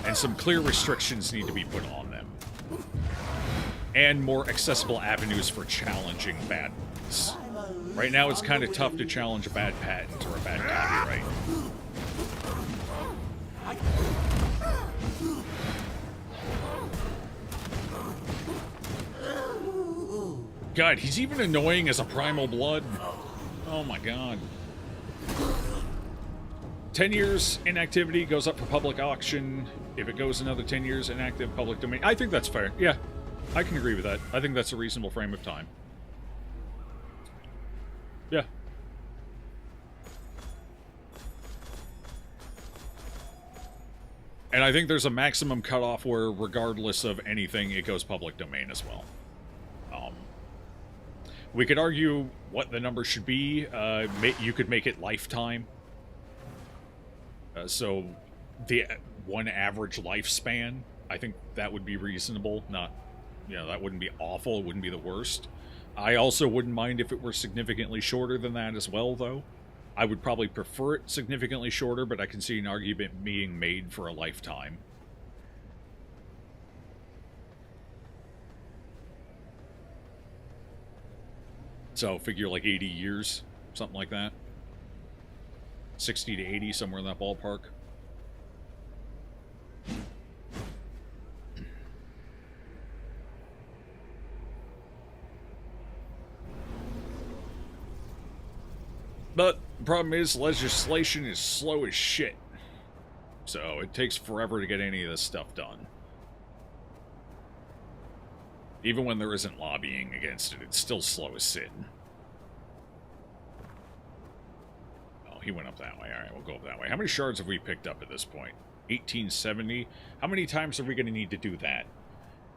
And some clear restrictions need to be put on them. And more accessible avenues for challenging bad ones. Right now it's kind of tough to challenge a bad patent or a bad copyright. God, he's even annoying as a primal blood. Oh my god. 10 years inactivity goes up for public auction. If it goes another 10 years inactive, public domain. I think that's fair. Yeah, I can agree with that. I think that's a reasonable frame of time. Yeah. And I think there's a maximum cutoff where, regardless of anything, it goes public domain as well. We could argue what the number should be. You could make it lifetime. So, the one average lifespan, I think that would be reasonable. Not, you know, that wouldn't be awful. It wouldn't be the worst. I also wouldn't mind if it were significantly shorter than that as well, though. I would probably prefer it significantly shorter, but I can see an argument being made for a lifetime. So, figure like 80 years, something like that. 60 to 80, somewhere in that ballpark. But the problem is, legislation is slow as shit. So it takes forever to get any of this stuff done. Even when there isn't lobbying against it, it's still slow as sin. Oh, he went up that way. Alright, we'll go up that way. How many shards have we picked up at this point? 1870. How many times are we going to need to do that?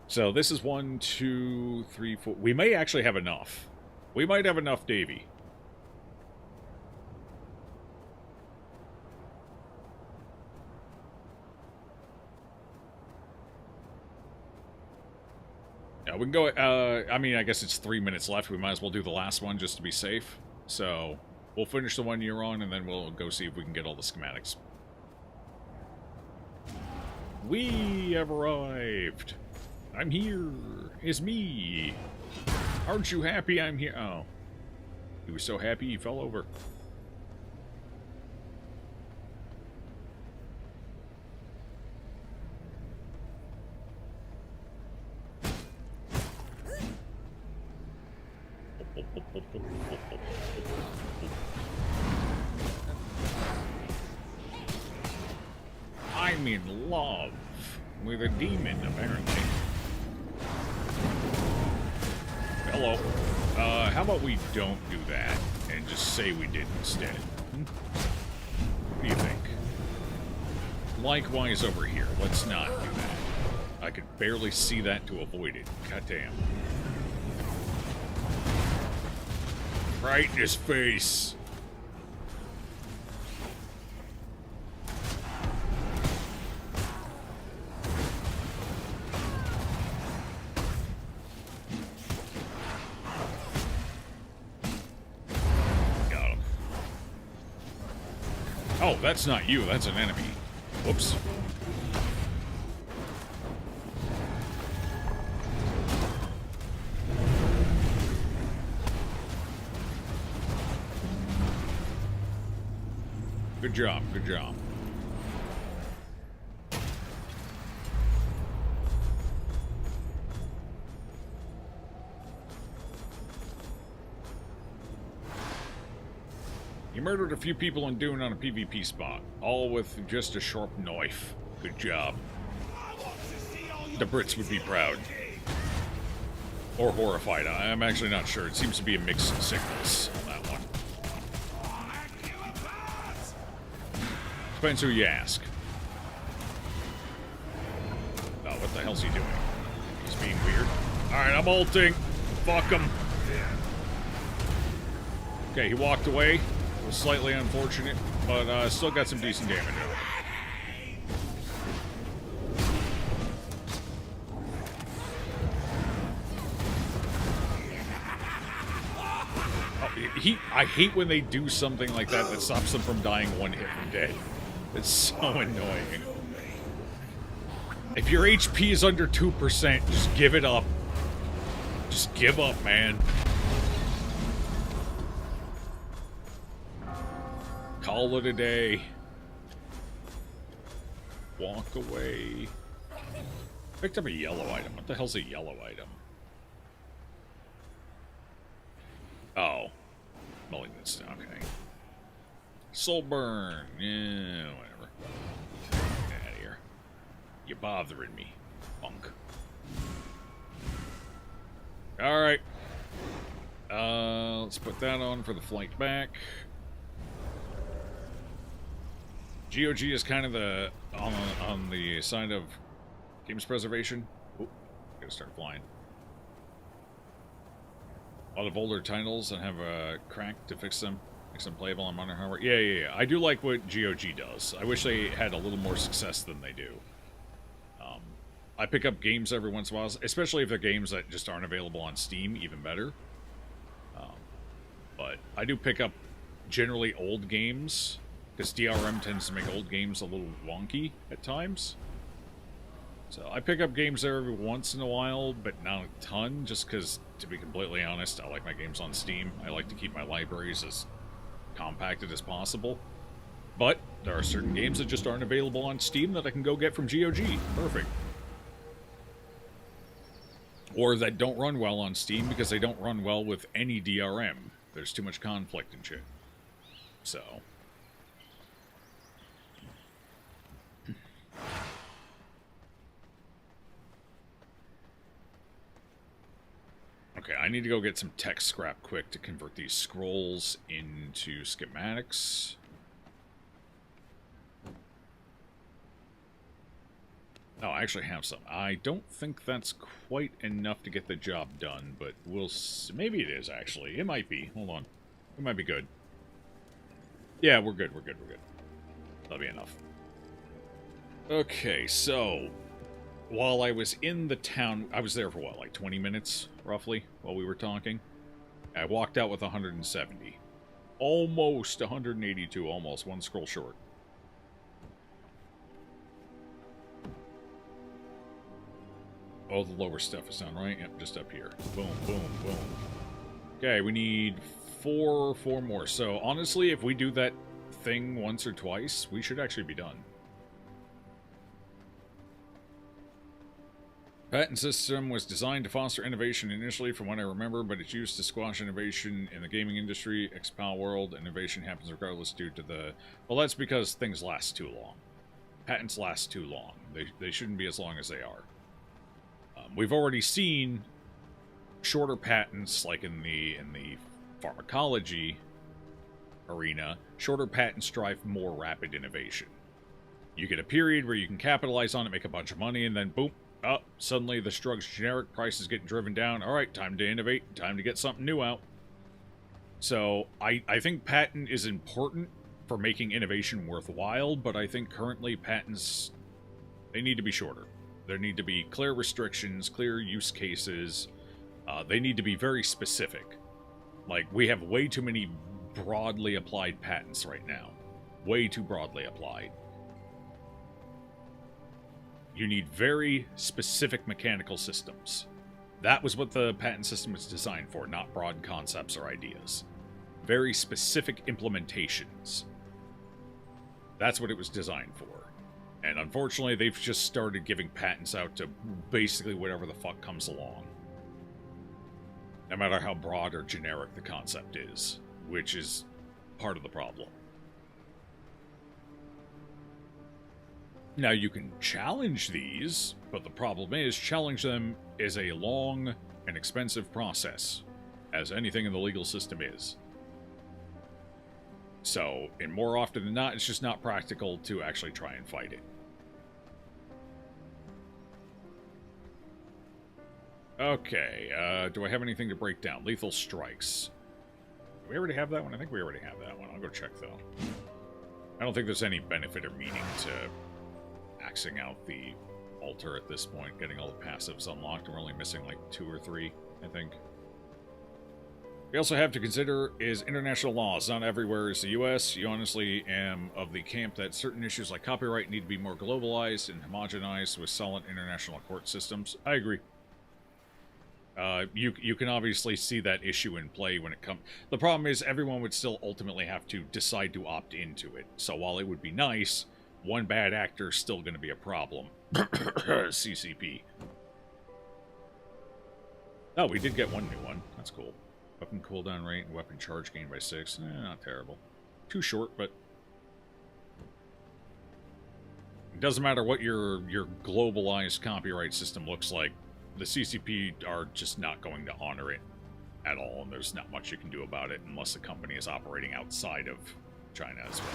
So this is 1, 2, 3, 4. We may actually have enough. We might have enough, Davy. Yeah, we can go, I mean, I guess it's 3 minutes left. We might as well do the last one just to be safe. So, we'll finish the one you're on, and then we'll go see if we can get all the schematics. We have arrived. I'm here. It's me. Aren't you happy I'm here? Oh. He was so happy he fell over. I'm in love with a demon, apparently. Hello. How about we don't do that and just say we did instead? What do you think? Likewise over here. Let's not do that. I could barely see that to avoid it. Goddamn. Right in his face. Got him. Oh, that's not you. That's an enemy. Whoops. Good job, good job. You murdered a few people in Dune on a PvP spot, all with just a sharp knife. Good job. The Brits would be proud. Or horrified. I'm actually not sure. It seems to be a mixed signals on that one. Depends who you ask. Oh, what the hell's he doing? He's being weird. Alright, I'm ulting. Fuck him. Okay, he walked away. It was slightly unfortunate, but still got some decent damage out of it. I hate when they do something like that that stops them from dying one hit from dead. It's so annoying. If your HP is under 2%, just give it up. Just give up, man. Call it a day. Walk away. Picked up a yellow item. What the hell's a yellow item? Oh. Malignance. Okay. Soul burn. Yeah, whatever. Get out of here. You're bothering me, punk. Alright. Let's put that on for the flight back. GOG is kind of the on the side of games preservation. Oh, gotta start flying. A lot of older titles that have a crack to fix them, make them playable on modern hardware. Yeah. I do like what GOG does. I wish they had a little more success than they do. I pick up games every once in a while, especially if they're games that just aren't available on Steam, even better. But I do pick up generally old games, because DRM tends to make old games a little wonky at times. So I pick up games there every once in a while, but not a ton, just because, to be completely honest, I like my games on Steam. I like to keep my libraries as compacted as possible. But there are certain games that just aren't available on Steam that I can go get from GOG. Perfect. Or that don't run well on Steam because they don't run well with any DRM. There's too much conflict and shit. So. Okay, I need to go get some tech scrap quick to convert these scrolls into schematics. Oh, I actually have some. I don't think that's quite enough to get the job done, but we'll see. Maybe it is, actually. It might be. Hold on. It might be good. Yeah, we're good. That'll be enough. Okay, so while I was in the town, I was there for what, like 20 minutes, roughly, while we were talking? I walked out with 170. Almost 182, almost. One scroll short. Oh, the lower stuff is done, right? Yep, just up here. Boom, boom, boom. Okay, we need four more. So, honestly, if we do that thing once or twice, we should actually be done. Patent system was designed to foster innovation initially, from what I remember, but it's used to squash innovation in the gaming industry. XPAL world, innovation happens regardless due to the... Well, that's because things last too long. Patents last too long. They shouldn't be as long as they are. We've already seen shorter patents, like in the pharmacology arena. Shorter patents drive more rapid innovation. You get a period where you can capitalize on it, make a bunch of money, and then boom, suddenly the drug's generic price is getting driven down. All right, time to innovate, time to get something new out. So I think patent is important for making innovation worthwhile, but I think currently patents, they need to be shorter. There need to be clear restrictions, clear use cases. They need to be very specific. Like, we have way too many broadly applied patents right now. Way too broadly applied. You need very specific mechanical systems. That was what the patent system was designed for, not broad concepts or ideas. Very specific implementations. That's what it was designed for. And unfortunately, they've just started giving patents out to basically whatever the fuck comes along. No matter how broad or generic the concept is, which is part of the problem. Now, you can challenge these, but the problem is, challenge them is a long and expensive process, as anything in the legal system is. So, and more often than not, it's just not practical to actually try and fight it. Okay, do I have anything to break down? Lethal strikes. Do we already have that one? I think we already have that one. I'll go check, though. I don't think there's any benefit or meaning to maxing out the altar at this point, getting all the passives unlocked. We're only missing like 2 or 3, I think. We also have to consider is international laws. Not everywhere is the U.S. You honestly am of the camp that certain issues like copyright need to be more globalized and homogenized with solid international court systems. I agree. You can obviously see that issue in play when it comes... The problem is everyone would still ultimately have to decide to opt into it. So while it would be nice, one bad actor is still going to be a problem. CCP. Oh, we did get one new one. That's cool. Weapon cooldown rate and weapon charge gain by 6. Not terrible. Too short, but It doesn't matter what your globalized copyright system looks like. The CCP are just not going to honor it at all, and there's not much you can do about it unless the company is operating outside of China as well.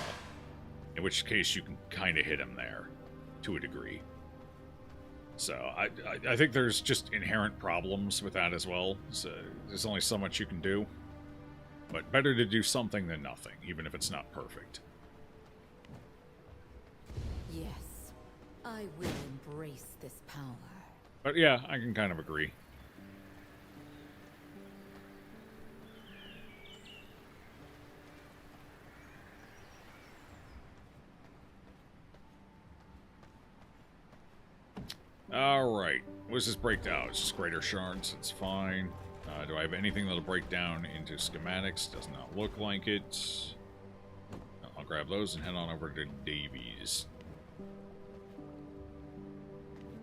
In which case, you can kind of hit them there, to a degree. So, I think there's just inherent problems with that as well. So, there's only so much you can do. But better to do something than nothing, even if it's not perfect. Yes, I will embrace this power. But yeah, I can kind of agree. Alright, what does this break down? It's just greater shards, it's fine. Do I have anything that'll break down into schematics? Does not look like it. I'll grab those and head on over to Davies.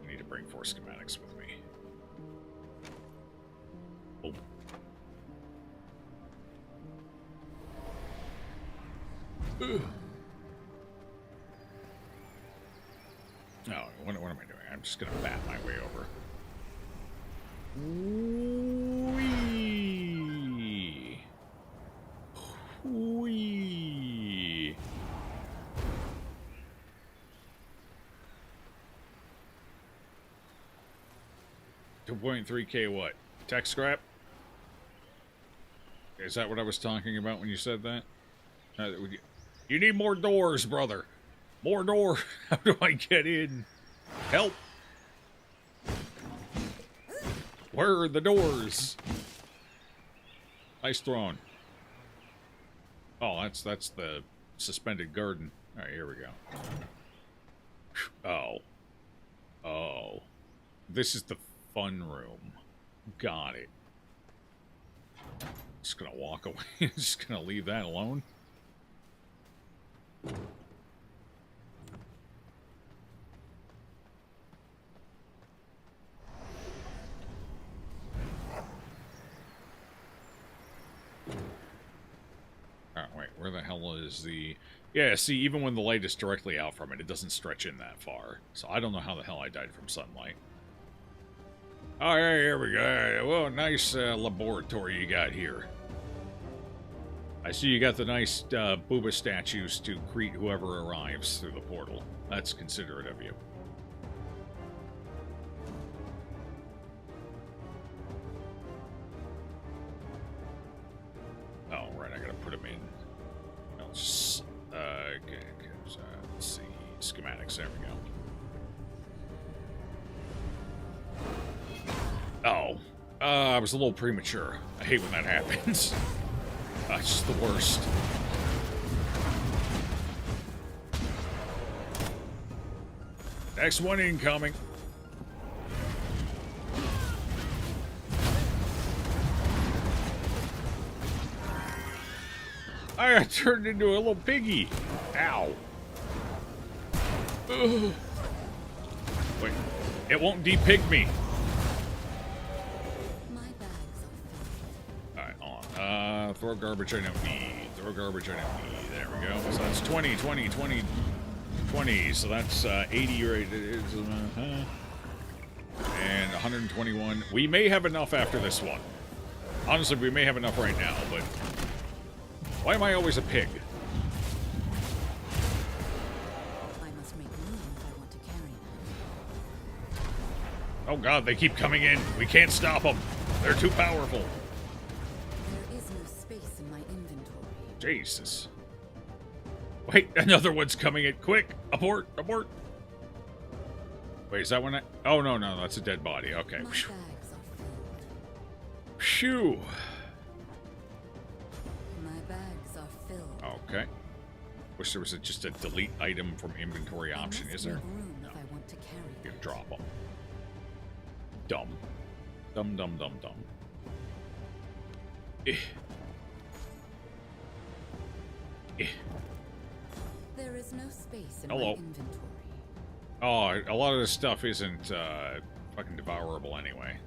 I need to bring 4 schematics with me. Oh. Ugh. No, what am I doing? I'm just gonna bat my way over. Whee! Whee! $2.3K what? Tech scrap? Is that what I was talking about when you said that? You need more doors, brother. More door. How do I get in? Help. Where are the doors? Nice throwing. Oh, that's the suspended garden. Alright, here we go. Oh. Oh. This is the fun room. Got it. Just gonna walk away. Just gonna leave that alone. Wait, where the hell is the... Yeah, see, even when the light is directly out from it, it doesn't stretch in that far. So I don't know how the hell I died from sunlight. Oh, yeah, here we go. Well, nice laboratory you got here. I see you got the nice booba statues to greet whoever arrives through the portal. That's considerate of you. Oh, right, I gotta put them in. Let's see. Schematics, there we go. Oh. I was a little premature. I hate when that happens. It's just the worst. Next one incoming. I got turned into a little piggy. Ow. Ugh. Wait. It won't de-pig me. Alright, hold on. Throw garbage I don't need. Throw garbage I don't need. There we go. So that's 20, 20, 20, 20. So that's 80 right. And 121. We may have enough after this one. Honestly, we may have enough right now, but... Why am I always a pig? I must make room if I want to carry them. Oh god, they keep coming in. We can't stop them. They're too powerful. There is no space in my inventory. Jesus. Wait, another one's coming in. Quick! Abort! Abort! Wait, is that one? Oh, no, no, that's a dead body. Okay. My bags are filled. Phew. My bags are filled. Okay. Wish there was just a delete item from inventory option, is there? Room if I want to carry You them. drop them. Dumb. Dumb, dumb, dumb, dumb. Eh. Eh. There is no space in Hello. my inventory. Oh, a lot of this stuff isn't fucking devourable anyway.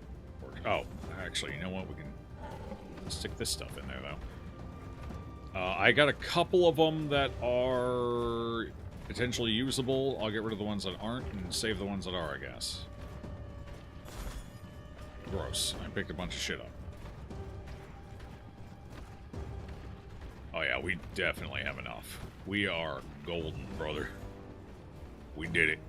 Oh, actually, you know what? We can stick this stuff in there, though. I got a couple of them that are potentially usable. I'll get rid of the ones that aren't and save the ones that are, I guess. Gross. I picked a bunch of shit up. Oh yeah, we definitely have enough. We are golden, brother. We did it.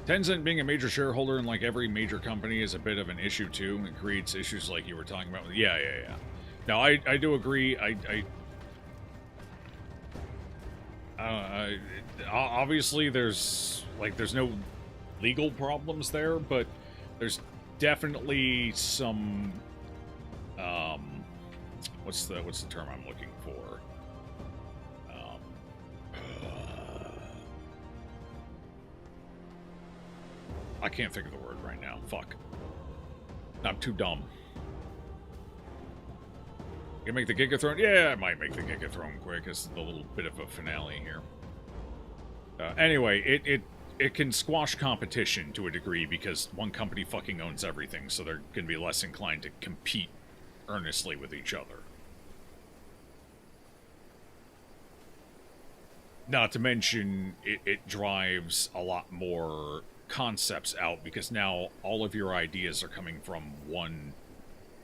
Tencent being a major shareholder in like every major company is a bit of an issue too. It creates issues like you were talking about. Yeah. No, I do agree. Obviously there's no legal problems there, but there's definitely some what's the term I'm looking for? I can't think of the word right now. Fuck. I'm too dumb. You make the Gigathrone? Yeah, I might make the Gigathrone quick. It's a little bit of a finale here. Anyway, it can squash competition to a degree because one company fucking owns everything, so they're going to be less inclined to compete earnestly with each other. Not to mention, it drives a lot more concepts out because now all of your ideas are coming from one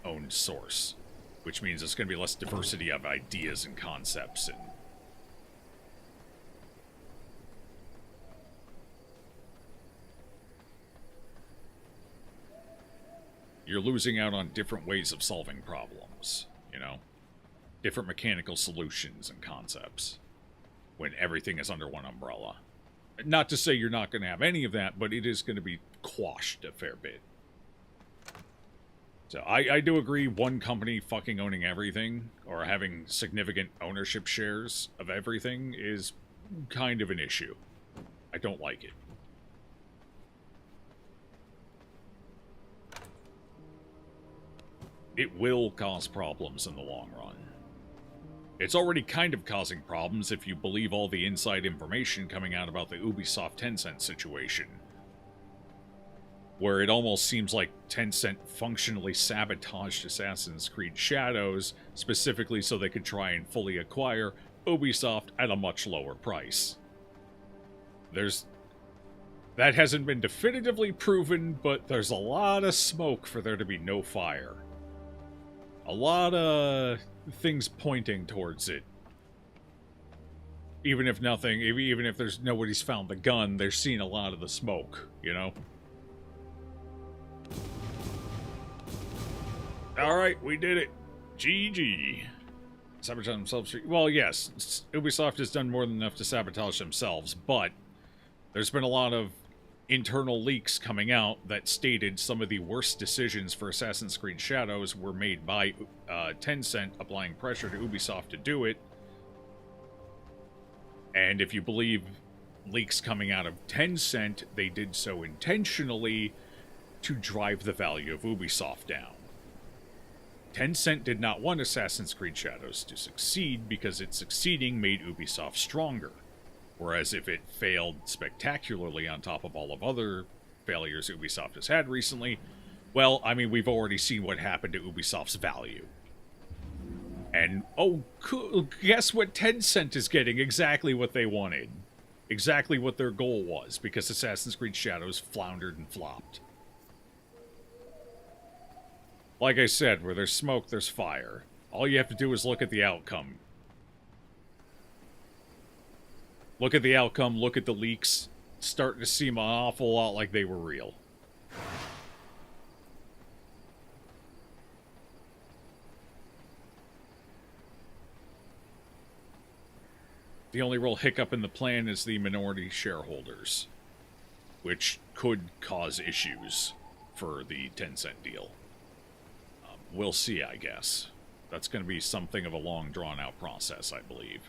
owned source, which means there's going to be less diversity of ideas and concepts, and you're losing out on different ways of solving problems, you know? Different mechanical solutions and concepts when everything is under one umbrella. Not to say you're not going to have any of that, but it is going to be quashed a fair bit. So I do agree one company fucking owning everything or having significant ownership shares of everything is kind of an issue. I don't like it. It will cause problems in the long run. It's already kind of causing problems if you believe all the inside information coming out about the Ubisoft Tencent situation, where it almost seems like Tencent functionally sabotaged Assassin's Creed Shadows specifically so they could try and fully acquire Ubisoft at a much lower price. That hasn't been definitively proven, but there's a lot of smoke for there to be no fire. A lot of things pointing towards it. Even if nobody's found the gun, they're seeing a lot of the smoke, you know? Alright, we did it. GG. Sabotage themselves. Well, yes, Ubisoft has done more than enough to sabotage themselves, but there's been a lot of internal leaks coming out that stated some of the worst decisions for Assassin's Creed Shadows were made by Tencent, applying pressure to Ubisoft to do it. And if you believe leaks coming out of Tencent, they did so intentionally to drive the value of Ubisoft down. Tencent did not want Assassin's Creed Shadows to succeed because its succeeding made Ubisoft stronger. Whereas if it failed spectacularly on top of all of other failures Ubisoft has had recently, well, I mean, we've already seen what happened to Ubisoft's value. And, oh, cool, guess what Tencent is getting? Exactly what they wanted. Exactly what their goal was, because Assassin's Creed Shadows floundered and flopped. Like I said, where there's smoke, there's fire. All you have to do is look at the outcome. Look at the outcome, look at the leaks. It's starting to seem an awful lot like they were real. The only real hiccup in the plan is the minority shareholders, which could cause issues for the Tencent deal. We'll see, I guess. That's going to be something of a long, drawn-out process, I believe.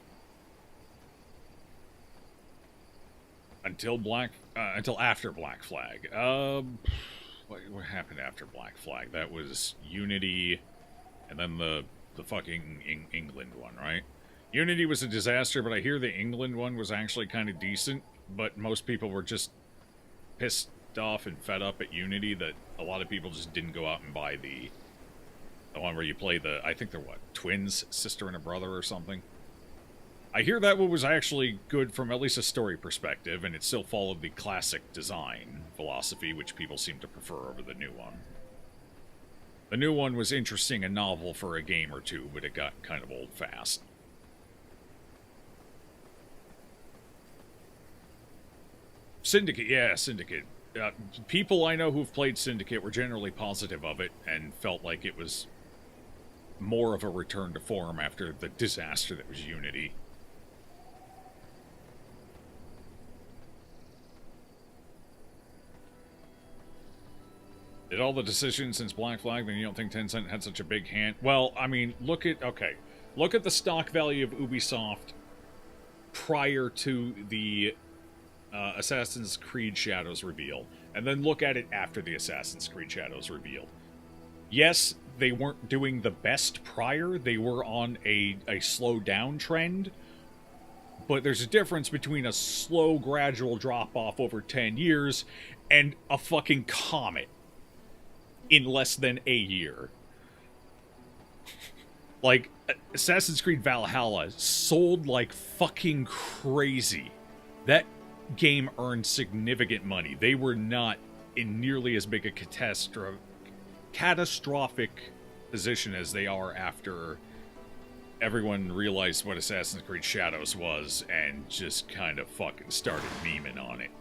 Until after Black Flag. What happened after Black Flag? That was Unity, and then the fucking England one, right? Unity was a disaster, but I hear the England one was actually kind of decent, but most people were just pissed off and fed up at Unity that a lot of people just didn't go out and buy the The one where you play the, I think they're what, twins, sister and a brother or something. I hear that one was actually good from at least a story perspective, and it still followed the classic design philosophy, which people seem to prefer over the new one. The new one was interesting and novel for a game or two, but it got kind of old fast. Syndicate, yeah, Syndicate. People I know who've played Syndicate were generally positive of it, and felt like it was more of a return to form after the disaster that was Unity. Did all the decisions since Black Flag, then you don't think Tencent had such a big hand? Well, I mean, look at the stock value of Ubisoft prior to the Assassin's Creed Shadows reveal, and then look at it after the Assassin's Creed Shadows reveal. Yes, they weren't doing the best prior, they were on a slow down trend, but there's a difference between a slow, gradual drop-off over 10 years and a fucking comet in less than a year. Like, Assassin's Creed Valhalla sold like fucking crazy. That game earned significant money. They were not in nearly as big a catastrophic position as they are after everyone realized what Assassin's Creed Shadows was and just kind of fucking started memeing on it.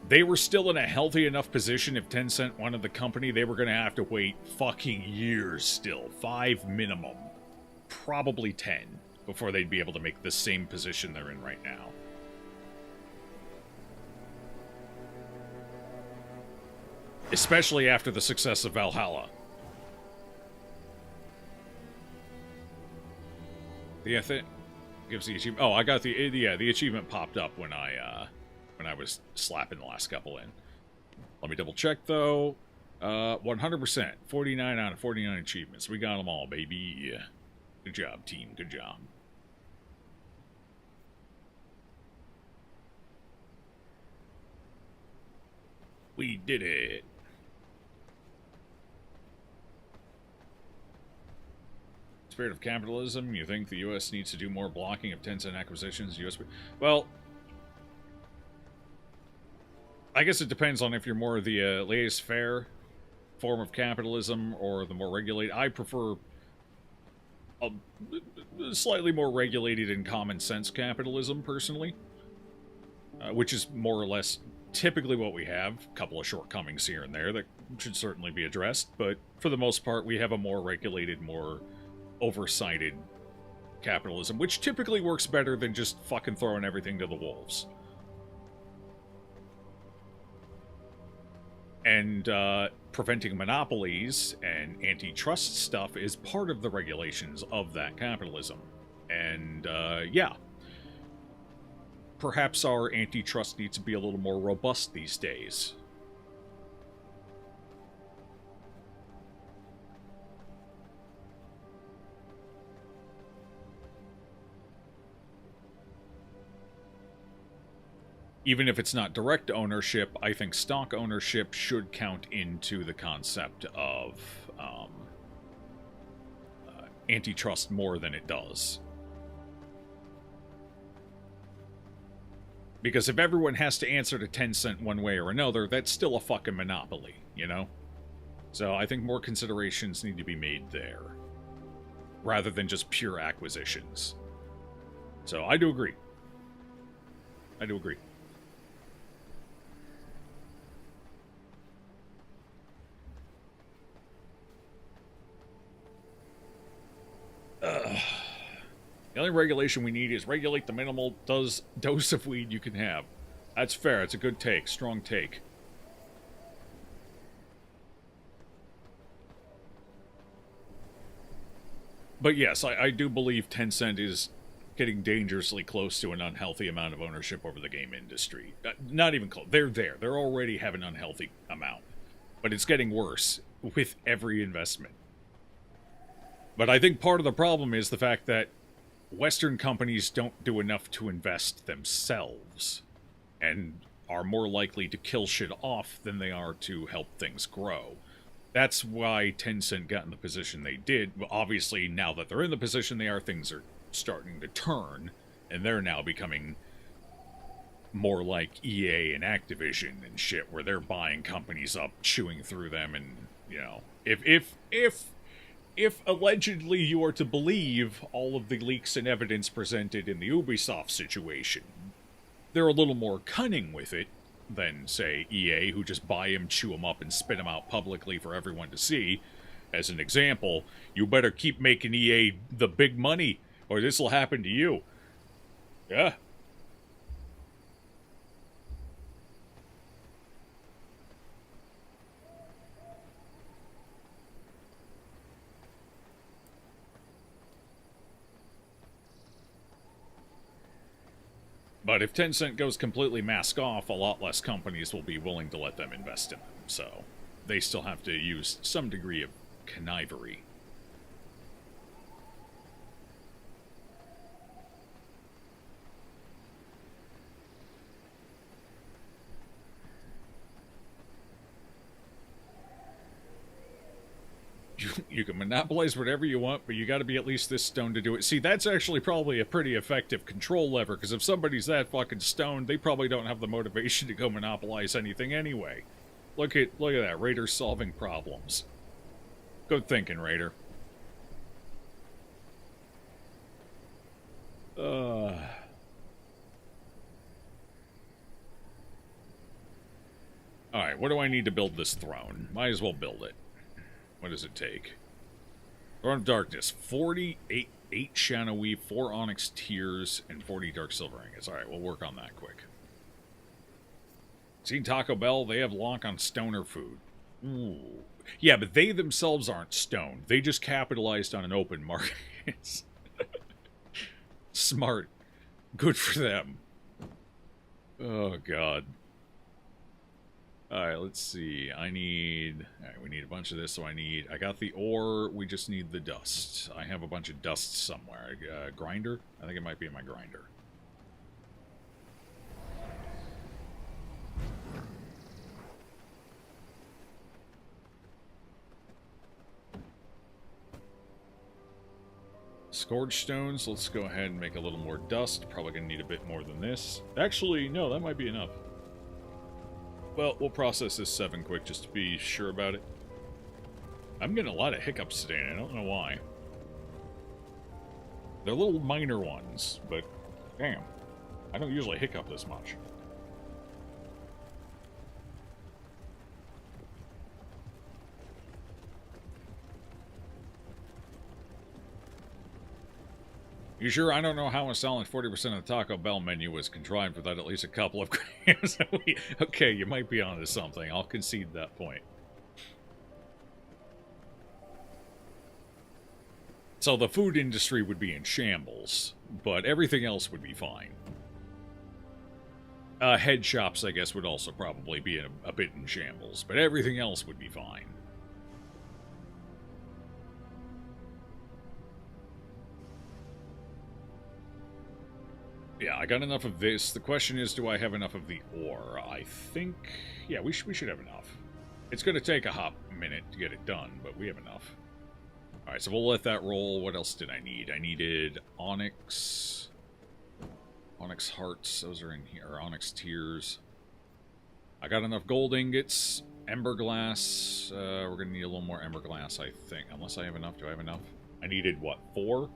They were still in a healthy enough position. If Tencent wanted the company, they were going to have to wait fucking years still. 5 minimum. Probably 10. Before they'd be able to make the same position they're in right now. Especially after the success of Valhalla. The gives the achievement. Oh, I got the achievement popped up when I was slapping the last couple in. Let me double check though. 100%. 49 out of 49 achievements. We got them all, baby. Good job, team. Good job. We did it. Spirit of capitalism. You think the U.S. needs to do more blocking of Tencent acquisitions? U.S. Well, I guess it depends on if you're more the laissez-faire form of capitalism or the more regulated. I prefer a slightly more regulated and common sense capitalism, personally, which is more or less typically what we have. A couple of shortcomings here and there that should certainly be addressed, but for the most part, we have a more regulated, more oversighted capitalism, which typically works better than just fucking throwing everything to the wolves. And preventing monopolies and antitrust stuff is part of the regulations of that capitalism. And, yeah. Perhaps our antitrust needs to be a little more robust these days. Even if it's not direct ownership, I think stock ownership should count into the concept of antitrust more than it does. Because if everyone has to answer to Tencent one way or another, that's still a fucking monopoly, you know? So I think more considerations need to be made there, rather than just pure acquisitions. So I do agree. I do agree. The only regulation we need is regulate the minimal dose of weed you can have. That's fair. It's a good take. Strong take. But yes, I do believe Tencent is getting dangerously close to an unhealthy amount of ownership over the game industry. Not even close. They're there. They're already have an unhealthy amount. But it's getting worse with every investment. But I think part of the problem is the fact that Western companies don't do enough to invest themselves. And are more likely to kill shit off than they are to help things grow. That's why Tencent got in the position they did. Obviously, now that they're in the position they are, things are starting to turn, and they're now becoming more like EA and Activision and shit, where they're buying companies up, chewing through them, and, you know, if allegedly you are to believe all of the leaks and evidence presented in the Ubisoft situation, they're a little more cunning with it than, say, EA, who just buy them, chew them up, and spit them out publicly for everyone to see. As an example, you better keep making EA the big money, or this will happen to you. Yeah. But if Tencent goes completely mask off, a lot less companies will be willing to let them invest in them, so they still have to use some degree of connivery. You can monopolize whatever you want, but you gotta be at least this stoned to do it. See, that's actually probably a pretty effective control lever, because if somebody's that fucking stoned, they probably don't have the motivation to go monopolize anything anyway. Look at that, Raider solving problems. Good thinking, Raider. Alright, what do I need to build this throne? Might as well build it. What does it take? Throne of Darkness, 48 Shadow Weave, 4 Onyx Tears, and 40 Dark Silver Ingots. Alright, we'll work on that quick. Seen Taco Bell? They have lock on stoner food. Ooh. Yeah, but they themselves aren't stoned. They just capitalized on an open market. Smart. Good for them. Oh, God. Alright, let's see. We need a bunch of this, so I got the ore, we just need the dust. I have a bunch of dust somewhere. Grinder? I think it might be in my grinder. Scourge stones, let's go ahead and make a little more dust. Probably gonna need a bit more than this. Actually, no, that might be enough. Well, we'll process this 7 quick just to be sure about it. I'm getting a lot of hiccups today, and I don't know why. They're little minor ones, but damn, I don't usually hiccup this much. You sure? I don't know how a solid 40% of the Taco Bell menu was contrived without at least a couple of grams. Okay, you might be onto something. I'll concede that point. So the food industry would be in shambles, but everything else would be fine. Head shops, I guess, would also probably be a bit in shambles, but everything else would be fine. Yeah, I got enough of this. The question is, do I have enough of the ore? I think... yeah, we should have enough. It's going to take a hot minute to get it done, but we have enough. Alright, so we'll let that roll. What else did I need? I needed onyx... onyx hearts. Those are in here. Onyx tears. I got enough gold ingots. Ember glass. We're going to need a little more ember glass, I think. Unless I have enough. Do I have enough? I needed, what, 4?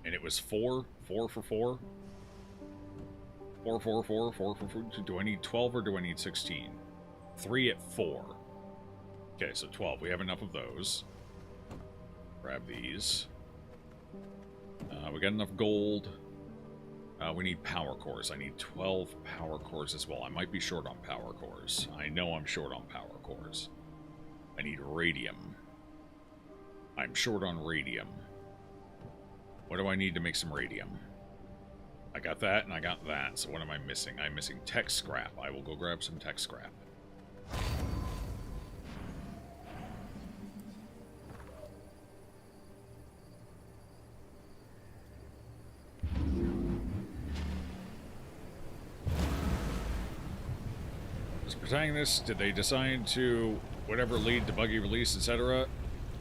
And it was 4? 4 for 4? 4, 4, 4, 4 for 4. Do I need 12 or do I need 16? 3 at 4. Okay, so 12. We have enough of those. Grab these. We got enough gold. We need power cores. I need 12 power cores as well. I might be short on power cores. I know I'm short on power cores. I need radium. I'm short on radium. What do I need to make some radium? I got that and I got that, so what am I missing? I'm missing tech scrap. I will go grab some tech scrap. As protagonist, did they decide to whatever lead to buggy release, etc.?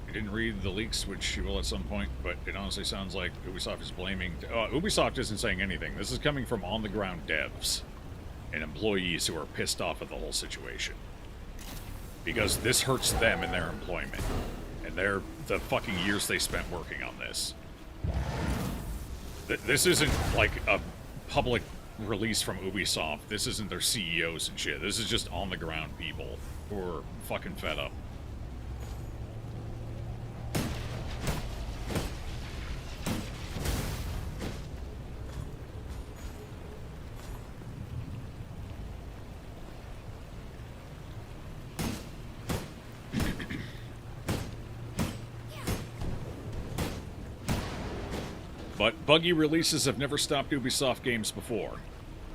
I didn't read the leaks, which you will at some point, but it honestly sounds like Ubisoft is blaming... Ubisoft isn't saying anything. This is coming from on-the-ground devs and employees who are pissed off at the whole situation. Because this hurts them in their employment. And the fucking years they spent working on this. This isn't like a public release from Ubisoft. This isn't their CEOs and shit. This is just on-the-ground people who are fucking fed up. But buggy releases have never stopped Ubisoft games before.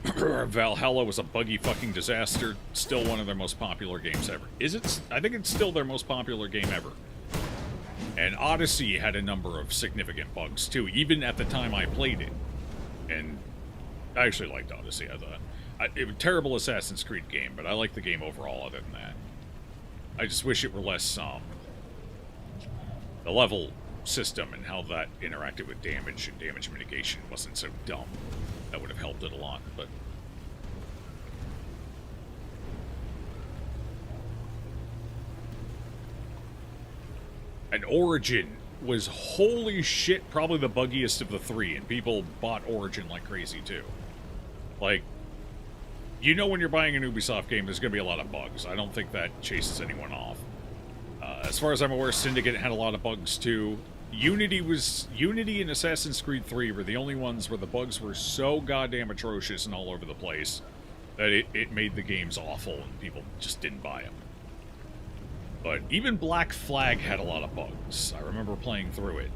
Valhalla was a buggy fucking disaster. Still one of their most popular games ever. Is it? I think it's still their most popular game ever. And Odyssey had a number of significant bugs too, even at the time I played it. And I actually liked Odyssey. I thought it was a terrible Assassin's Creed game, but I liked the game overall. Other than that, I just wish it were less the level system and how that interacted with damage and damage mitigation wasn't so dumb. That would have helped it a lot, but... And Origin was, holy shit, probably the buggiest of the three, and people bought Origin like crazy, too. Like, you know when you're buying an Ubisoft game, there's going to be a lot of bugs. I don't think that chases anyone off. As far as I'm aware, Syndicate had a lot of bugs, too. Unity and Assassin's Creed 3 were the only ones where the bugs were so goddamn atrocious and all over the place that it made the games awful and people just didn't buy them. But even Black Flag had a lot of bugs. I remember playing through it.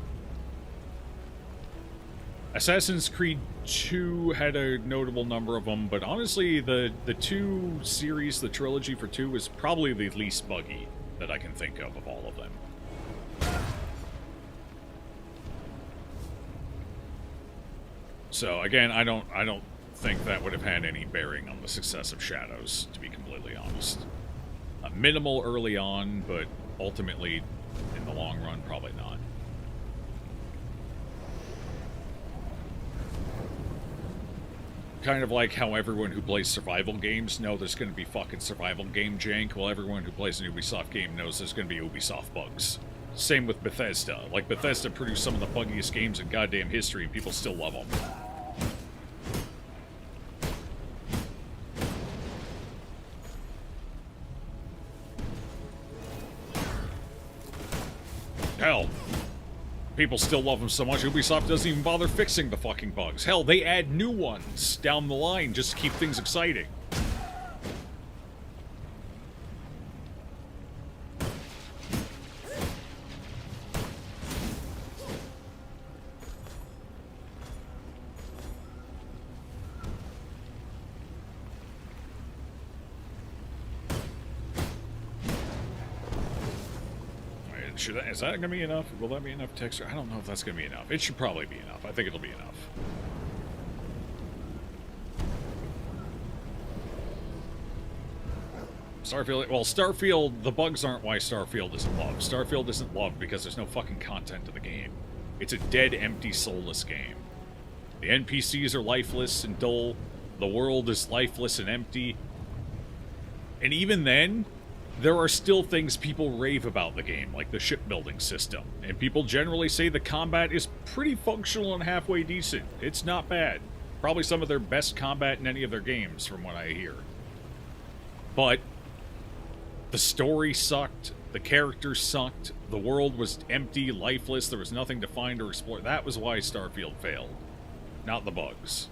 Assassin's Creed 2 had a notable number of them, but honestly, the 2 series, the trilogy for 2, was probably the least buggy that I can think of all of them. So again, I don't think that would have had any bearing on the success of Shadows, to be completely honest. Minimal early on, but ultimately, in the long run, probably not. Kind of like how everyone who plays survival games know there's going to be fucking survival game jank, while everyone who plays an Ubisoft game knows there's going to be Ubisoft bugs. Same with Bethesda. Like, Bethesda produced some of the buggiest games in goddamn history, and people still love them. Hell, people still love them so much, Ubisoft doesn't even bother fixing the fucking bugs. Hell, they add new ones down the line just to keep things exciting. Is that going to be enough? Will that be enough texture? I don't know if that's going to be enough. It should probably be enough. I think it'll be enough. Starfield, well, Starfield, the bugs aren't why Starfield isn't loved. Starfield isn't loved because there's no fucking content to the game. It's a dead, empty, soulless game. The NPCs are lifeless and dull. The world is lifeless and empty. And even then, there are still things people rave about the game, like the shipbuilding system. And people generally say the combat is pretty functional and halfway decent. It's not bad. Probably some of their best combat in any of their games, from what I hear. But the story sucked. The characters sucked. The world was empty, lifeless. There was nothing to find or explore. That was why Starfield failed. Not the bugs.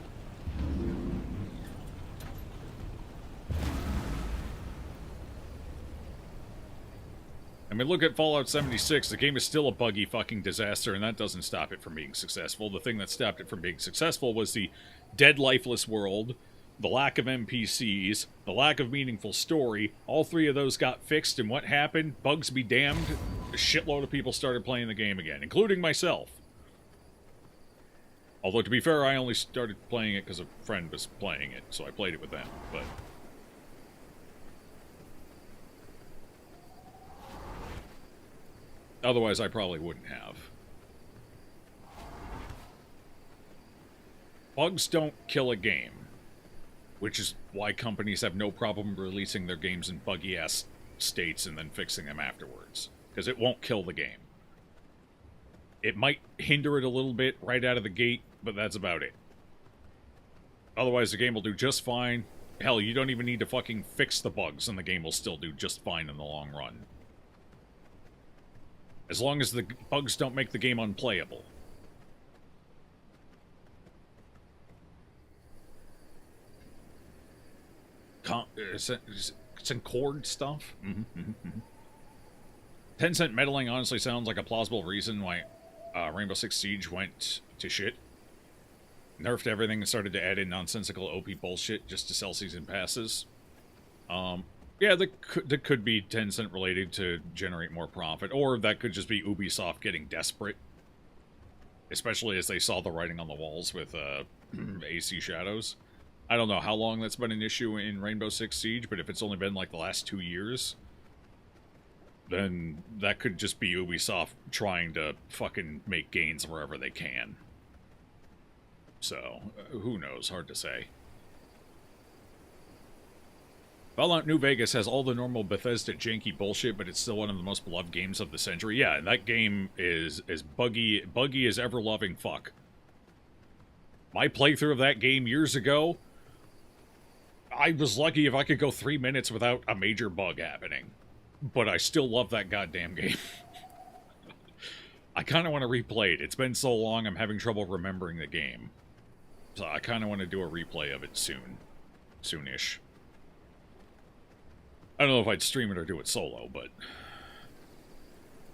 I mean, look at Fallout 76. The game is still a buggy fucking disaster, and that doesn't stop it from being successful. The thing that stopped it from being successful was the dead, lifeless world, the lack of NPCs, the lack of meaningful story. All three of those got fixed, and what happened? Bugs be damned. A shitload of people started playing the game again, including myself. Although, to be fair, I only started playing it because a friend was playing it, so I played it with them, but... Otherwise, I probably wouldn't have. Bugs don't kill a game, which is why companies have no problem releasing their games in buggy-ass states and then fixing them afterwards. Because it won't kill the game. It might hinder it a little bit right out of the gate, but that's about it. Otherwise, the game will do just fine. Hell, you don't even need to fucking fix the bugs, and the game will still do just fine in the long run. As long as the bugs don't make the game unplayable. Some cord stuff? Mm-hmm. Tencent meddling honestly sounds like a plausible reason why Rainbow Six Siege went to shit. Nerfed everything and started to add in nonsensical OP bullshit just to sell season passes. Yeah, that could be Tencent related to generate more profit, or that could just be Ubisoft getting desperate. Especially as they saw the writing on the walls with AC Shadows. I don't know how long that's been an issue in Rainbow Six Siege, but if it's only been like the last 2 years, then that could just be Ubisoft trying to fucking make gains wherever they can. So, who knows? Hard to say. Fallout New Vegas has all the normal Bethesda janky bullshit, but it's still one of the most beloved games of the century. Yeah, that game is as buggy as ever-loving fuck. My playthrough of that game years ago, I was lucky if I could go 3 minutes without a major bug happening. But I still love that goddamn game. I kind of want to replay it. It's been so long, I'm having trouble remembering the game. So I kind of want to do a replay of it soon. Soonish. I don't know if I'd stream it or do it solo, but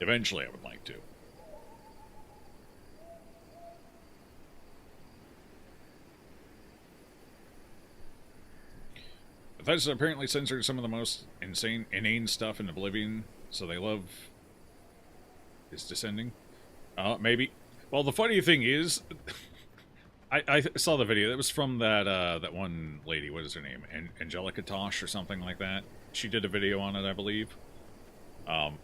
eventually I would like to. Bethesda apparently censored some of the most inane stuff in Oblivion, so they love is descending. Maybe. Well, the funny thing is, I saw the video. That was from that one lady. What is her name? Angelica Tosh or something like that. She did a video on it, I believe.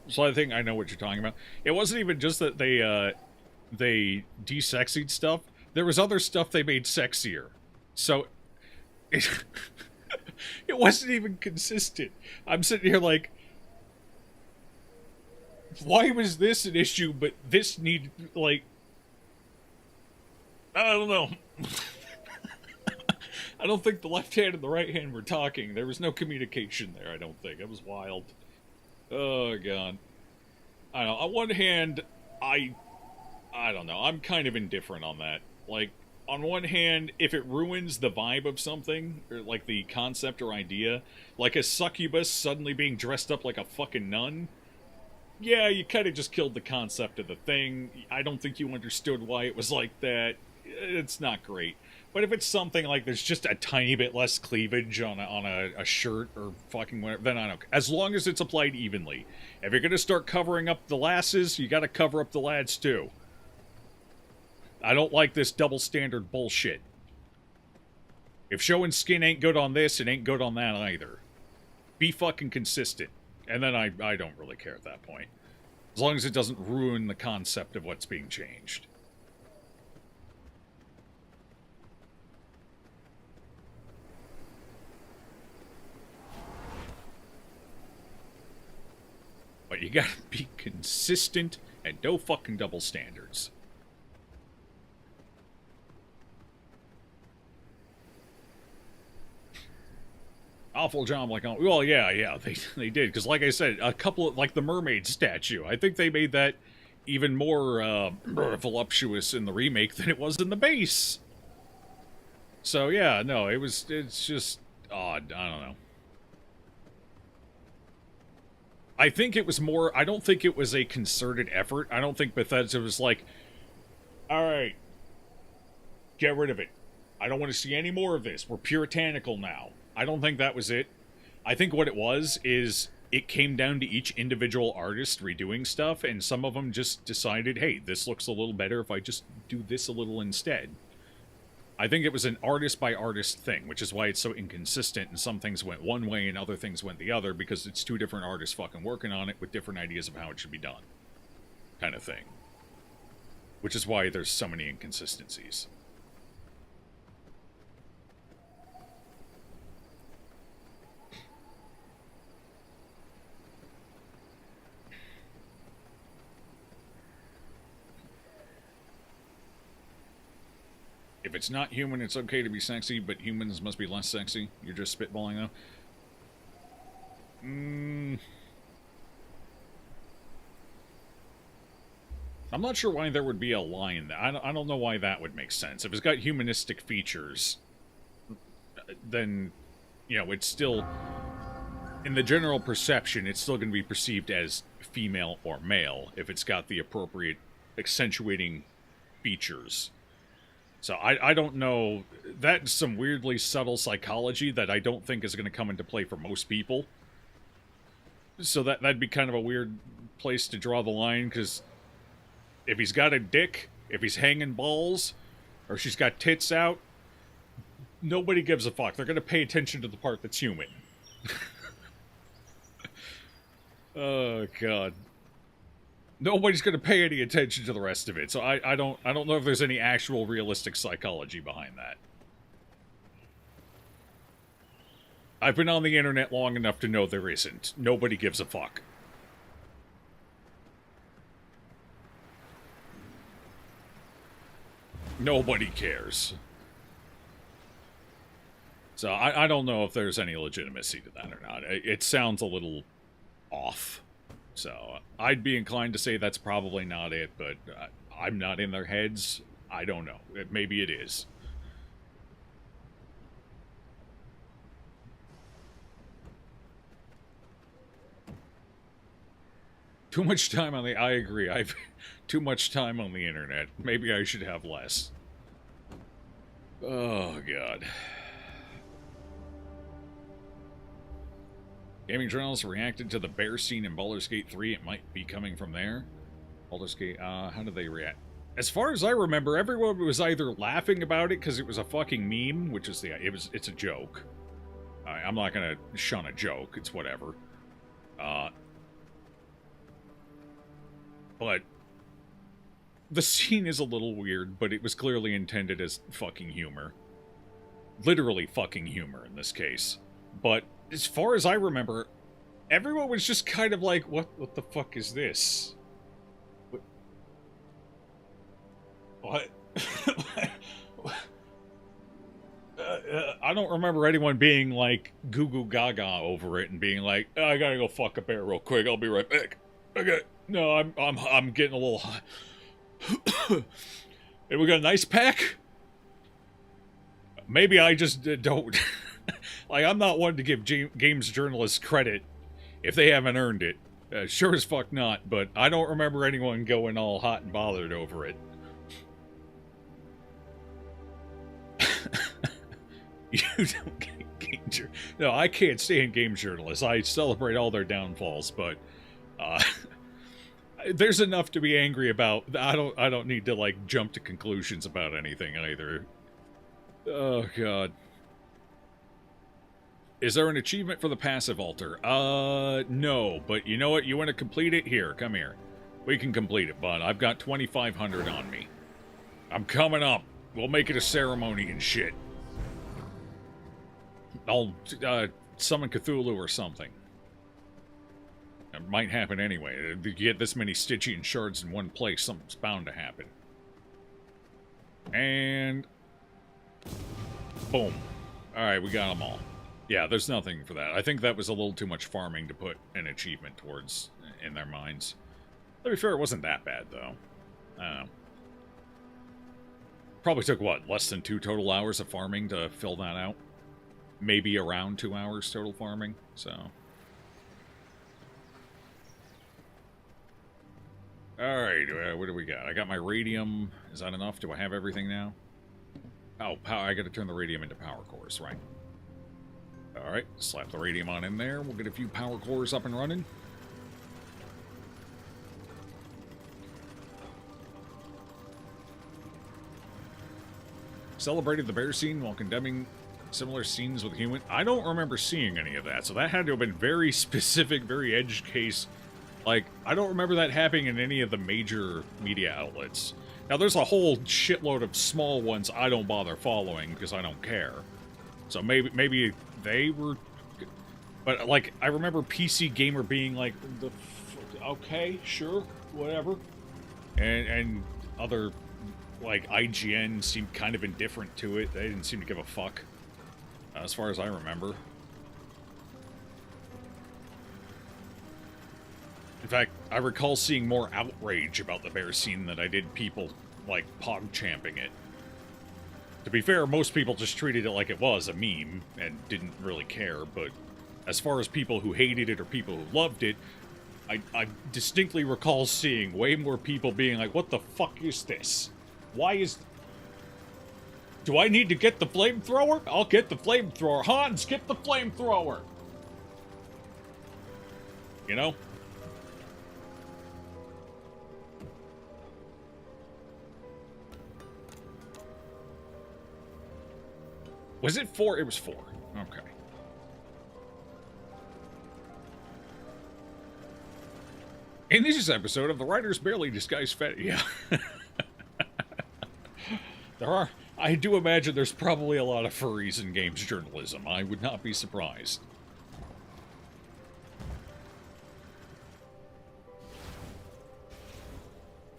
So I think I know what you're talking about. It wasn't even just that they de-sexied stuff. There was other stuff they made sexier. So it, it wasn't even consistent. I'm sitting here like, why was this an issue, but this needed, like, I don't know. I don't think the left hand and the right hand were talking. There was no communication there, I don't think. It was wild. Oh, God. I don't know. On one hand, I don't know. I'm kind of indifferent on that. Like, on one hand, if it ruins the vibe of something, or like the concept or idea, like a succubus suddenly being dressed up like a fucking nun, yeah, you kind of just killed the concept of the thing. I don't think you understood why it was like that. It's not great. But if it's something like there's just a tiny bit less cleavage on a shirt or fucking whatever, then I don't care. As long as it's applied evenly. If you're going to start covering up the lasses, you got to cover up the lads too. I don't like this double standard bullshit. If showing skin ain't good on this, it ain't good on that either. Be fucking consistent. And then I don't really care at that point. As long as it doesn't ruin the concept of what's being changed. But you gotta be consistent and no fucking double standards. Awful job, like, well, yeah, they did, because like I said, a couple of, like the mermaid statue, I think they made that even more voluptuous in the remake than it was in the base. So yeah, no, it's just odd, I don't know. I think it was more, I don't think it was a concerted effort. I don't think Bethesda was like, alright, get rid of it. I don't want to see any more of this. We're puritanical now. I don't think that was it. I think what it was is it came down to each individual artist redoing stuff, and some of them just decided, hey, this looks a little better if I just do this a little instead. I think it was an artist-by-artist thing, which is why it's so inconsistent, and some things went one way and other things went the other, because it's two different artists fucking working on it with different ideas of how it should be done. kind of thing. Which is why there's so many inconsistencies. If it's not human, it's okay to be sexy, but humans must be less sexy. You're just spitballing, though. I'm not sure why there would be a line. I don't know why that would make sense. If it's got humanistic features, then, you know, it's still... In the general perception, it's still going to be perceived as female or male if it's got the appropriate accentuating features. So I don't know. That's some weirdly subtle psychology that I don't think is going to come into play for most people. So that'd be kind of a weird place to draw the line, because if he's got a dick, if he's hanging balls, or she's got tits out, nobody gives a fuck. They're going to pay attention to the part that's human. Oh, God. Nobody's going to pay any attention to the rest of it, so I don't know if there's any actual realistic psychology behind that. I've been on the internet long enough to know there isn't. Nobody gives a fuck. Nobody cares. So I don't know if there's any legitimacy to that or not. It sounds a little off. So I'd be inclined to say that's probably not it, but I'm not in their heads. I don't know. Maybe it is. Too much time on the... I agree. I've too much time on the internet. Maybe I should have less. Oh, God. Gaming journalists reacted to the bear scene in Baldur's Gate 3. It might be coming from there. Baldur's Gate, how did they react? As far as I remember, everyone was either laughing about it because it was a fucking meme, which is it's a joke. I'm not gonna shun a joke. It's whatever. But the scene is a little weird, but it was clearly intended as fucking humor. Literally fucking humor in this case. But as far as I remember, everyone was just kind of like, what the fuck is this? What? I don't remember anyone being like goo goo gaga over it and being like, oh, I gotta go fuck a bear real quick, I'll be right back. Okay. No, I'm getting a little hot. And we got an ice pack? Maybe I just don't... Like, I'm not one to give games journalists credit if they haven't earned it. Sure as fuck not, but I don't remember anyone going all hot and bothered over it. You don't get game journalists. No, I can't stand game journalists. I celebrate all their downfalls, but... there's enough to be angry about. I don't need to, like, jump to conclusions about anything either. Oh, God. Is there an achievement for the passive altar? No, but you know what? You want to complete it? Here, come here. We can complete it, bud. I've got 2,500 on me. I'm coming up. We'll make it a ceremony and shit. I'll, summon Cthulhu or something. It might happen anyway. If you get this many Stygian shards in one place, something's bound to happen. And... boom. Alright, we got them all. Yeah, there's nothing for that. I think that was a little too much farming to put an achievement towards in their minds. To be fair, it wasn't that bad, though. I don't know. Probably took, what, less than 2 total hours of farming to fill that out? Maybe around 2 hours total farming, so... Alright, what do we got? I got my radium. Is that enough? Do I have everything now? Oh, I gotta turn the radium into power cores, right. Alright, slap the radium on in there. We'll get a few power cores up and running. Celebrated the bear scene while condemning similar scenes with human. I don't remember seeing any of that, so that had to have been very specific, very edge case Like, I don't remember that happening in any of the major media outlets. Now, there's a whole shitload of small ones I don't bother following because I don't care. So maybe they were... But, like, I remember PC Gamer being like, okay, sure, whatever. And other, like, IGN seemed kind of indifferent to it. They didn't seem to give a fuck, as far as I remember. In fact, I recall seeing more outrage about the bear scene than I did people, like, pog-champing it. To be fair, most people just treated it like it was a meme and didn't really care, but as far as people who hated it or people who loved it, I distinctly recall seeing way more people being like, what the fuck is this? Why is... Do I need to get the flamethrower? I'll get the flamethrower. Hans, get the flamethrower! You know? Was it 4? It was 4. Okay. In this episode of the Writer's Barely Disguised Fetish... Yeah. I do imagine there's probably a lot of furries in games journalism. I would not be surprised.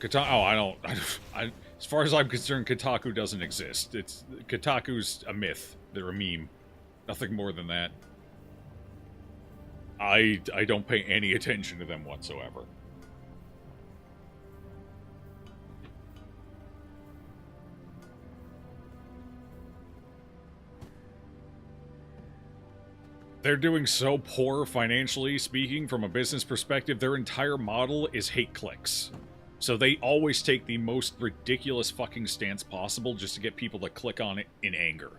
As far as I'm concerned, Kotaku doesn't exist. Kotaku's a myth. They're a meme. Nothing more than that. I don't pay any attention to them whatsoever. They're doing so poor financially speaking from a business perspective, their entire model is hate clicks. So they always take the most ridiculous fucking stance possible just to get people to click on it in anger.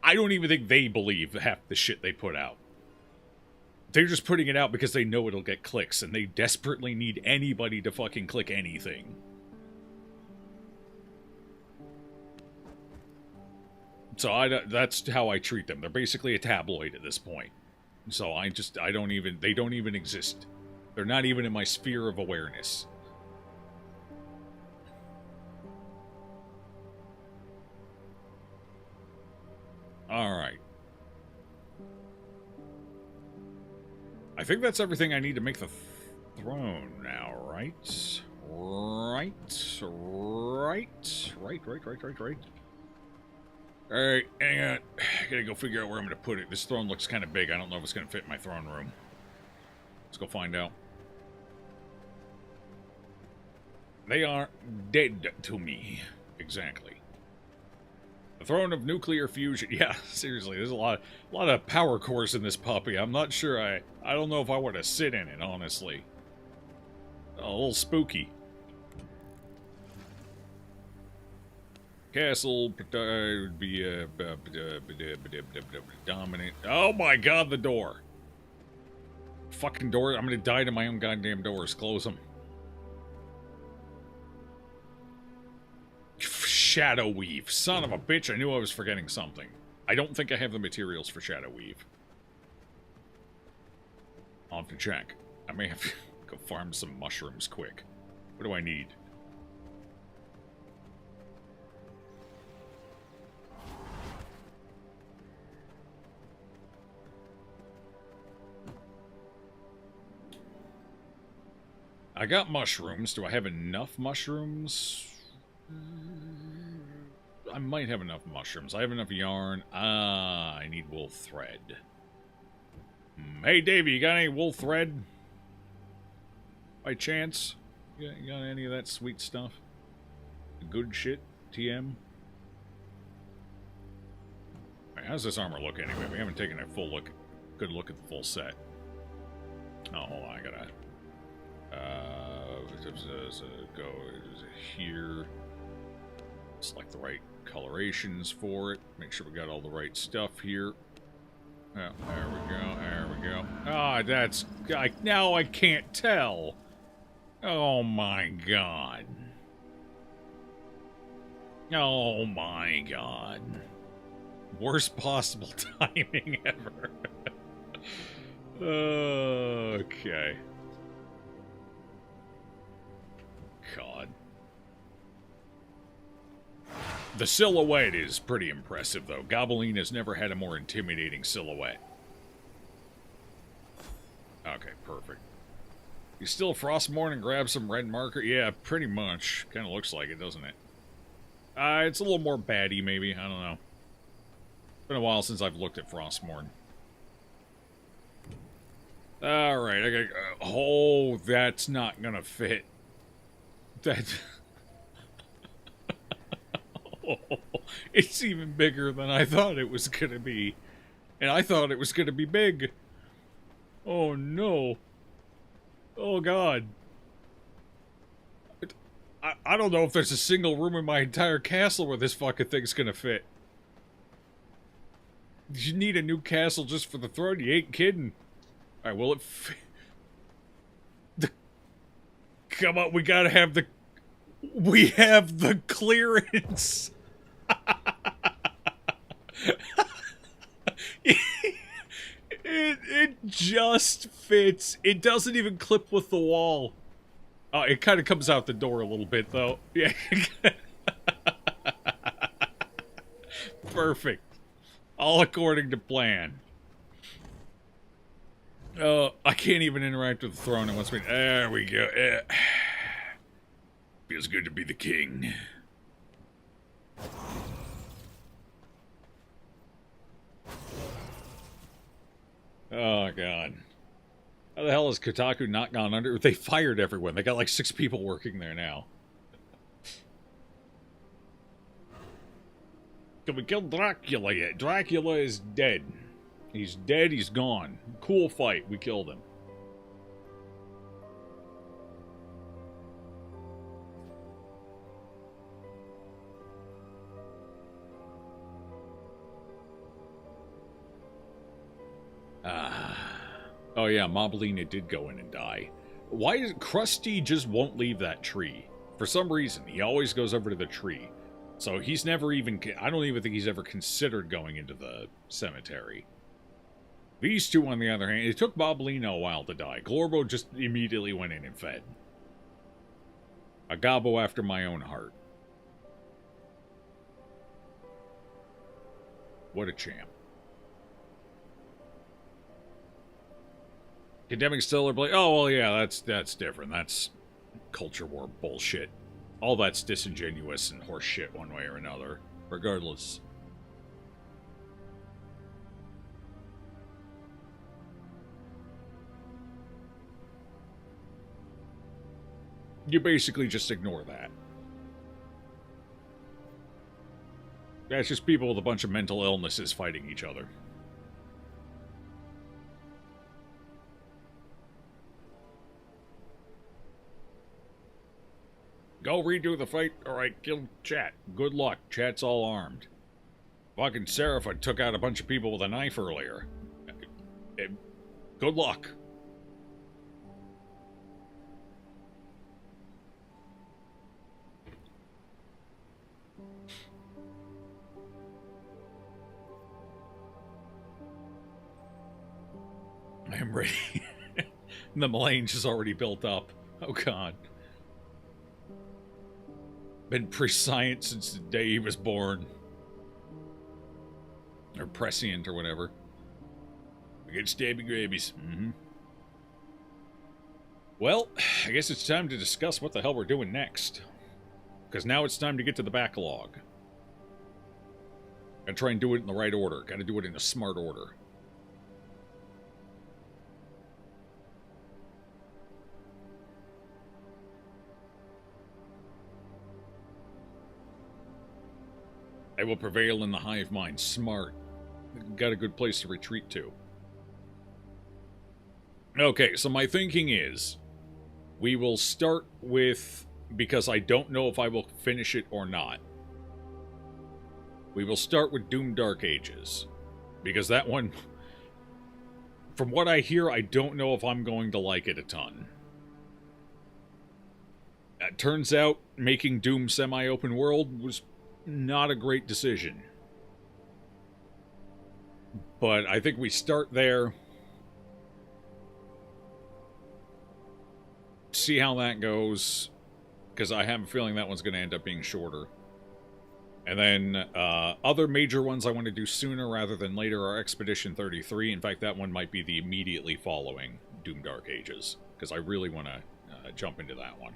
I don't even think they believe half the shit they put out. They're just putting it out because they know it'll get clicks, and they desperately need anybody to fucking click anything. So that's how I treat them. They're basically a tabloid at this point. So they don't even exist. They're not even in my sphere of awareness. Alright. I think that's everything I need to make the throne now, right? Right. Alright, hang on. I gotta go figure out where I'm gonna put it. This throne looks kind of big. I don't know if it's gonna fit in my throne room. Let's go find out. They are dead to me. Exactly. The throne of nuclear fusion. Yeah, seriously, there's a lot of power cores in this puppy. I'm not sure I don't know if I want to sit in it, honestly. A little spooky. Castle would be dominant. Oh my god, the door. Fucking door. I'm gonna die to my own goddamn doors. Close them. Shadow Weave. Son of a bitch, I knew I was forgetting something. I don't think I have the materials for Shadow Weave. I'll have to check. I may have to go farm some mushrooms quick. What do I need? I got mushrooms. Do I have enough mushrooms? I might have enough mushrooms. I have enough yarn. Ah, I need wool thread. Hey, Davey, you got any wool thread? By chance? You got any of that sweet stuff? Good shit, TM? Right, how's this armor look anyway? We haven't taken a good look at the full set. Oh, hold on, I gotta... go here. Select the right colorations for it. Make sure we got all the right stuff here. Oh, there we go. Ah, that's... now I can't tell. Oh my god. Oh my god. Worst possible timing ever. Okay. The silhouette is pretty impressive, though. Gobolina's never had a more intimidating silhouette. Okay, perfect. You still Frostmourne and grab some red marker? Yeah, pretty much. Kind of looks like it, doesn't it? It's a little more batty, maybe. I don't know. It's been a while since I've looked at Frostmourne. Alright, I gotta... oh, that's not gonna fit. That... oh, it's even bigger than I thought it was gonna be. And I thought it was gonna be big. Oh, no. Oh, God. I don't know if there's a single room in my entire castle where this fucking thing's gonna fit. You need a new castle just for the throne? You ain't kidding. Alright, will it fit? Come on, we gotta have the... we have the clearance! It just fits. It doesn't even clip with the wall. Oh, it kind of comes out the door a little bit, though. Yeah. Perfect. All according to plan. I can't even interact with the throne. It wants me... there we go. Feels good to be the king. Oh, God. How the hell has Kotaku not gone under? They fired everyone. They got like 6 people working there now. Can we kill Dracula yet? Dracula is dead. He's dead, he's gone. Cool fight, we killed him. Oh yeah, Gobolina did go in and die. Why is Krusty just won't leave that tree? For some reason, he always goes over to the tree. So he's never even... I don't even think he's ever considered going into the cemetery. These two, on the other hand, it took Gobolina a while to die. Glorbo just immediately went in and fed. A gobbo after my own heart. What a champ. Condemning Stellar Blade. Oh, well, yeah, that's different. That's culture war bullshit. All that's disingenuous and horse shit one way or another. Regardless. You basically just ignore that. That's just people with a bunch of mental illnesses fighting each other. Go redo the fight, or I killed Chat. Good luck. Chat's all armed. Fucking Serapha took out a bunch of people with a knife earlier. Good luck. I'm ready. The melange is already built up. Oh, God. Been prescient since the day he was born. Or prescient, or whatever. We get stabby grabies. Well, I guess it's time to discuss what the hell we're doing next. Because now it's time to get to the backlog. Gotta try and do it in the right order. Gotta do it in a smart order. I will prevail in the hive mind. Smart. Got a good place to retreat to. Okay, so my thinking is... we will start with... because I don't know if I will finish it or not. We will start with Doom Dark Ages. Because that one... from what I hear, I don't know if I'm going to like it a ton. It turns out, making Doom semi-open world was... not a great decision. But I think we start there. See how that goes. Because I have a feeling that one's going to end up being shorter. And then other major ones I want to do sooner rather than later are Expedition 33. In fact, that one might be the immediately following Doom Dark Ages, because I really want to jump into that one.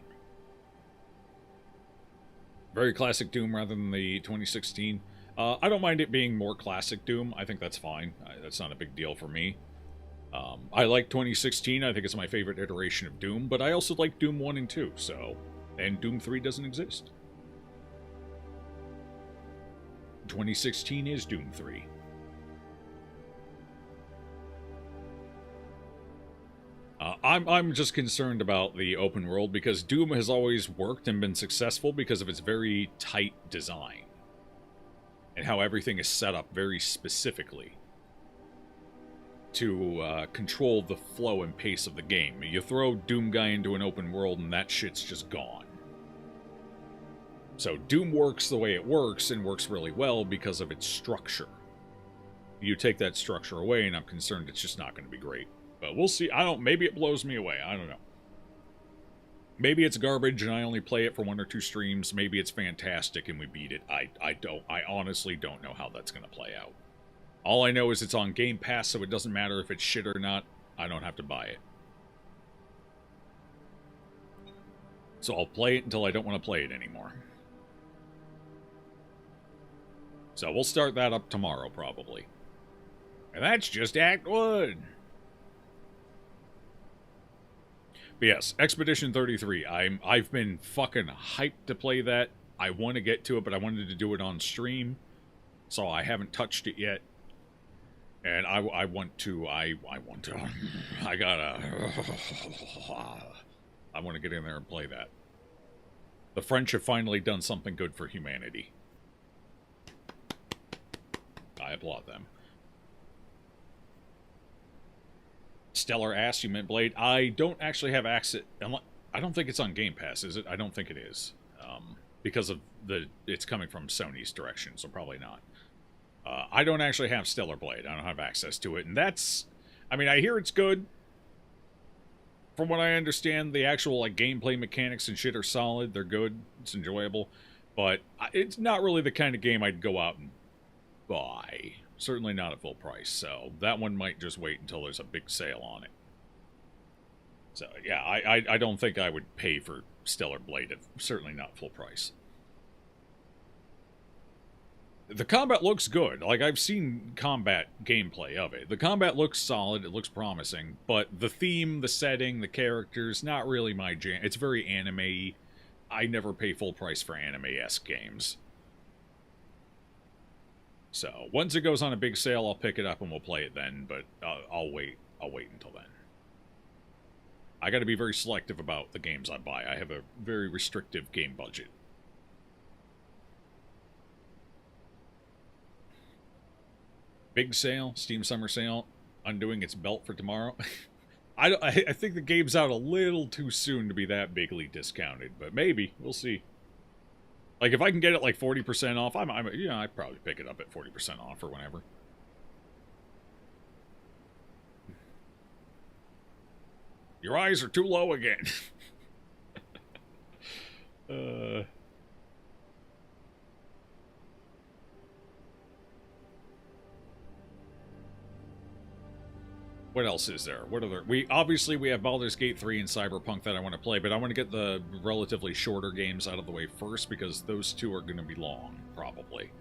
Very classic Doom rather than the 2016. I don't mind it being more classic Doom. I think that's fine. That's not a big deal for me. I like 2016. I think it's my favorite iteration of Doom, but I also like Doom 1 and 2, so... And Doom 3 doesn't exist. 2016 is Doom 3. I'm just concerned about the open world because Doom has always worked and been successful because of its very tight design. And how everything is set up very specifically to control the flow and pace of the game. You throw Doom Guy into an open world and that shit's just gone. So Doom works the way it works and works really well because of its structure. You take that structure away and I'm concerned it's just not going to be great. But we'll see. Maybe it blows me away. I don't know. Maybe it's garbage and I only play it for 1 or 2 streams. Maybe it's fantastic and we beat it. I honestly don't know how that's going to play out. All I know is it's on Game Pass, so it doesn't matter if it's shit or not. I don't have to buy it. So I'll play it until I don't want to play it anymore. So we'll start that up tomorrow, probably. And that's just Act 1. But yes, Expedition 33. I've been fucking hyped to play that. I want to get to it, but I wanted to do it on stream. So I haven't touched it yet. And I want to, I want to get in there and play that. The French have finally done something good for humanity. I applaud them. Stellar Ass, you meant Blade. I don't actually have access. I don't think it's on Game Pass, is it? I don't think it is. Because of it's coming from Sony's direction, so probably not. I don't actually have Stellar Blade. I don't have access to it. And that's... I mean, I hear it's good. From what I understand, the actual gameplay mechanics and shit are solid. They're good. It's enjoyable. But it's not really the kind of game I'd go out and buy. Certainly not at full price. So that one might just wait until there's a big sale on it. So, yeah, I don't think I would pay for Stellar Blade at certainly not full price. The combat looks good. Like, I've seen combat gameplay of it. The combat looks solid, it looks promising, but the theme, the setting, the characters, not really my jam. It's very anime-y. I never pay full price for anime-esque games. So, once it goes on a big sale, I'll pick it up and we'll play it then, but I'll wait until then. I gotta be very selective about the games I buy. I have a very restrictive game budget. Big sale, Steam Summer Sale, undoing its belt for tomorrow. I think the game's out a little too soon to be that bigly discounted, but maybe. We'll see. Like, if I can get it, 40% off, I'd probably pick it up at 40% off or whenever. Your eyes are too low again. What else is there? What other... Obviously, we have Baldur's Gate 3 and Cyberpunk that I want to play, but I want to get the relatively shorter games out of the way first, because those two are going to be long, probably.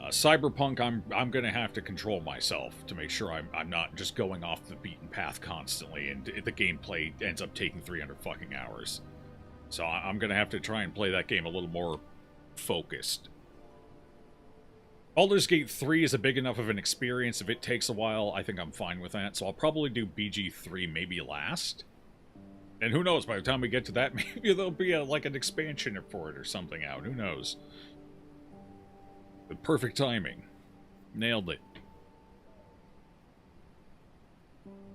Cyberpunk, I'm going to have to control myself to make sure I'm not just going off the beaten path constantly, and the gameplay ends up taking 300 fucking hours. So I'm going to have to try and play that game a little more focused. Baldur's Gate 3 is a big enough of an experience. If it takes a while, I think I'm fine with that. So I'll probably do BG3 maybe last. And who knows, by the time we get to that, maybe there'll be an expansion for it or something out. Who knows? The perfect timing. Nailed it.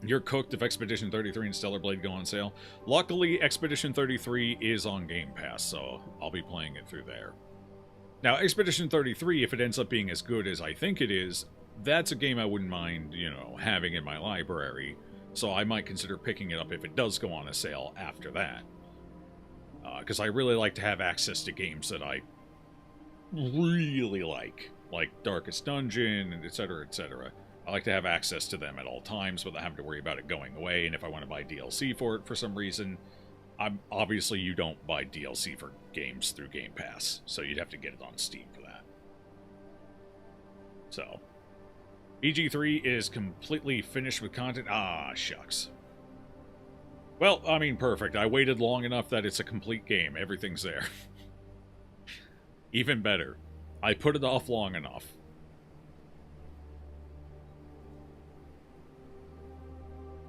You're cooked if Expedition 33 and Stellar Blade go on sale. Luckily, Expedition 33 is on Game Pass, so I'll be playing it through there. Now, Expedition 33, if it ends up being as good as I think it is, that's a game I wouldn't mind, having in my library. So I might consider picking it up if it does go on a sale after that. Because I really like to have access to games that I really like Darkest Dungeon, and etc., etc. I like to have access to them at all times without having to worry about it going away, and if I want to buy DLC for it for some reason, obviously you don't buy DLC for games through Game Pass, so you'd have to get it on Steam for that. So, BG3 is completely finished with content. Ah, shucks. Well, I mean, perfect. I waited long enough that it's a complete game. Everything's there. Even better. I put it off long enough.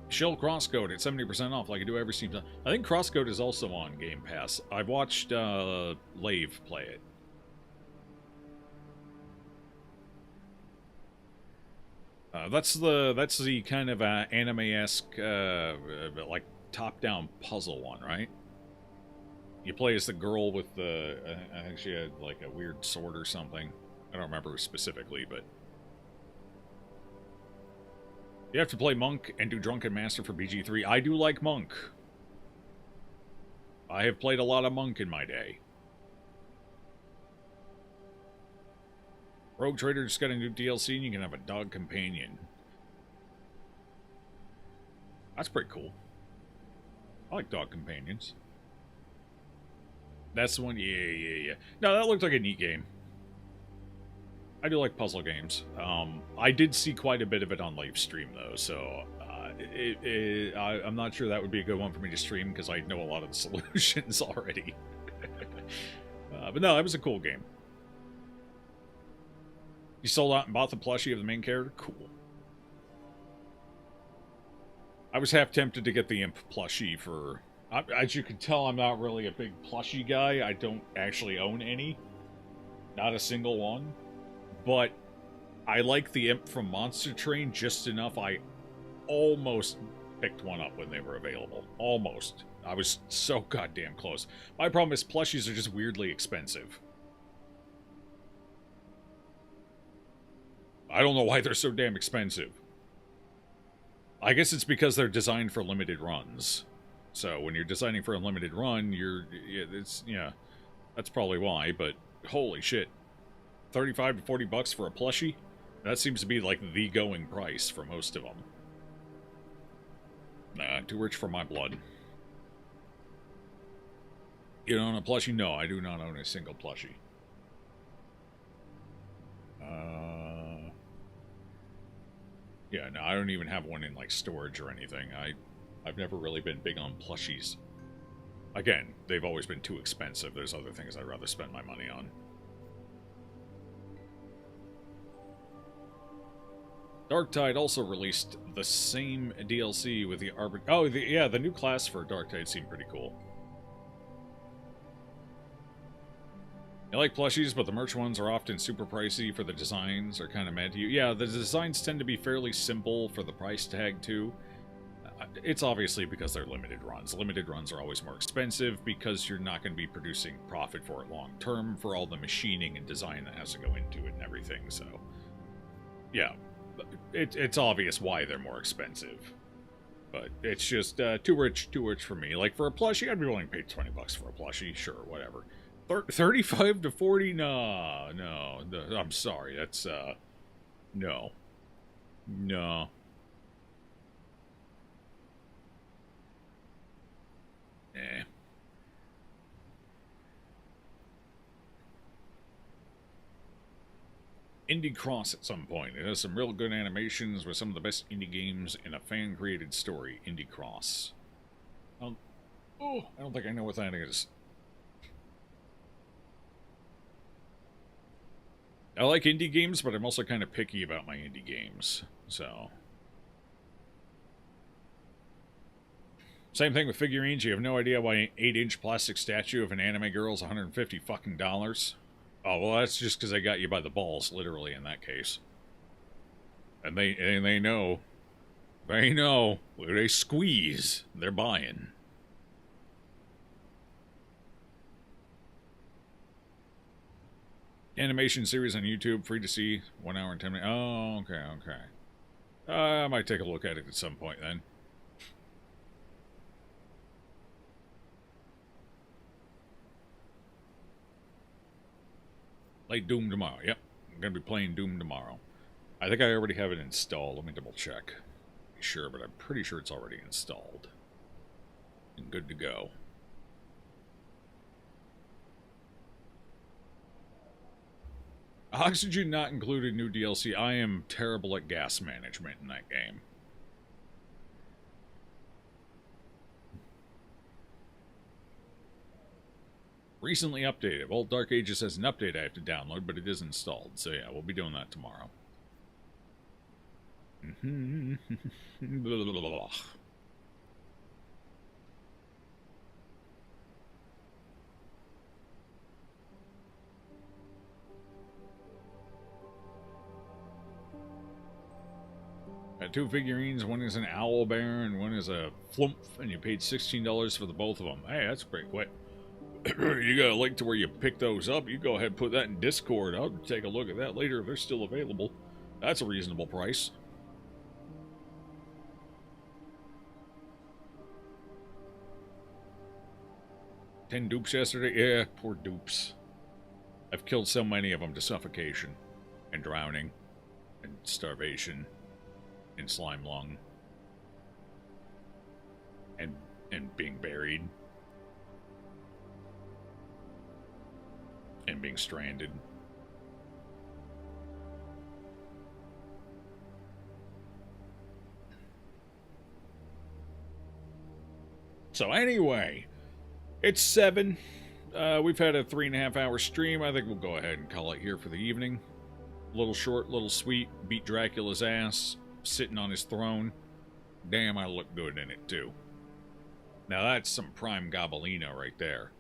Shill Crosscode at 70% off like I do every Steam time. I think Crosscode is also on Game Pass. I've watched Lave play it. That's the kind of anime-esque like top-down puzzle one, right? You play as the girl with the I think she had like a weird sword or something. I don't remember specifically, but you have to play Monk and do Drunken Master for BG3. I do like Monk. I have played a lot of Monk in my day. Rogue Trader just got a new DLC and you can have a dog companion. That's pretty cool. I like dog companions. That's the one, yeah. No, that looked like a neat game. I do like puzzle games. I did see quite a bit of it on live stream, though, so I'm not sure that would be a good one for me to stream, because I know a lot of the solutions already. But no, it was a cool game. You sold out and bought the plushie of the main character? Cool. I was half tempted to get the Imp plushie for... As you can tell, I'm not really a big plushie guy. I don't actually own any. Not a single one. But I like the Imp from Monster Train just enough. I almost picked one up when they were available. Almost. I was so goddamn close. My problem is plushies are just weirdly expensive. I don't know why they're so damn expensive. I guess it's because they're designed for limited runs. So when you're designing for a limited run, that's probably why, but holy shit. 35 to 40 bucks for a plushie? That seems to be like the going price for most of them. Nah, too rich for my blood. You don't own a plushie? No, I do not own a single plushie. Yeah, no, I don't even have one in, like, storage or anything. I've never really been big on plushies. Again, they've always been too expensive. There's other things I'd rather spend my money on. Darktide also released the same DLC with the the new class for Darktide seemed pretty cool. I like plushies, but the merch ones are often super pricey for the designs, are kind of mad to you. Yeah, the designs tend to be fairly simple for the price tag, too. It's obviously because they're limited runs. Limited runs are always more expensive because you're not going to be producing profit for it long term for all the machining and design that has to go into it and everything, so... Yeah, it's obvious why they're more expensive. But it's just too rich for me. Like, for a plushie, I'd be willing to pay 20 bucks for a plushie, sure, whatever. 35 to 40? No, I'm sorry. That's, no. No. Eh. Indie Cross at some point. It has some real good animations with some of the best indie games in a fan-created story. Indie Cross. I don't think I know what that is. I like indie games, but I'm also kind of picky about my indie games, so... Same thing with figurines. You have no idea why an 8-inch plastic statue of an anime girl is $150 fucking dollars. Oh, well, that's just because they got you by the balls, literally, in that case. And they know. They know. They squeeze. They're buying. Animation series on YouTube, free to see, 1 hour and 10 minutes. Oh, okay. I might take a look at it at some point then. Play Doom tomorrow. Yep. I'm going to be playing Doom tomorrow. I think I already have it installed. Let me double check. Be sure, but I'm pretty sure it's already installed. And good to go. Oxygen not included, new DLC. I am terrible at gas management in that game. Recently updated. Well, Dark Ages has an update I have to download, but it is installed. So yeah, we'll be doing that tomorrow. Got 2 figurines. One is an owl bear and one is a flump, and you paid $16 for the both of them. Hey, that's pretty quick. You got a link to where you pick those up. You go ahead and put that in Discord. I'll take a look at that later if they're still available. That's a reasonable price. $10 dupes yesterday? Yeah, poor dupes. I've killed so many of them to suffocation and drowning and starvation and slime lung and being buried. And being stranded. So anyway, it's 7. We've had a 3.5-hour stream. I think we'll go ahead and call it here for the evening. A little short, little sweet. Beat Dracula's ass, sitting on his throne. Damn, I look good in it too. Now that's some prime Gobolina right there.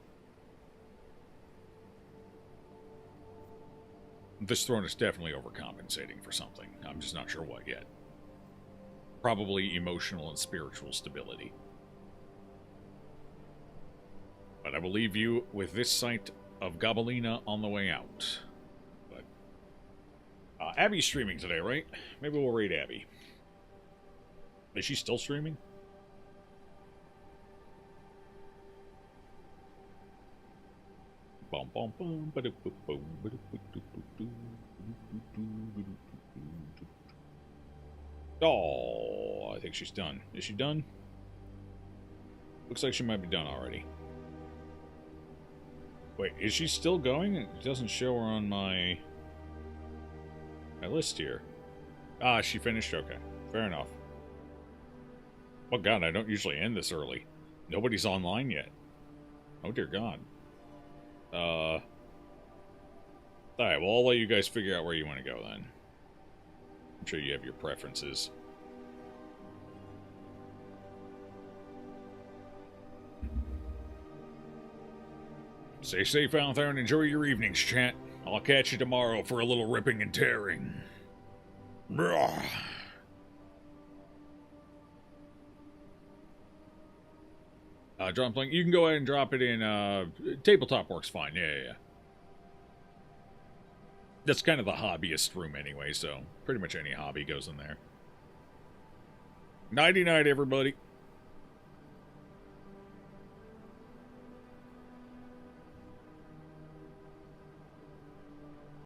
This throne is definitely overcompensating for something. I'm just not sure what yet. Probably emotional and spiritual stability. But I will leave you with this sight of Gobolina on the way out. But Abby's streaming today, right? Maybe we'll raid Abby. Is she still streaming? Oh, I think she's done. Is she done? Looks like she might be done already. Wait, is she still going? It doesn't show her on my list here. Ah, she finished? Okay, fair enough. Oh god, I don't usually end this early. Nobody's online yet. Oh dear god. Alright, well, I'll let you guys figure out where you want to go then. I'm sure you have your preferences. Stay safe out there and enjoy your evenings, chat. I'll catch you tomorrow for a little ripping and tearing. Brah. Drop link. You can go ahead and drop it in. Tabletop works fine. Yeah. That's kind of the hobbyist room anyway, so pretty much any hobby goes in there. Nighty-night, everybody.